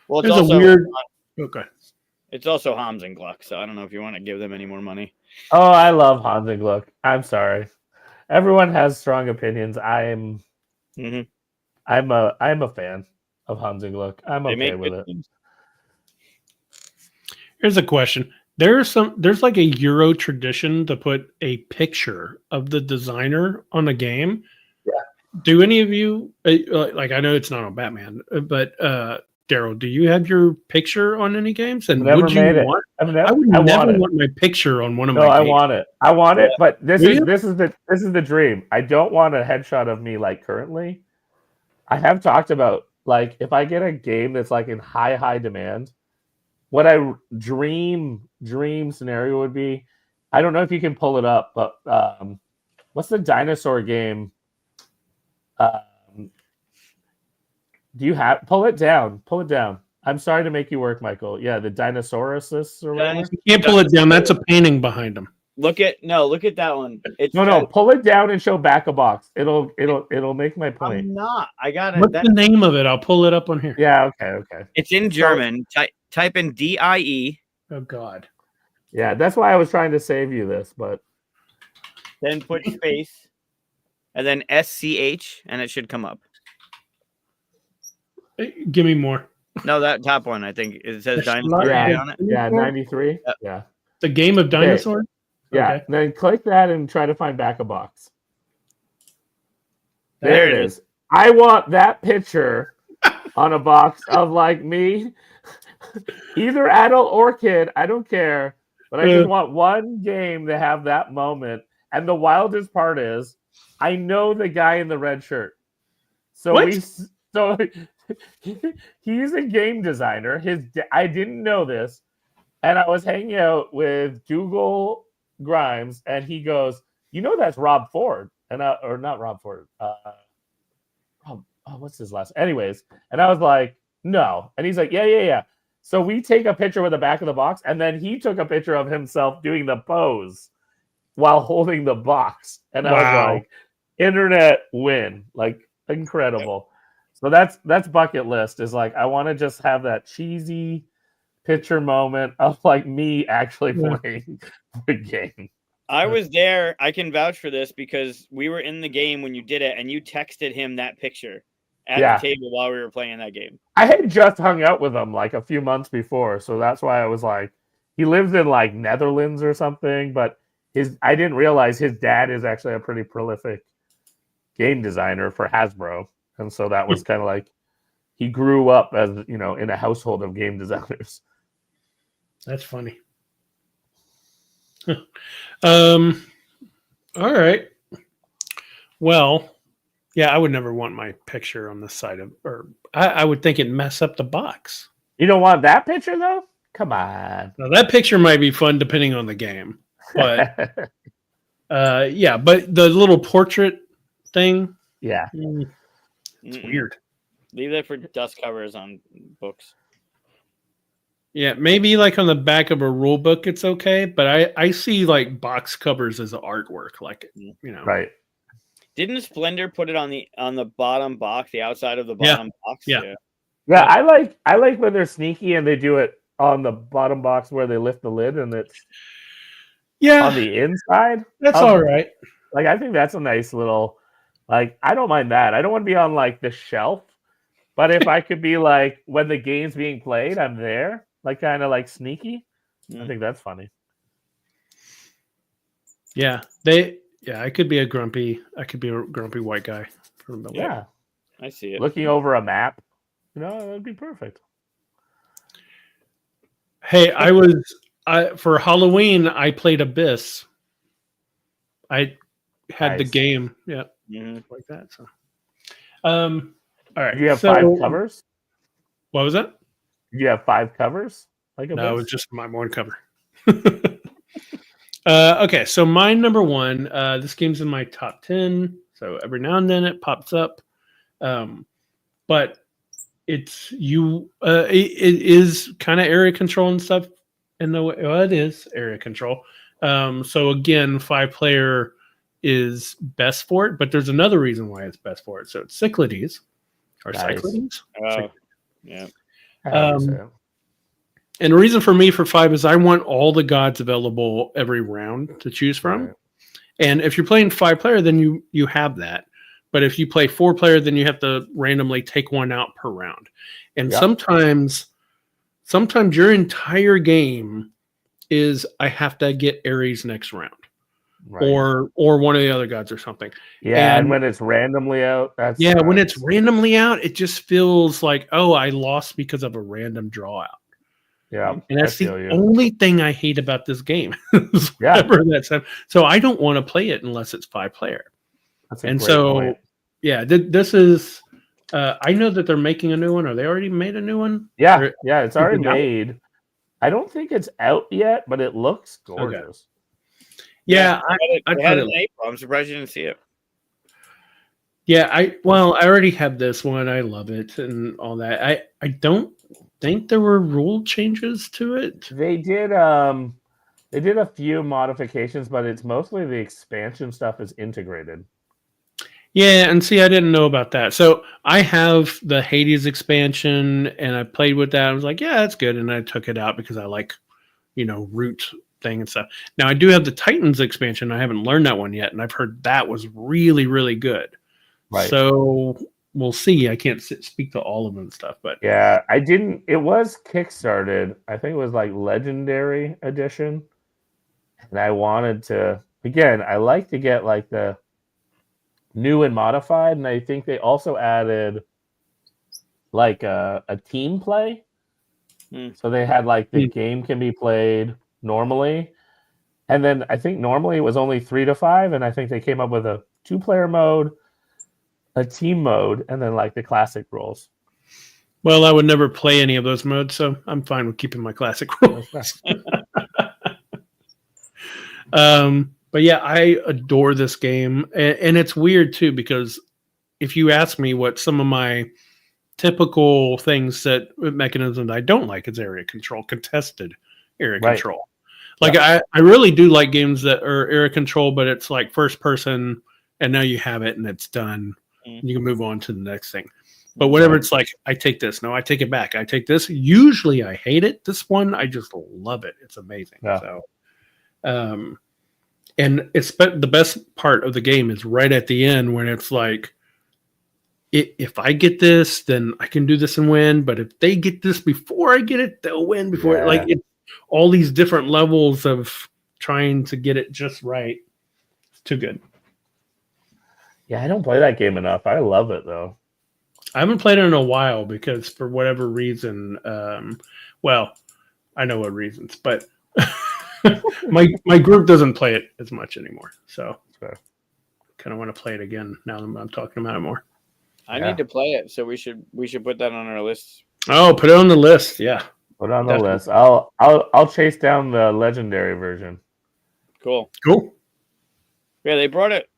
Well, it's also weird. Okay. It's also Hans and Gluck, so I don't know if you want to give them any more money. Oh, I love Hans and Gluck. I'm sorry. Everyone has strong opinions. I'm a fan of Hans and Gluck. I'm okay with it. Here's a question. There's like a Euro tradition to put a picture of the designer on a game. Yeah. Do any of you like? I know it's not on Batman, but Daryl, do you have your picture on any games? And Never would you made it. want? I would want never it. want my picture on one of No, my I games. want it. I want it, but this Do is you? this is the dream. I don't want a headshot of me like currently. I have talked about like if I get a game that's like in high demand, what I dream scenario would be. I don't know if you can pull it up, but what's the dinosaur game? Do you have pull it down? Pull it down. I'm sorry to make you work, Michael. Yeah, the Dinosauruses or whatever. You can't pull it down. That's a painting behind him. Look at that one. It's No, pull it down and show back a box. It'll make my point. I'm not. I got it. What's the name of it? I'll pull it up on here. Yeah, okay. It's in German. Type in DIE. Oh God. Yeah, that's why I was trying to save you this, but Then put space, and then SCH, and it should come up. Give me more. No, that top one. I think it says dinosaur yeah, on it. yeah, 93. Yep. Yeah. The game of dinosaurs. Yeah. Okay. Then click that and try to find back a box. There There it it is. I want that picture on a box of like me, either adult or kid. I don't care, but I just want one game to have that moment. And the wildest part is, I know the guy in the red shirt. So What? he's a game designer. I didn't know this, and I was hanging out with Dougal Grimes, and he goes, "You know that's Rob Ford," or not Rob Ford. What's his last? Anyways, and I was like, "No," and he's like, "Yeah." So we take a picture with the back of the box, and then he took a picture of himself doing the pose while holding the box, and I was like, "Internet win!" Like incredible. So that's bucket list is like I want to just have that cheesy picture moment of like me actually playing the game. I was there. I can vouch for this because we were in the game when you did it, and you texted him that picture at the table while we were playing that game. I had just hung out with him like a few months before, so that's why I was like, he lives in like Netherlands or something, but I didn't realize his dad is actually a pretty prolific game designer for Hasbro. And so that was kind of like he grew up as in a household of game designers. That's funny. All right. Well, yeah, I would never want my picture on the side of, or I would think it'd mess up the box. You don't want that picture though? Come on. Now, that picture might be fun depending on the game, but yeah, but the little portrait thing, yeah. It's weird. Leave that for dust covers on books. Yeah, maybe like on the back of a rule book, it's okay. But I see like box covers as artwork, like Right. Didn't Splendor put it on the bottom box, the outside of the bottom box? Yeah. I like when they're sneaky and they do it on the bottom box where they lift the lid and it's on the inside. That's all right. Like I think that's a nice little. Like, I don't mind that. I don't want to be on, like, the shelf. But if I could be, like, when the game's being played, I'm there. Like, kind of, like, sneaky. I think that's funny. Yeah. I could be a grumpy white guy. Yeah. I see it. Looking over a map. That'd be perfect. Hey, for Halloween, I played Abyss. I had the game. Yeah. Like that. So, all right. Do you have 5 covers? What was that? Do you have 5 covers? Like no, it was just my one cover. Okay, so my number 1. This game's in my top 10. So every now and then it pops up, but it is kind of area control and stuff. And it is area control. So again, 5-player is best for it, but there's another reason why it's best for it. So it's Cyclades or Cyclades. Oh, yeah. And the reason for me for 5 is I want all the gods available every round to choose from. Right. And if you're playing 5-player, then you have that. But if you play 4-player, then you have to randomly take one out per round. And sometimes sometimes your entire game is I have to get Ares next round, Right. or one of the other gods or something. Yeah, and when it's randomly out, that's when it's randomly out, it just feels like, oh, I lost because of a random draw out. Yeah, And that's the only thing I hate about this game. So I don't want to play it unless it's 5-player. That's a great point. Yeah, this is. I know that they're making a new one. Or they already made a new one? Yeah, it's already made. I don't think it's out yet, but it looks gorgeous. Okay. Yeah, I had it in April. I'm surprised you didn't see it. Yeah, I already have this one. I love it and all that. I don't think there were rule changes to it. They did a few modifications, but it's mostly the expansion stuff is integrated. Yeah, and see, I didn't know about that. So I have the Hades expansion, and I played with that. I was like, yeah, that's good, and I took it out because I like, root thing and stuff. Now I do have the Titans expansion. I haven't learned that one yet, and I've heard that was really, really good. Right. So we'll see. I can't speak to all of them and stuff, but yeah, I didn't. It was kickstarted. I think it was like Legendary Edition, and I wanted to. Again, I like to get like the new and modified, and I think they also added like a team play. So they had like the game can be played normally, and then I think normally it was only 3 to 5, and I think they came up with a 2-player mode, a team mode, and then like the classic roles. Well, I would never play any of those modes, so I'm fine with keeping my classic roles. But yeah, I adore this game, and it's weird too because if you ask me what some of my typical things that mechanisms I don't like is area control, contested area control. Like I really do like games that are area control, but it's like first person, and now you have it and it's done. You can move on to the next thing. But whenever it's like, I take this, no, I take it back. I take this. Usually I hate it. This one, I just love it. It's amazing. Yeah. So, and it's the best part of the game is right at the end when it's like, if I get this, then I can do this and win. But if they get this before I get it, they'll win before. Yeah. Like it's all these different levels of trying to get it just right. It's too good. Yeah, I don't play that game enough. I love it though. I haven't played it in a while because for whatever reason, well, I know what reasons, but my group doesn't play it as much anymore. So kind of want to play it again now that I'm talking about it more. I need to play it, so we should put that on our list. Oh, put it on the list. Yeah, put it on the list. I'll chase down the legendary version. Cool. Yeah, they brought it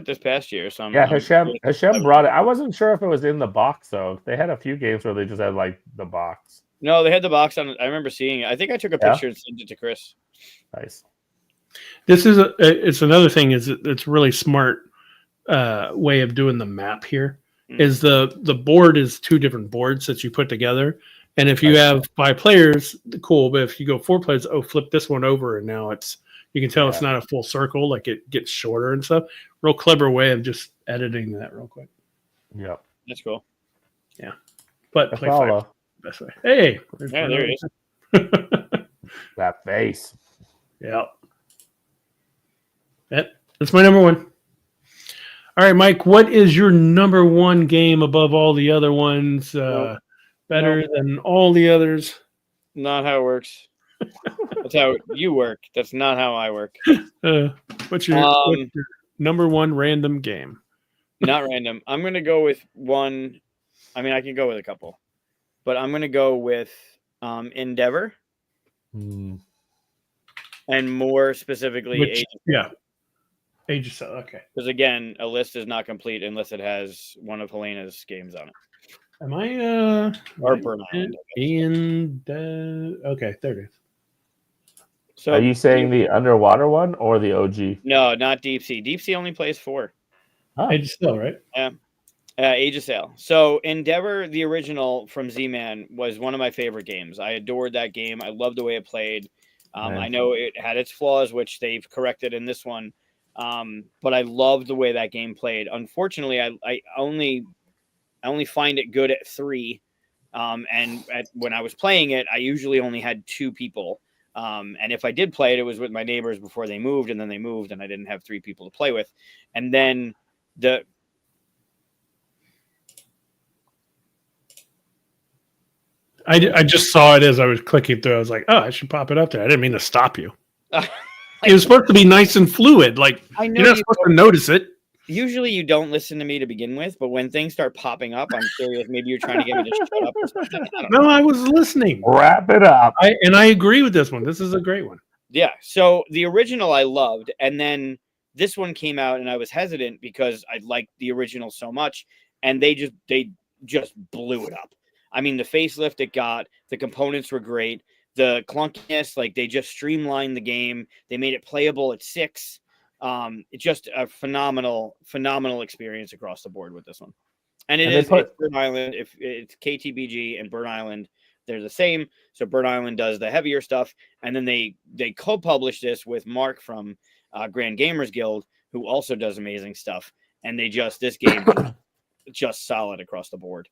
this past year. So Hashem brought it. I wasn't sure if it was in the box though. They had a few games where they just had like the box. No, they had the box on. I remember seeing it. I think I took a picture and sent it to Chris. Nice. This is it's another thing. Is it's really smart way of doing the map here. Is the board is 2 different boards that you put together, and if you have 5 players, cool. But if you go 4 players, flip this one over, and now you can tell it's not a full circle, like it gets shorter and stuff. Real clever way of just editing that real quick. Yeah, that's cool. Yeah, but play 5 best way. Hey, there it is. That face. Yeah, that's my number 1. All right, Mike, what is your number 1 game above all the other ones? Better than all the others? Not how it works. That's how you work. That's not how I work. What's your number 1 random game? Not random. I'm going to go with one. I mean, I can go with a couple, but I'm going to go with Endeavor. And more specifically, Age of Sail, okay. Because again, a list is not complete unless it has one of Helena's games on it. Am I or Burn Island? Okay, there it is. So are you saying the underwater one or the OG? No, not Deep Sea. Deep Sea only plays 4. Age of Sail, right? Yeah. Age of Sail. So Endeavor, the original from Z-Man, was one of my favorite games. I adored that game. I loved the way it played. I know it had its flaws, which they've corrected in this one. But I loved the way that game played. Unfortunately, I only find it good at 3. When I was playing it, I usually only had 2 people. And if I did play it, it was with my neighbors before they moved, and then they moved, and I didn't have 3 people to play with. And then I just saw it as I was clicking through. I was like, oh, I should pop it up there. I didn't mean to stop you. It was supposed to be nice and fluid. Like, I know you're not supposed to notice it. Usually you don't listen to me to begin with, but when things start popping up, I'm curious. Maybe you're trying to get me to shut up or something. I was listening. Wrap it up. I agree with this one. This is a great one. Yeah. So the original I loved, and then this one came out, and I was hesitant because I liked the original so much, and they just blew it up. I mean, the facelift it got, the components were great. The clunkiness, like they just streamlined the game. They made it playable at 6. It's just a phenomenal experience across the board with this one. And it's Bird Island. If it's KTBG and Bird Island, they're the same. So Bird Island does the heavier stuff, and then they co-publish this with Mark from Grand Gamers Guild, who also does amazing stuff. And this game just solid across the board.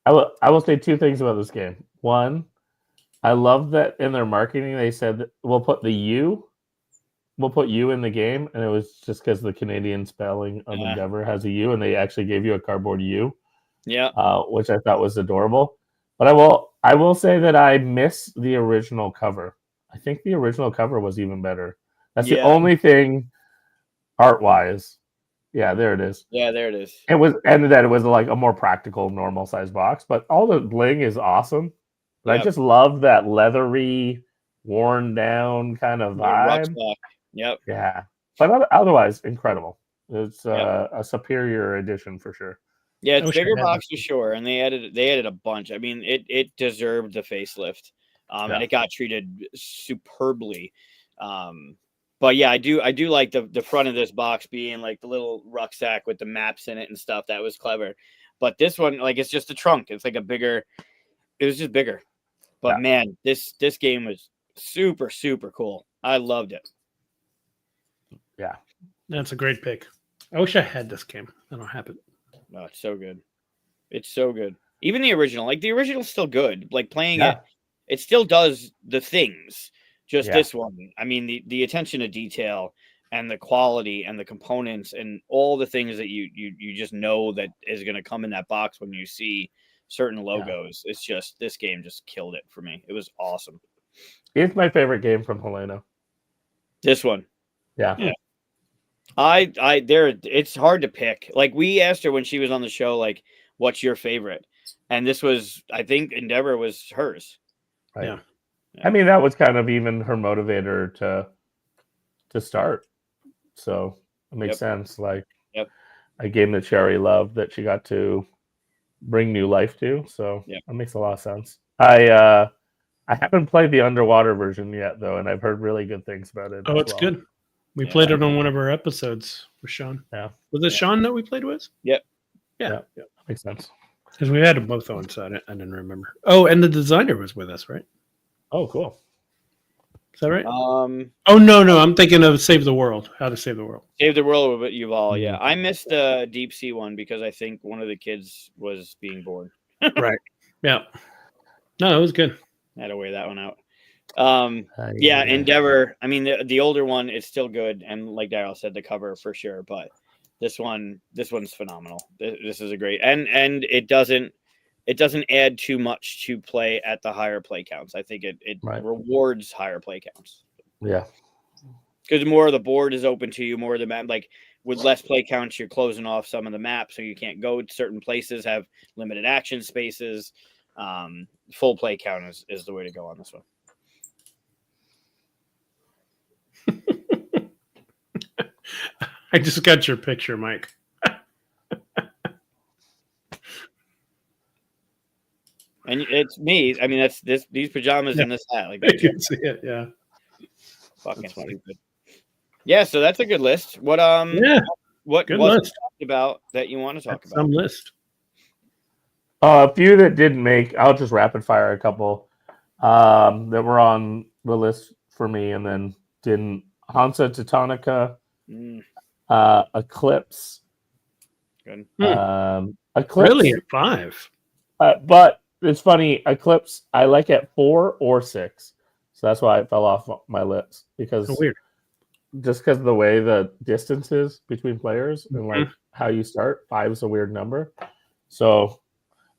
I will say 2 things about this game. One, I love that in their marketing they said that we'll put you in the game, and it was just because the Canadian spelling of Endeavor has a U, and they actually gave you a cardboard U. Yeah, which I thought was adorable. But I will say that I miss the original cover. I think the original cover was even better. That's the only thing art-wise. Yeah, there it is. Yeah, there it is. It was like a more practical, normal size box, but all the bling is awesome. But I just love that leathery, worn down kind of vibe. Yep. Yeah, but otherwise incredible. It's a superior edition for sure. Yeah, it's bigger box for sure, and they added a bunch. I mean, it deserved the facelift, and it got treated superbly. But yeah, I do like the front of this box being like the little rucksack with the maps in it and stuff. That was clever. But this one, like, it's just a trunk. It's like it was just bigger. But man, this game was super, super cool. I loved it. Yeah. That's a great pick. I wish I had this game. I don't have it. Oh, it's so good. It's so good. Even the original. Like, the original's still good. Like, playing it still does the things. Just this one. I mean, the attention to detail and the quality and the components and all the things that you just know that is going to come in that box when you see certain logos. It's just, this game just killed it for me. It was awesome. It's my favorite game from Helena. This one. Yeah. It's hard to pick. Like, we asked her when she was on the show, like, what's your favorite? And this was, I think Endeavor was hers. Right. Yeah. I mean, that was kind of even her motivator to start. So it makes sense. Like, a game that Sherry loved that she got to bring new life to. So that makes a lot of sense. I haven't played the underwater version yet, though, and I've heard really good things about it. Oh, it's good. We played it on one of our episodes with Sean. Yeah. Was it Sean that we played with? Yep. Yeah. Makes sense. Because we had them both on, so I didn't remember. Oh, and the designer was with us, right? Oh, cool. Is that right? Oh, no. I'm thinking of Save the World. How to Save the World. Save the World with Yuval, yeah. I missed the Deep Sea one because I think one of the kids was being born. Right. Yeah. No, it was good. I had to weigh that one out. Endeavor. I mean, the older one is still good, and like Daryl said, the cover for sure. But this one's phenomenal. This is a great, and it doesn't add too much to play at the higher play counts. I think it rewards higher play counts. Yeah, because more of the board is open to you, more of the map. Like, with less play counts, you're closing off some of the maps, so you can't go to certain places. Have limited action spaces. Full play count is the way to go on this one. I just got your picture, Mike. And it's me. I mean, that's these pajamas and this hat. Like, I can see it. Yeah. Fucking stupid. Yeah. So that's a good list. What good list. Talked about that you want to talk about? Some list. A few that didn't make. I'll just rapid fire a couple that were on the list for me, and then didn't. Hansa Teutonica, Eclipse. Good. Eclipse. Really, at 5. But it's funny. Eclipse I like at 4 or 6, so that's why it fell off my list because Oh, weird. just because of the way the distance is between players and like Mhm. how you start. 5 is a weird number, so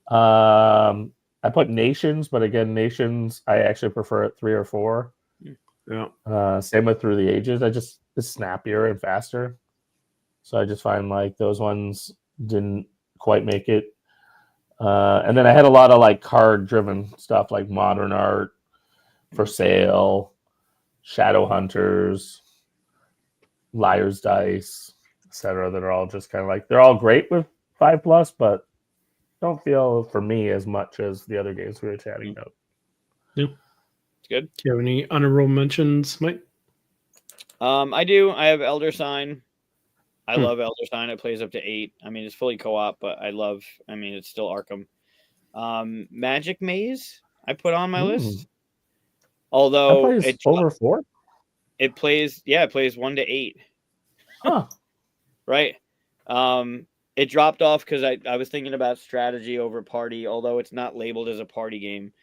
I put nations, but again, nations I actually prefer at 3 or 4. Yeah. Same with Through the Ages. It's snappier and faster. So I just find like those ones didn't quite make it. And then I had a lot of like card driven stuff like Modern Art, For Sale, Shadow Hunters, Liar's Dice, etc. That are all just kind of like they're all great with 5+, but don't feel for me as much as the other games we were chatting about. It's good. Do you have any honorable mentions, Mike? I do. I have Elder Sign. I love Elder Sign. It plays up to 8. I mean, it's fully co-op, but it's still Arkham. Magic Maze I put on my list. Although it plays over 4? It plays 1 to 8. Huh. Right. It dropped off because I was thinking about strategy over party, although it's not labeled as a party game.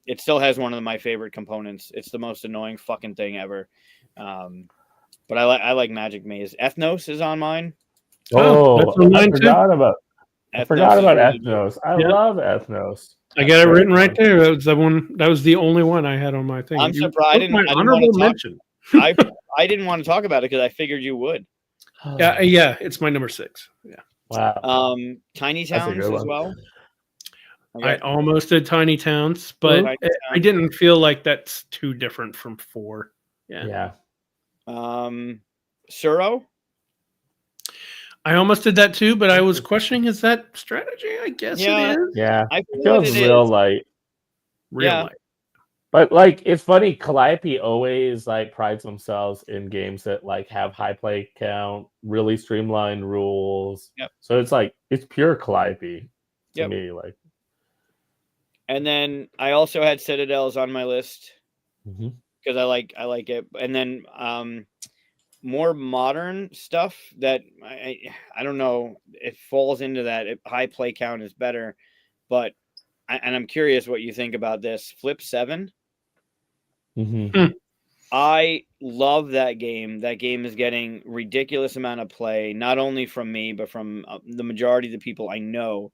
It still has one of my favorite components. It's the most annoying fucking thing ever. But I like Magic Maze. Ethnos is on mine. That's on mine I forgot about really Ethnos. I Yeah. love Ethnos. I got it written right there. That was the one. That was the only one I had on my thing. I'm surprised. My I didn't honorable want to mention. I didn't want to talk about it because I figured you would. Yeah, it's my number 6. Yeah. Wow. Tiny That's a Towns good as one. well. I almost did Tiny Towns, but I didn't feel like that's too different from 4. Yeah. Suro. I almost did that too, but I was questioning: is that strategy? I guess it is. Yeah. I It feel feels it real is. light. Real Yeah. light. But like it's funny, Calliope always like prides themselves in games that like have high play count, really streamlined rules. Yep. So it's like it's pure Calliope to Yep. me. Like, And then I also had Citadels on my list because I like it. And then more modern stuff that I don't know, it falls into that. High play count is better, but I'm curious what you think about this. Flip 7. I love that game. That game is getting ridiculous amount of play, not only from me, but from the majority of the people I know.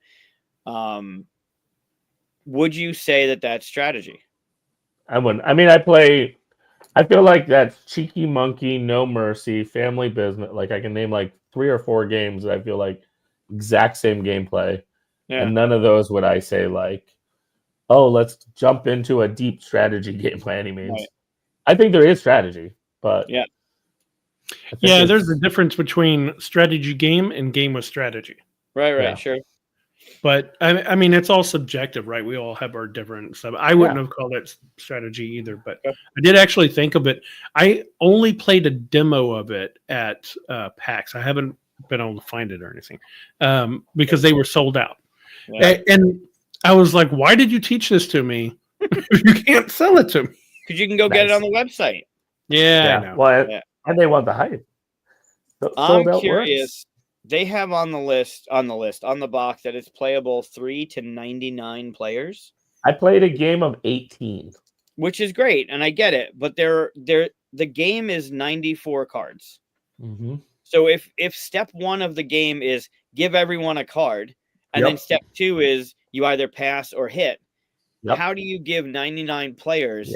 Would you say that that's strategy? I wouldn't. I mean, I feel like that's Cheeky Monkey, No Mercy, Family Business. Like I can name like 3 or 4 games that I feel like exact same gameplay. Yeah. And none of those would I say like, oh, let's jump into a deep strategy game by any means. Right. I think there is strategy, but yeah, there's a difference between strategy game and game with strategy. Right, sure. But I mean, it's all subjective, right? We all have our different stuff. I wouldn't have called it strategy either, but I did actually think of it. I only played a demo of it at PAX. I haven't been able to find it or anything because they were sold out. Yeah. And I was like, why did you teach this to me if you can't sell it to me? Because you can go get it on the website. Yeah, I know. Well, and they want the hype. I'm curious. They have on the box that it's playable 3 to 99 players. I played a game of 18, which is great, and I get it. But the game is 94 cards. So if step 1 of the game is give everyone a card, and then step 2 is you either pass or hit, how do you give 99 players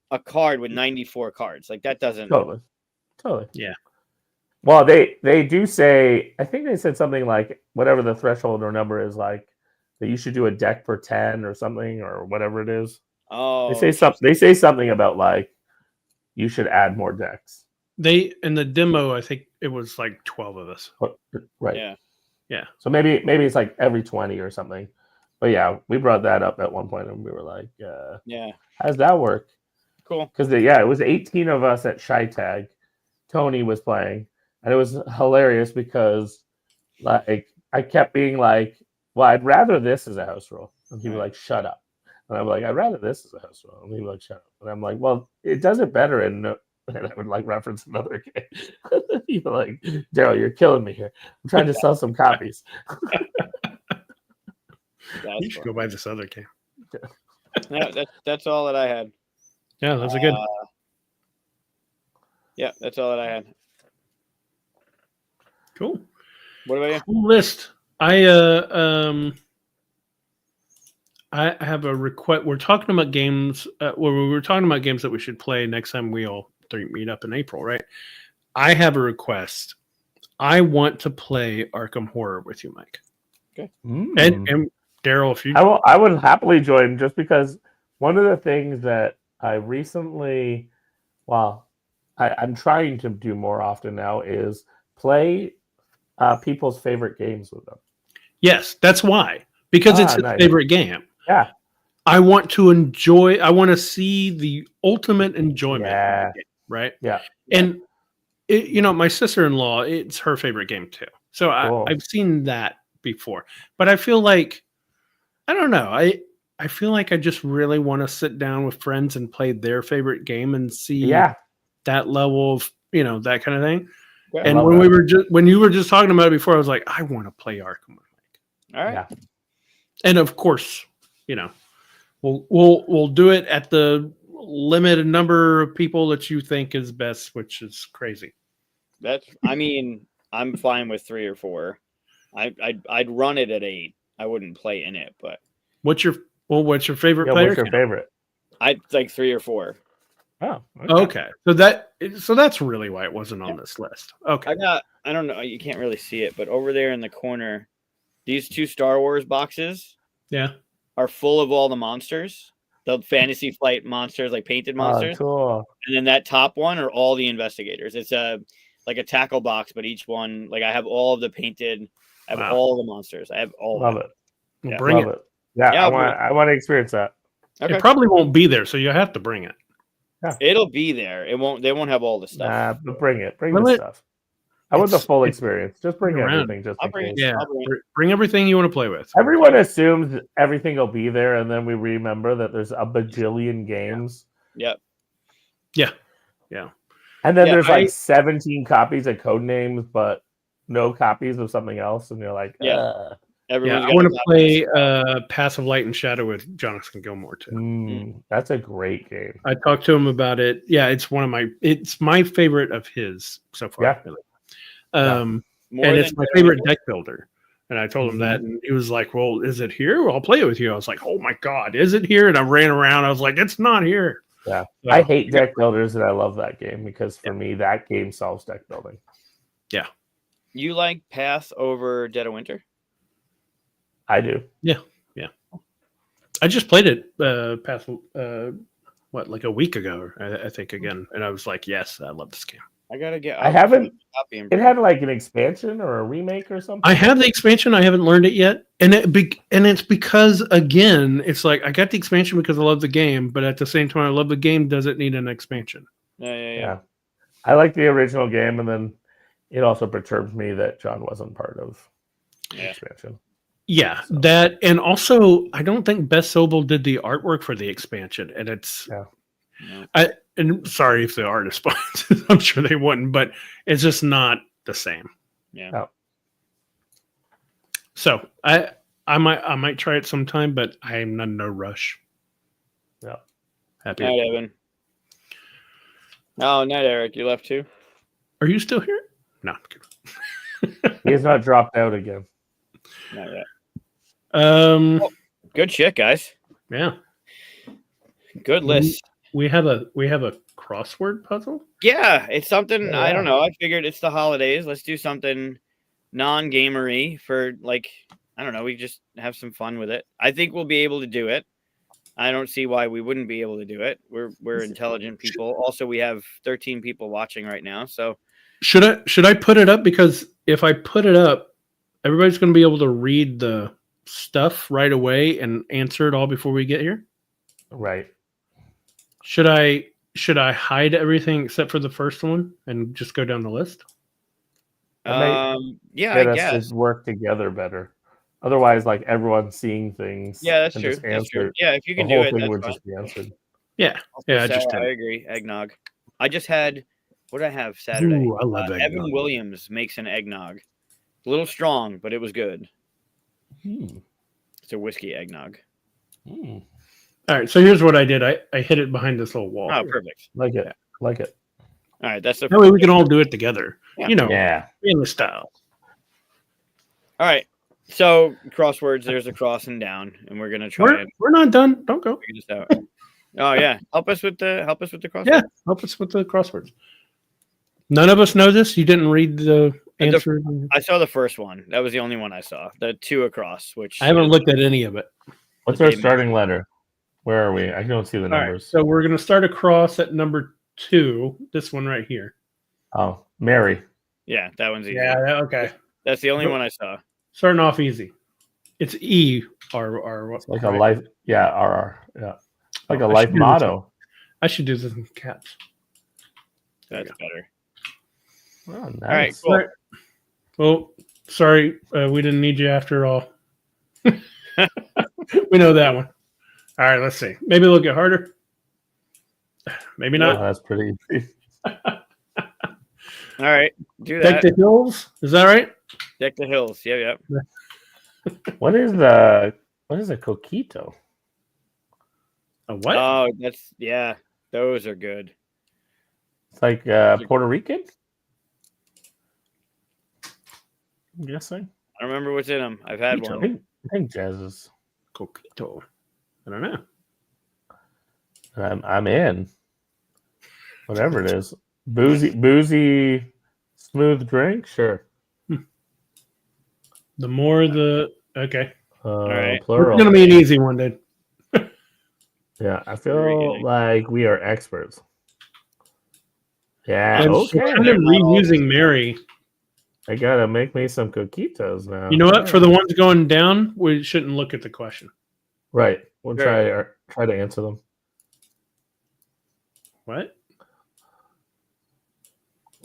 a card with 94 cards? Like that doesn't totally. Yeah. Well, they do say, I think they said something like whatever the threshold or number is, like that you should do a deck per 10 or something or whatever it is. Oh, they say something about like you should add more decks. They in the demo, I think it was like 12 of us. Right. Yeah. So maybe it's like every 20 or something. But yeah, we brought that up at one point and we were like, how does that work? Cool. Because it was 18 of us at Shy Tag. Tony was playing, and it was hilarious because like I kept being like, well, I'd rather this as a house rule. And he'd be like, shut up. And I'm like, I'd rather this as a house rule. And he'd be like, shut up. And I'm like, well, it does it better. And I would like reference another game. He'd be like, Daryl, you're killing me here. I'm trying to sell some copies. You should go buy this other game. Yeah, that's all that I had. Yeah, those are good. Yeah, that's all that I had. Cool. What about you? Cool list. I have a request. We're talking about games. We were talking about games that we should play next time we all three meet up in April, right? I have a request. I want to play Arkham Horror with you, Mike. Okay. And Daryl, if you, I would happily join, just because one of the things that I recently, I'm trying to do more often now is play people's favorite games with them. yes, that's why, because it's his nice. favorite game. Yeah. I want to enjoy. I want to see the ultimate enjoyment of the game, right? Yeah. And my sister-in-law, it's her favorite game too. So Cool. I've seen that before, but I feel like, I don't know. I feel like I just really want to sit down with friends and play their favorite game and see that level of, that kind of thing. Yeah, and when you were just talking about it before, I was like, I want to play Arkham with Mike. All right. Yeah. And of course, we'll do it at the limited number of people that you think is best, which is crazy. I'm fine with 3 or 4. I'd run it at 8. I wouldn't play in it, but what's your favorite player? What's your favorite? I'd like 3 or 4. Oh, okay. So that's really why it wasn't on this list. Okay. I don't know, you can't really see it, but over there in the corner, these 2 Star Wars boxes are full of all the monsters, the Fantasy Flight monsters, like painted monsters. Oh, cool. And then that top one are all the investigators. It's like a tackle box, but each one, like I have all of the painted, I have all the monsters. I have all Love of it. Yeah. Bring it. Yeah, I want to experience that. Okay. It probably won't be there, so you have to bring it. Yeah. It'll be there. They won't have all the stuff. But bring it. Bring the stuff. I want the full experience. Just bring everything. Bring everything you want to play with. Everyone assumes everything will be there, and then we remember that there's a bajillion games. Yep. Yeah. And then there's 17 copies of Codenames, but no copies of something else, and you're like, I want to play Path of Light and Shadow with Jonathan Gilmour too. That's a great game. I talked to him about it. Yeah, it's my favorite of his so far. Yeah. Really. And it's my favorite deck builder. And I told him that, and he was like, "Well, is it here? Well, I'll play it with you." I was like, "Oh my god, is it here?" And I ran around. I was like, "It's not here." Yeah, so, I hate deck builders, and I love that game because for me, that game solves deck building. Yeah. You like Path over Dead of Winter? I do. Yeah. I just played it Path like a week ago, I think again, and I was like, "Yes, I love this game." I haven't. It had like an expansion or a remake or something. I have the expansion. I haven't learned it yet, and it's because again, it's like I got the expansion because I love the game, but at the same time, I love the game. Does it need an expansion? Yeah. I like the original game, and then it also perturbs me that John wasn't part of the expansion. Yeah, so. That, and also I don't think Beth Sobel did the artwork for the expansion, and it's. Yeah. And sorry if the artist finds, I'm sure they wouldn't, but it's just not the same. Yeah. Oh. So I might try it sometime, but I'm in no rush. Yeah. Happy. Night, Evan. Oh, night, Eric. You left too? Are you still here? No. He has not dropped out again. Not yet. Good shit, guys. Yeah. Good list. We have a crossword puzzle. Yeah, it's something I don't know. I figured it's the holidays. Let's do something non-gamery for I don't know. We just have some fun with it. I think we'll be able to do it. I don't see why we wouldn't be able to do it. We're intelligent people. Also, we have 13 people watching right now. So should I put it up? Because if I put it up, everybody's going to be able to read the stuff right away and answer it all before we get here. Right. Should I hide everything except for the first one and just go down the list? I guess work together better. Otherwise, everyone's seeing things. Yeah, that's true. That's true. Yeah, if you can do it, the whole thing would just be answered. Yeah, I agree. Eggnog. I just had. What did I have Saturday? Ooh, I love eggnog. Evan Williams makes an eggnog. A little strong, but it was good. It's a whiskey eggnog. Mm, All right, so here's what I did. I hit it behind this little wall. Oh, here. perfect. like it. Like it. All right, that's the That way we can all do it together. Yeah. You know, Yeah. in the style. All right. So crosswords, there's a cross and down, and we're gonna try and We're not done. Don't go. figure this out. Oh yeah, help us with the crossword. Yeah, help us with the crosswords. None of us know this. You didn't read the answer. I saw the first one. That was the only one I saw. The two across, which I haven't looked at any of it. What's our starting letter? Where are we? I don't see the All right, numbers. so we're going to start across at number 2. This one right here. Oh, Mary. Yeah, that one's easy. Yeah. Okay. That's the only one I saw. Starting off easy. It's E or what? It's like a life. Yeah, RR. Yeah. Like a I life should do this motto. I should do this in caps. That's better. Oh, nice. All right, cool. All right. Well, sorry, we didn't need you after all. We know that one. All right, let's see. Maybe it'll get harder. Maybe Oh, not. that's pretty easy. All right, do Deck that. the hills. Is that right? Deck the hills. Yeah. What is a coquito? A what? Oh, those are good. It's like Puerto Rican. I'm guessing. I don't remember what's in them. I've had I one. think jazz is. Coquito. I don't know. I'm in. Whatever it is, boozy, smooth drink. Sure. The more the okay. right. Plural. It's gonna be an easy one, dude. Yeah, I Very feel good. like we are experts. Yeah. And Okay. kind of reusing Mary. I gotta make me some coquitos now. You know what? For the ones going down, we shouldn't look at the question. Right. We'll Sure. try to answer them. What?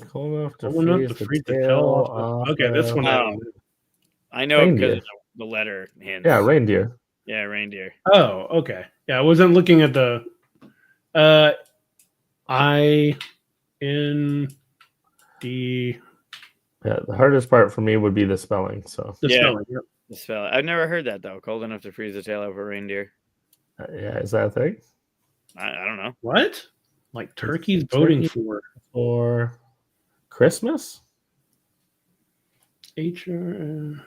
Cool enough to Cool enough freeze to the freeze the tail tail off off the- Okay, this one. I Oh. don't know. I know because Reindeer. of the letter hints. Yeah, reindeer. Yeah, reindeer. Oh, okay. Yeah, I wasn't looking at the IND. Yeah, the hardest part for me would be the spelling. So The Yeah. spelling. Yep. The spell. I've never heard that though. Cold enough to freeze the tail of a reindeer. yeah, is that a thing? I don't know. What? Like turkeys Turkey. voting for For Christmas? HR.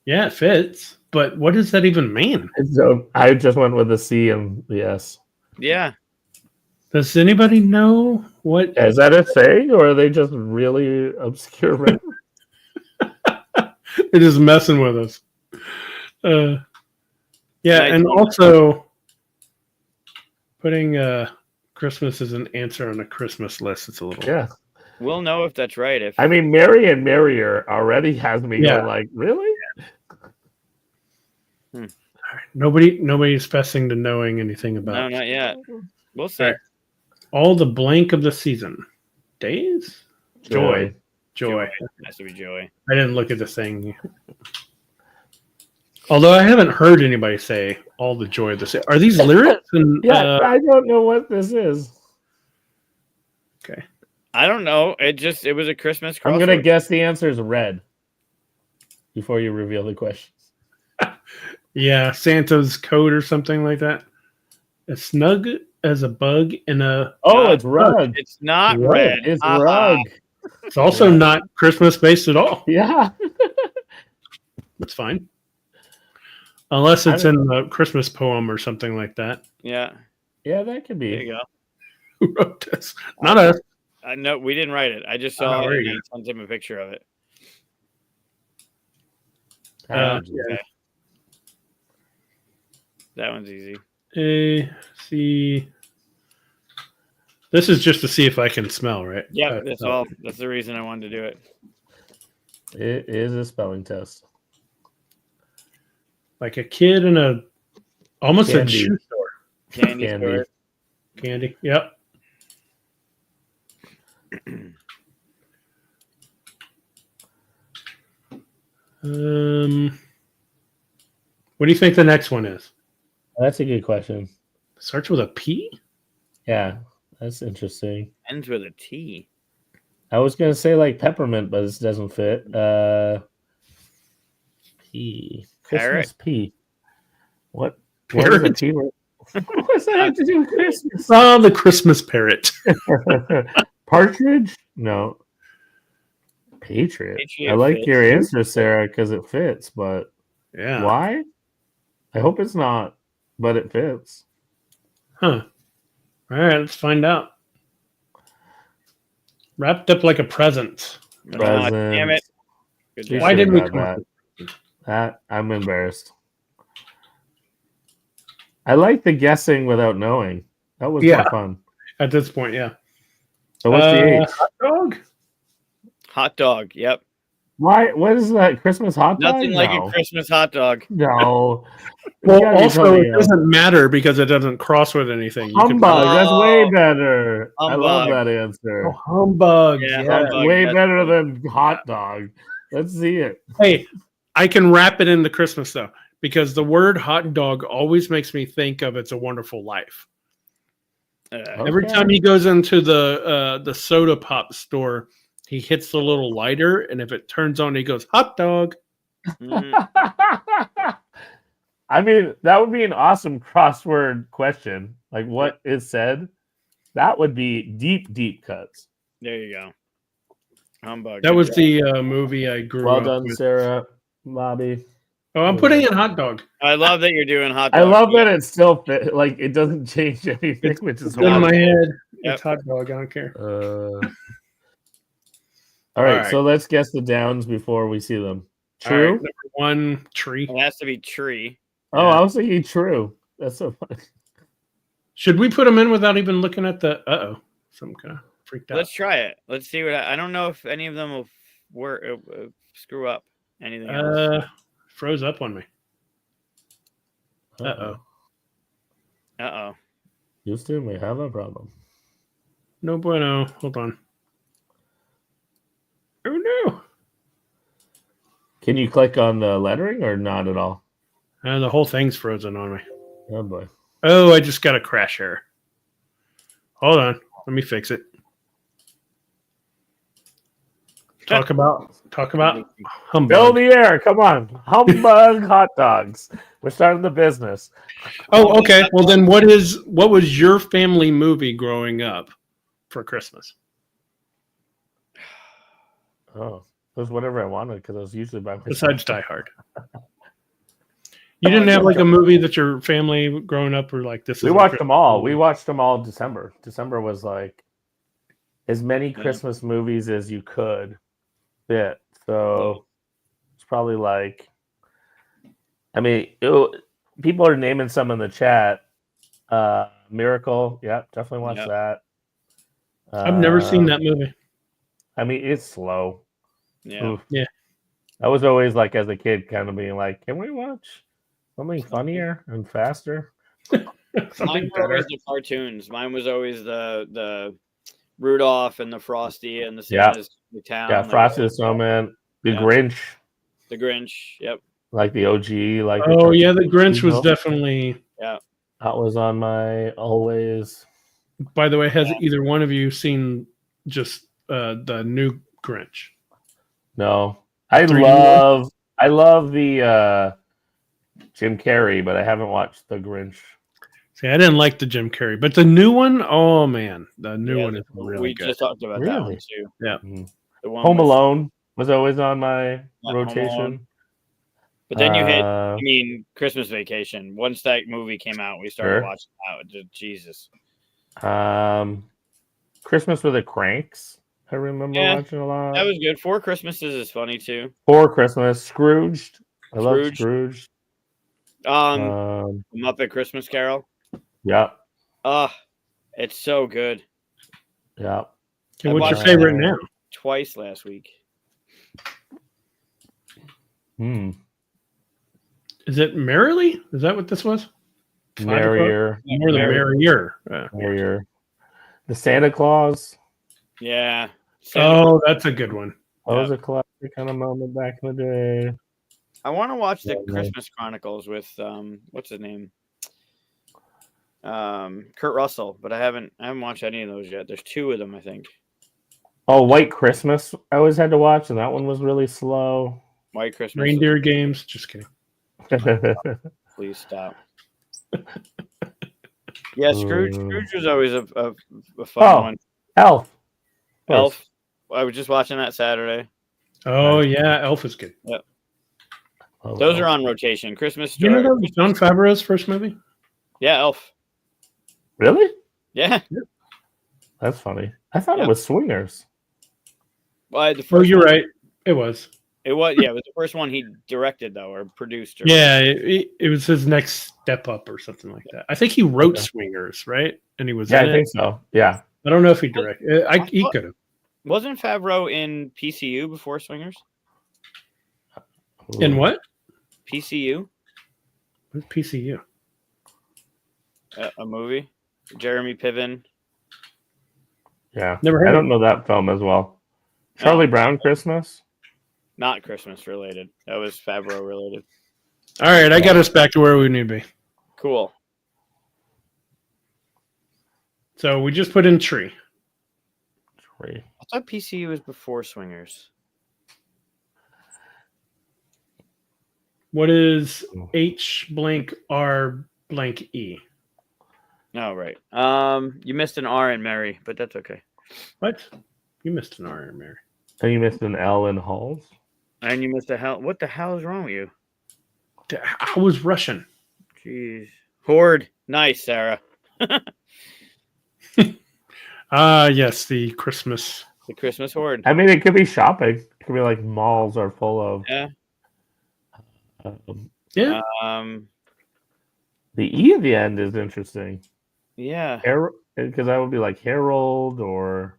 Yeah, it fits. But what does that even mean? So I just went with the C and the S. Yeah. Does anybody know what? Is that a thing, or are they just really obscure? It is messing with us. Yeah, I and don't- also putting Christmas as an answer on a Christmas list. It's a little. Yeah. We'll know if that's right. If I mean, Mary and Merrier already has me Yeah. going like, really? Nobody's pressing to knowing anything about. no, not yet. We'll see. All right. All the blank of the season. Days? Joy. Has to be joy. I didn't look at the thing. Although I haven't heard anybody say all the joy of the season. Are these lyrics? And, Yeah, I don't know what this is. okay. I don't know. It was a Christmas. I'm gonna crossword. guess the answer is red. Before you reveal the question. Yeah, Santa's coat or something like that. As snug as a bug in a. Oh, it's rug. It's not Right. red. It's Haha. rug. It's also not Christmas based at all. Yeah. That's fine. Unless it's in the Christmas poem or something like that. Yeah. Yeah, that could There be. you go. Who wrote this? Not us. No, we didn't write it. I just saw there it you and I sent him a picture of it. Yeah. That one's easy. A C. This is just to see if I can smell, right? Yeah, that's all. That's the reason I wanted to do it. It is a spelling test. Like a kid in a almost Candy. a shoe store. Candy, Candy. store. Candy. Yep. What do you think the next one is? That's a good question. Starts with a P? Yeah, that's interesting. Ends with a T. I was gonna say like peppermint, but this doesn't fit. P. Christmas pea. What? What Parrot? is a pea? What does that have to do with Christmas? Oh, the Christmas parrot. Partridge? No. Patriot. Patriot I like fits. your answer, Sarah, because it fits, but Yeah. why? I hope it's not, but it fits. Huh. All right, let's find out. Wrapped up like a present. Ah, damn it. Good You job. Why should didn't we have come got up with that? I'm embarrassed. I like the guessing without knowing. That was Yeah. more fun. at this point? Yeah. So what's the H? Hot dog? Hot dog. Yep. Why? What is that? Christmas hot dog? Nothing like No. a Christmas hot dog. No. Well, It's gotta be also, something it else. doesn't matter because it doesn't cross with anything. You could- Humbug. That's way Oh, better. I love humbug. that answer. Oh, humbug. Yeah, Yeah. humbug. Way that's better good. than hot dog. Let's see it. Hey, I can wrap it into Christmas though, because the word hot dog always makes me think of It's a Wonderful Life. Every Okay. time he goes into the soda pop store, he hits the little lighter, and if it turns on, he goes hot dog. Mhm. I mean, that would be an awesome crossword question. Like what is said? That would be deep, deep cuts. There you go. Humbug. That Good was job. the movie I grew Well up done, with. Sarah, Bobby. Oh, I'm putting in hot dog. I love that you're doing hot dog. I love that it still fit. Like it doesn't change anything, It's which is in my horrible. head. Yep. It's hot dog. I don't care. All right, right. so let's guess the downs before we see them. All right, True. number one, tree. It has to be tree. Oh, Yeah. I was thinking true. That's so funny. Should we put them in without even looking at the? Some kind of freaked out. Let's try it. Let's see what I don't know if any of them will work. Screw up anything else. Froze up on me. Uh oh. Houston, we have a problem. No bueno. Hold on. Oh no. Can you click on the lettering or not at all? The whole thing's frozen on me. Oh boy. Oh, I just got a crash error. Hold on. Let me fix it. Talk about humbug. Fill the air. Come on. Humbug hot dogs. We're starting the business. Oh, okay. Well, then what was your family movie growing up for Christmas? Oh, it was whatever I wanted because I was usually by myself. Besides Die Hard. You didn't have like a movie that your family growing up were like, this is We our watched Christmas them all. movie? We watched them all December. December was like as many Christmas movies as you could fit. So it's probably like, I mean, people are naming some in the chat. Miracle. Yeah, definitely watch that. I've never seen that movie. I mean, it's slow. Yeah. Oof. Yeah. I was always like, as a kid, kind of being like, can we watch something funnier and faster? Mine Something were always better. the cartoons. Mine was always the Rudolph and the Frosty and the Yeah. Santa's the town. Yeah, like, Frosty the Snowman, the Yeah. Grinch, the Grinch. Yep. like the OG. Like Oh yeah, the Grinch was Grinch. definitely. Yeah. That was on my always. By the way, has either one of you seen just the new Grinch? No, I 3D love the Jim Carrey, but I haven't watched the Grinch. See, I didn't like the Jim Carrey, but the new one, oh man, the new one is really we good. just talked about that one Really? too. Yeah. The one Home with- Alone was always on my Home rotation. Alone. But then you hit, Uh, I mean, Christmas Vacation. Once that movie came out, we started Sure. watching that. Jesus. Christmas with the Cranks. I remember Yeah, watching a lot. That was good. Four Christmases is funny too. For Christmas, Scrooged. I love Scrooge. Scrooge. Muppet Christmas Carol. Yeah, It's so good. yeah. Okay, I what's your watched favorite now? Twice last week. Is it Merrily? Is that what this was? Merrier. More than Merrier. Merrier. The Santa Claus. Yeah. Oh, that's a good one. That was a classic kind of moment back in the day. I want to watch the Yeah, Christmas Chronicles with what's his name? Kurt Russell, but I haven't watched any of those yet. There's two of them, I think. Oh, White Christmas. I always had to watch, and that one was really slow. White Christmas. Reindeer Games. Just kidding. Please stop. Yeah, Scrooge was always a fun one. Elf. Elf. I was just watching that Saturday. Oh yeah, Elf is good. Yep. Oh, Those are on rotation. Christmas. You know that was Jon Favreau's first movie? Yeah, Elf. Really? Yeah. That's funny. I thought it was Swingers. Well, the first you're one, right. It was. It was. Yeah, it was the first one he directed though, or produced. Or Yeah, it was his next step up or something like that. I think he wrote Swingers, right? And he was. Yeah, in I think so. Yeah. I don't know if he directed. He could have. Wasn't Favreau in PCU before Swingers? In what? PCU. What's PCU? A movie. Jeremy Piven. Yeah. Never heard I of don't know that film as well. Charlie Brown Christmas? Not Christmas related. That was Favreau related. All right, I got us back to where we need to be. Cool. So we just put in tree. Tree. I thought PCU was before Swingers. What is H blank R blank E? Oh, right. You missed an R in Mary, but that's okay. What? You missed an R in Mary. And you missed an L in Halls? And you missed a hell. What the hell is wrong with you? I was Russian. Jeez. Horde. Nice, Sarah. Yes, the Christmas. The Christmas Horde. I mean, it could be shopping. It could be like malls are full of. Yeah. Yeah. The E at the end is interesting. Yeah. Because that would be like Herald or.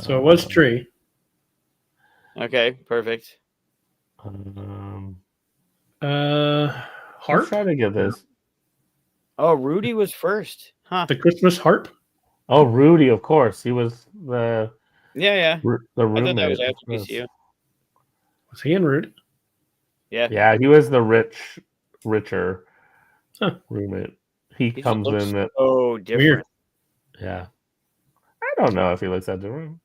So it was tree. Okay, perfect. Harp. Let's try to get this. Oh, Rudy was first. Huh. The Christmas harp. Oh, Rudy, of course. He was the Yeah. the I roommate. thought that was after PCU. Was he in Rudy? Yeah. Yeah, he was the richer roommate. He He comes looks in that. so different. Weird. Yeah. I don't know if he looks that different.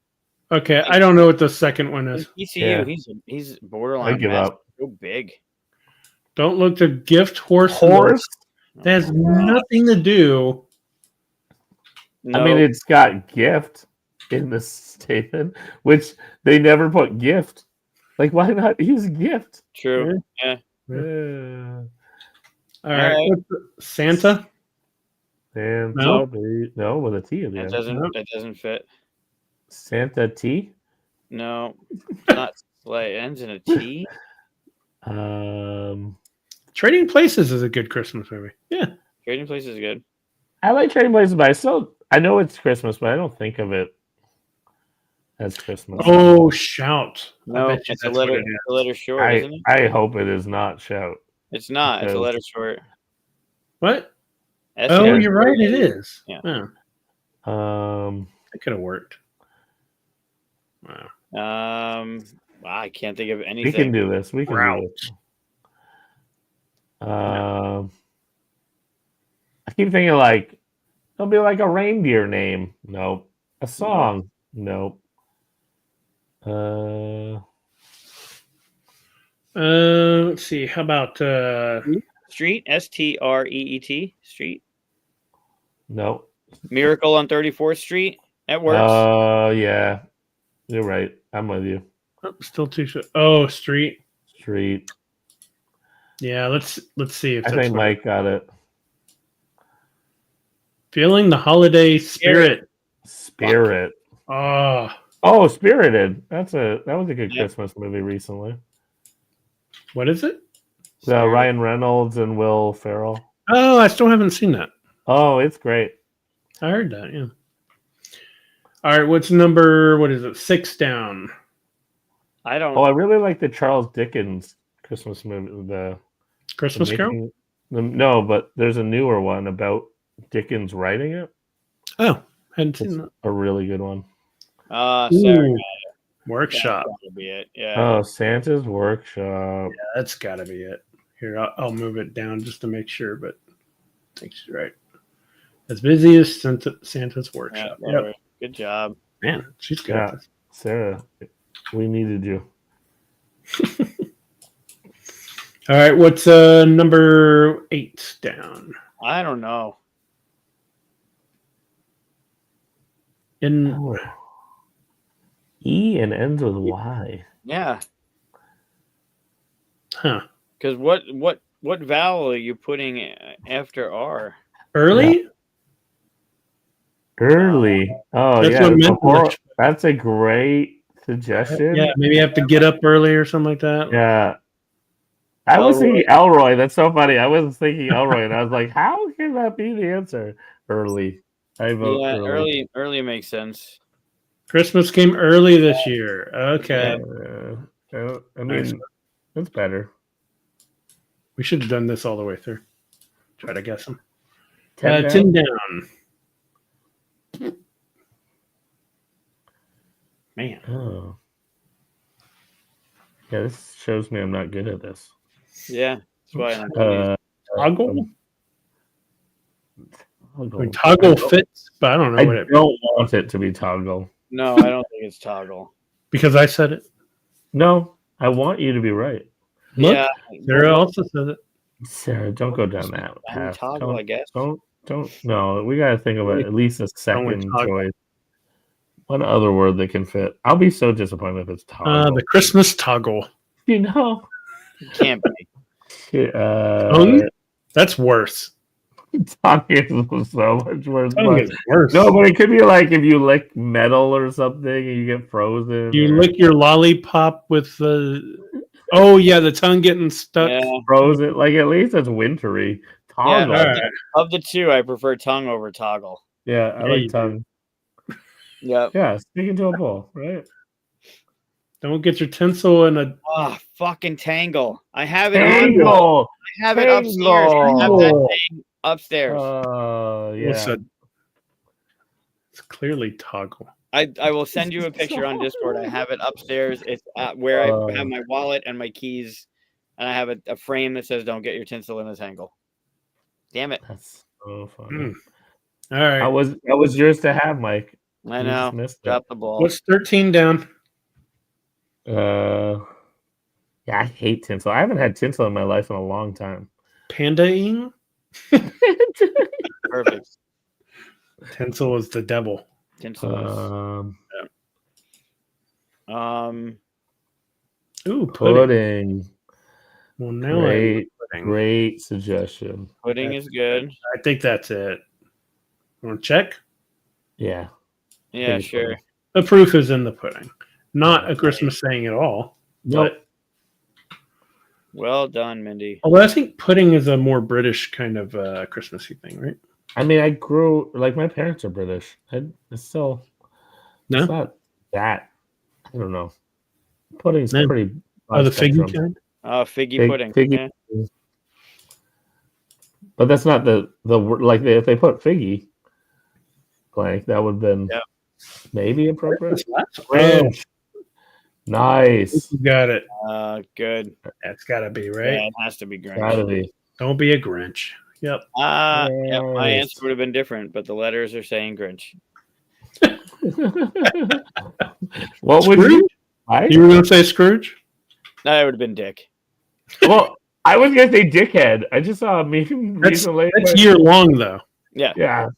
Okay, I don't know what the second one In is. PCU, Yeah. he's borderline. I give mess. up. So big. Don't look to gift horse. That has nothing to do. No. I mean, it's got gift in the statement, which they never put gift. Like, why not use gift? True. Yeah. Yeah. All right. Santa. And No. no, with a T at the That end. doesn't fit. Santa T. No, not sleigh. It ends in a T. Trading Places is a good Christmas movie. Yeah. Trading Place is good. I like Trading Places, but I know it's Christmas, but I don't think of it as Christmas. Oh, Shout. No, it's a letter short, isn't it? I hope it is not Shout. It's not. It's a letter short. What? S- Oh, you're right. It is. Yeah. It could have worked. Wow. I can't think of anything. We can do this. We can Route. do this. I keep thinking like it'll be like a reindeer name. Nope. A song. Nope. Let's see. How about Street? Street? Street. Nope. Miracle on 34th Street. That works. Yeah. You're right. I'm with you. still too short? Oh, Street. Street. Yeah, let's see if I that's think Mike got it. Feeling the holiday spirit. Spirit. Oh, Spirited. That was a good Christmas movie recently. what is it? Ryan Reynolds and Will Ferrell. Oh, I still haven't seen that. Oh, it's great. I heard that. Yeah. All right, what's number? What is it? 6 down. I don't. Oh, I really like the Charles Dickens Christmas movie. The Christmas Carol. No, but there's a newer one about Dickens writing it. Oh, hadn't It's seen that. a really good one. Sarah. Ooh, Workshop. That would be it. Yeah. Oh, Santa's Workshop. Yeah, that's got to be it. Here, I'll move it down just to make sure, but I think she's right. As busy as Santa's Workshop. Yeah, right. Good job. Man, she's good. Yeah, Sarah, we needed you. All right, what's number 8 down? I don't know. In Oh. E and ends with Y. Yeah, huh? because what vowel are you putting after R? Early? Early. Oh That's yeah. what meant. That's a great suggestion. Yeah, maybe you have to get up early or something like that. Yeah. I was Elroy. thinking Elroy. That's so funny. I was thinking Elroy, and I was like, how can that be the answer? Early. I vote Yeah, early. early makes sense. Christmas came early this year. Okay. I mean, that's better. We should have done this all the way through. Try to guess them. 10 down? 10 down. Man. Oh. Yeah, this shows me I'm not good at this. Yeah, that's why I'm Toggle? Toggle. I mean, toggle fits, but I don't know I what it don't want it to be toggle. No, I don't think it's toggle. because I said it. No, I want you to be right. Look, Yeah, Sarah also said it. Sarah, don't go down that path. toggle, I guess. Don't. No, we got to think about at least a second toggle. choice. One other word that can fit. I'll be so disappointed if it's toggle. The Christmas toggle. You know, Can't be. Tongue? That's worse. tongue is so much worse. Tongue is worse. No, but it could be like if you lick metal or something and you get frozen. You lick your lollipop with the. Oh yeah, the tongue getting stuck. Yeah. frozen. Like at least it's wintry. Yeah, Toggle. All right. of the two, I prefer tongue over toggle. Yeah, I Yeah, you like tongue. Yep. Yeah, speak into a bowl, right? Don't get your tinsel in a. Ah, fucking tangle. I have it. Tangle. I have it upstairs. I have that Tangle. thing upstairs. Yeah. Listen, it's clearly toggle. I will send you a picture on Discord. I have it upstairs. It's where I have my wallet and my keys, and I have a frame that says "Don't get your tinsel in a tangle." Damn it! That's so funny. All right. That was yours to have, Mike. I You know. just missed it. Drop the ball. What's 13 down? Yeah, I hate tinsel. I haven't had tinsel in my life in a long time. Panda-ing? Perfect. Tinsel is the devil. Tinsel. Ooh, pudding. Pudding. Well, now I like pudding. Great suggestion. Pudding is good. I think that's it. Want to check? Yeah. Yeah, Pretty sure. funny. The proof is in the pudding. Not a Christmas saying at all. Nope. But, Well done, Mindy. although I think pudding is a more British kind of Christmassy thing, right? I mean, I grew like my parents are British. It's still No? it's not that. I don't know. Pudding's No. pretty. Oh, the spectrum. figgy kind? Oh, figgy pudding. Figgy. Yeah. But that's not the like if they put figgy blank, that would have been maybe appropriate. Grinch. Nice. You got it. Good. That's got to be, right? Yeah, it has to be Grinch. Gotta be. Don't be a Grinch. Yep. Yeah, my Yes. answer would have been different, but the letters are saying Grinch. What would Scrooge? you? I, You were going to say Scrooge? That would have been Dick. well, I was gonna say dickhead. I just saw a meme recently. That's year long, though. Yeah. Yeah,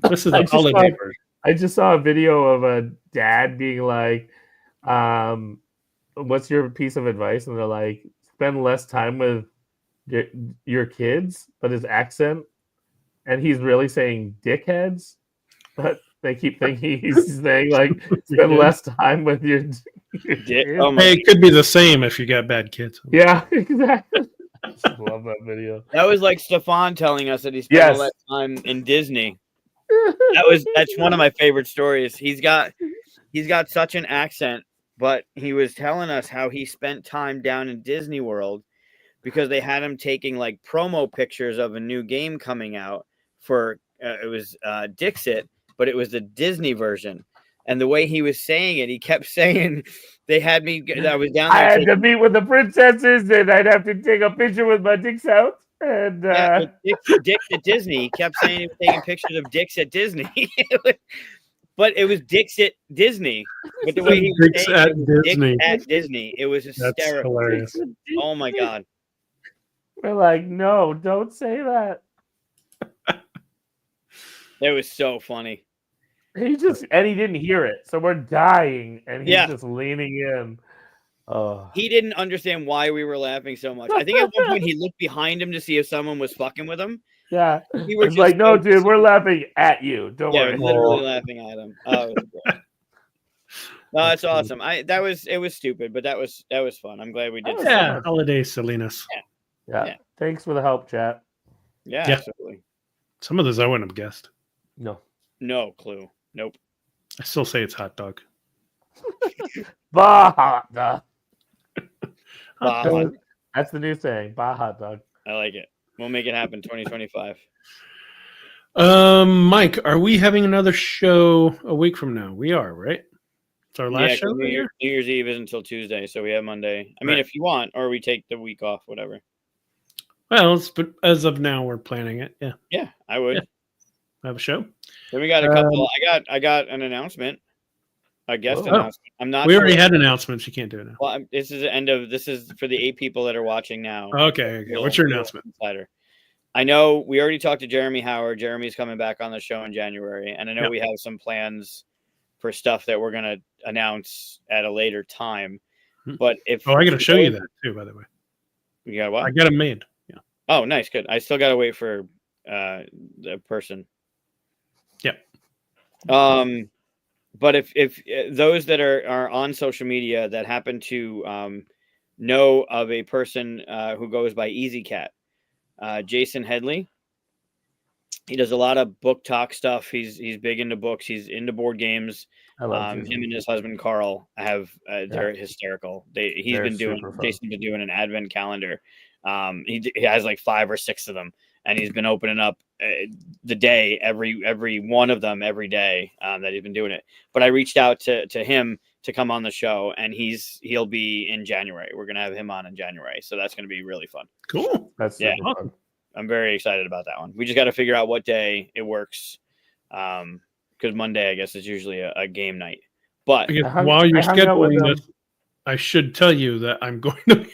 This is I a just holiday saw- version. I just saw a video of a dad being like, "What's your piece of advice?" And they're like, "Spend less time with your kids," but his accent, and he's really saying dickheads, but they keep thinking he's saying like, "Spend less time with your Dick. kids." Oh my! Hey, it could be the same if you got bad kids. Yeah, exactly. I just love that video. That was like Stefan telling us that he spent Yes. all that time in Disney. That's one of my favorite stories. He's got such an accent, but he was telling us how he spent time down in Disney World because they had him taking like promo pictures of a new game coming out for it was Dixit, but it was the Disney version. And the way he was saying it, he kept saying they had me. I was down there. I had to meet with the princesses, and I'd have to take a picture with my dicks out. And Yeah, Dick's at Disney. He kept saying he was taking pictures of Dick's at Disney. But it was Dick's at Disney. But the way he was Dick's saying at it was Disney. Dick's at Disney, it was That's hysterical. hilarious. Oh my god. We're like, no, don't say that. It was so funny. He didn't hear it, so we're dying, and he's Yeah. just leaning in. Oh, He didn't understand why we were laughing so much. I think at one point he looked behind him to see if someone was fucking with him. yeah. We were It's just like, no, so dude, we're laughing at you. Don't Yeah, worry. literally laughing at him. Oh, it was great. No, it's awesome. It was stupid, but that was fun. I'm glad we did. was Yeah, fun. holiday silliness. Yeah. Yeah. Thanks for the help, chat. Yeah, Yeah. absolutely. Some of those I wouldn't have guessed. No. No clue. Nope. I still say it's hot dog. Bah hot dog. Bah, hot. That's the new thing. Bah hot dog. I like it. We'll make it happen 2025. Mike, are we having another show a week from now? We are, right? It's our last show. New Year's Eve is until Tuesday, so we have Monday. I mean, if you want, or we take the week off, whatever. Well, but as of now, we're planning it. Yeah. Yeah, I would. Yeah. Have a show. Then we got a couple. I got an announcement. A guest announcement. I'm not. We already had announcements. You can't do it now. Well, this is the end of. This is for the 8 people that are watching now. Okay. What's your announcement? Insider. I know we already talked to Jeremy Howard. Jeremy's coming back on the show in January, and I know we have some plans for stuff that we're going to announce at a later time. But if I got to show you that too, by the way. You got what? I got them made. Yeah. Oh, nice, good. I still got to wait for the person. Yep. But if those that are on social media that happen to know of a person who goes by Easy Cat, Jason Headley. He does a lot of book talk stuff. He's big into books. He's into board games. I love him and his husband Carl have they're hysterical. Jason's been doing an advent calendar. He has like 5 or 6 of them, and he's been opening up the day every one of them every day that he's been doing it. But I reached out to him to come on the show, and he'll be in January. We're gonna have him on in January, so that's gonna be really fun. Cool. That's super fun. I'm very excited about that one. We just got to figure out what day it works, because Monday I guess is usually a game night. But while you're scheduling this, I should tell you that I'm going to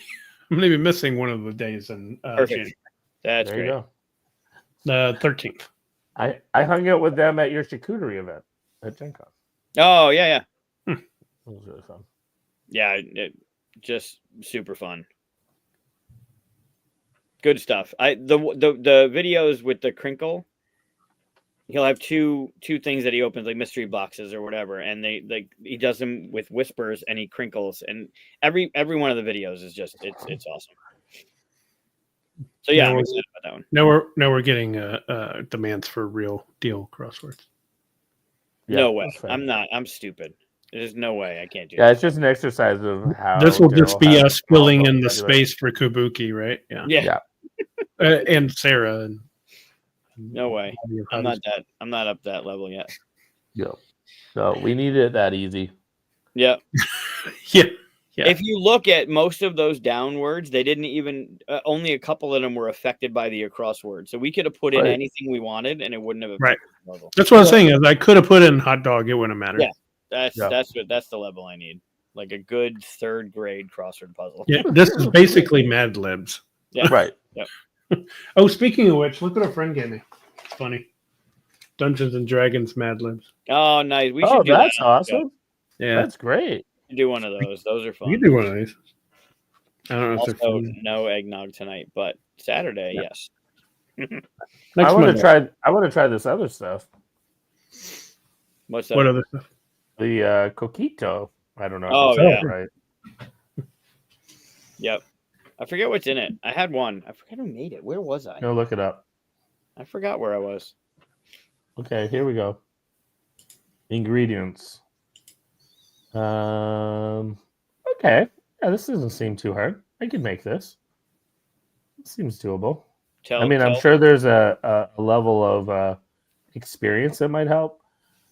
be missing one of the days in January. That's there you great. go. The 13th. I hung out with them at your charcuterie event at Gen Con. Oh yeah. It was really fun. Yeah, just super fun. Good stuff. The videos with the crinkle, he'll have two things that he opens, like mystery boxes or whatever, and he does them with whispers and he crinkles, and every one of the videos is just it's awesome. So yeah, I'm excited about that one. Now we're getting demands for real deal crosswords. Yeah, no way. I'm not. I'm stupid. There's no way I can't do that. Yeah, it's just an exercise of how this will just be us filling in the vocabulary. space for Kabuki, right? Yeah. And Sarah. And No way. I'm not up that level yet. Yeah. So we need it that easy. Yeah. Yeah. If you look at most of those down words, they didn't even only a couple of them were affected by the crossword. So we could have put in anything we wanted, and it wouldn't have affected the level. That's what I'm saying. Is I could have put in hot dog. It wouldn't have mattered. Yeah. That's the level I need. Like a good 3rd grade crossword puzzle. Yeah. This is basically Mad Libs. Yeah. Right. Yep. Oh, speaking of which, look what our friend gave me. It's funny. Dungeons and Dragons Mad Libs. Oh, nice. We should do that's that. awesome. Yeah. That's great. Do one of those. Those are fun. You do one of these. I don't know if they're Also, fun. no eggnog tonight, but Saturday, yes. I want to try this other stuff. What's that? What other stuff? The coquito. I don't know. Oh, if it's yeah. Right. Yep. I forget what's in it. I had one. I forget who made it. Where was I? No, look it up. I forgot where I was. Okay, here we go. Ingredients. Okay. Yeah, this doesn't seem too hard. I could make this. It seems doable. I'm sure there's a level of experience that might help.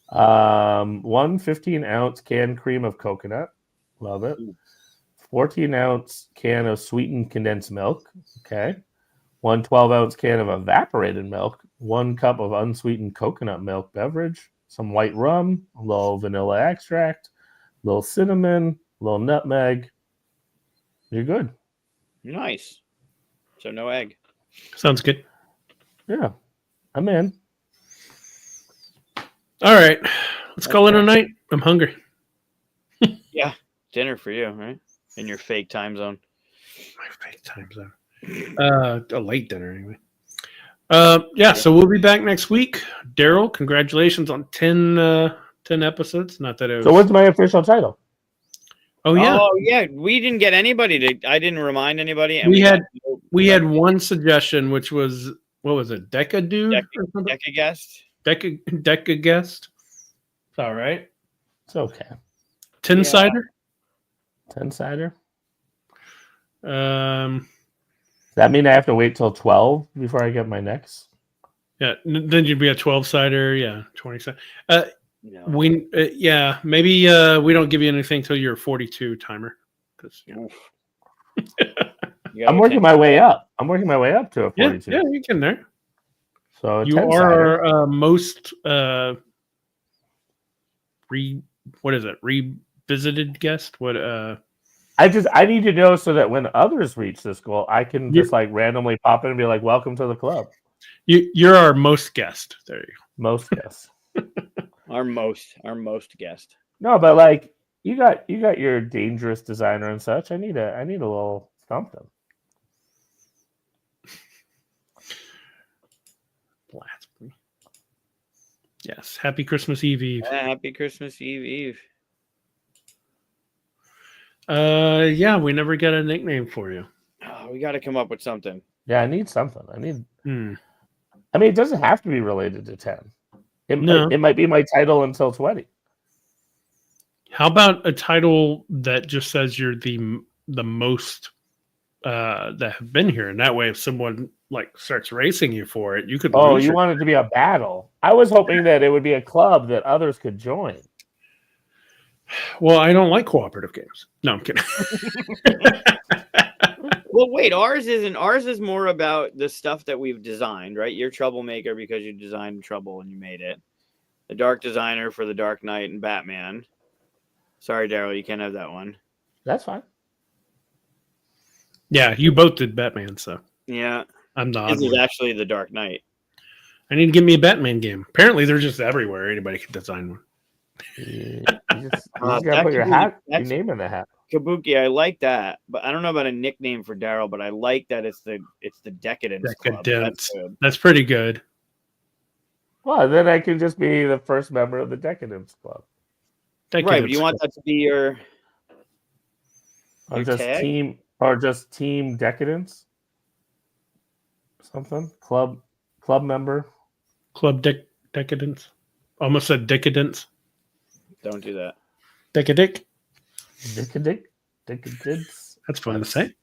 1 15-ounce canned cream of coconut. Love it. 14-ounce can of sweetened condensed milk. Okay. 1 12-ounce can of evaporated milk. 1 cup of unsweetened coconut milk beverage. Some white rum. A little vanilla extract. A little cinnamon. A little nutmeg. You're good. Nice. so no egg. Sounds good. Yeah, I'm in. All right, let's call it a night. I'm hungry. Yeah, dinner for you, right? In your fake time zone. My fake time zone. A late dinner anyway. Yeah, so we'll be back next week. Daryl, congratulations on 10 episodes. Not that it was. So what's my official title? Oh yeah. Oh yeah. We didn't get anybody to. I didn't remind anybody. And We got had one suggestion, which was what was it? Deca dude or something? Deca guest. Deca guest. It's all right. It's okay. 10 cider. 10-cider. Does that mean I have to wait till 12 before I get my next? Yeah, then you'd be a 12 cider. Yeah, 20 cider. No. Maybe we don't give you anything till you're 42 timer. Because I'm working my way up. I'm working my way up to a 42. Yeah, you can there. So you are most revisited guest. What I need to know so that when others reach this goal, I can just like randomly pop in and be like, "Welcome to the club." You're our most guest. There you go. Most guest. our most guest. No, but like you got your dangerous designer and such. I need a little something. Blasphemy. Yes. Happy Christmas Eve. Happy Christmas Eve. Yeah, we never got a nickname for you. Oh, we got to come up with something. Yeah, I need something. I mean, it doesn't have to be related to 10. It might be my title until 20. How about a title that just says you're the most that have been here, and that way, if someone like starts racing you for it, you could. Oh, you want it to be a battle? I was hoping that it would be a club that others could join. Well, I don't like cooperative games. No, I'm kidding. Well, wait, ours is more about the stuff that we've designed, right? You're Troublemaker because you designed Trouble and you made it. The Dark Designer for the Dark Knight and Batman. Sorry, Daryl, you can't have that one. That's fine. Yeah, you both did Batman, so yeah, I'm not. This is actually the Dark Knight. I need to give me a Batman game. Apparently, they're just everywhere. Anybody can design one. You just gotta put your name in the hat. Kabuki, I like that, but I don't know about a nickname for Daryl. But I like that it's the Decadence Club. That's pretty good. Well, then I can just be the first member of the Decadence Club. Right, but you want that to be your just tag? team Decadence? Something? Club member? Club Decadence. Almost said Decadence. Don't do that. Decadence. That's fun to say.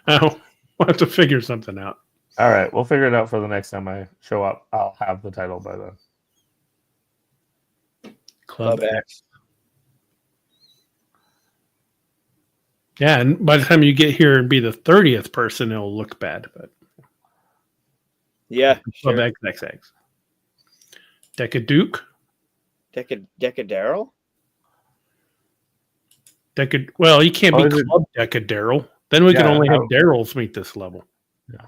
Oh, we'll have to figure something out. All right, we'll figure it out for the next time I show up. I'll have the title by then. Club X. Yeah, and by the time you get here and be the 30th person, it'll look bad. But yeah, Club XXX. Decaduke. Daryl. Well, you can't be Club Daryl. Then we can only have Daryls meet this level. Yeah.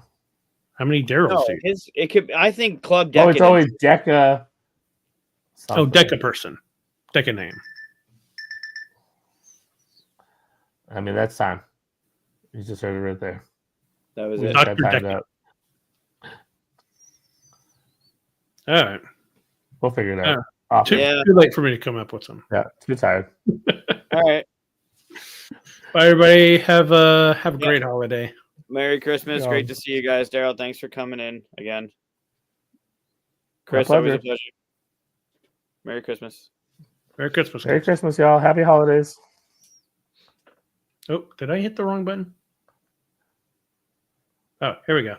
How many Daryls? No, it could. I think Club Deca. Oh, it's always Deca. Oh, Deca person. Deca name. I mean, that's time. You just heard it right there. That was it. Dr. Deca. All right. We'll figure it out. Too late for me to come up with some. Yeah, too tired. All right. Bye, everybody. Have a great holiday. Merry Christmas. Great to see you guys. Daryl, thanks for coming in again. Chris, always a pleasure. Merry Christmas. Merry Christmas. Merry Christmas, y'all. Happy holidays. Oh, did I hit the wrong button? Oh, here we go.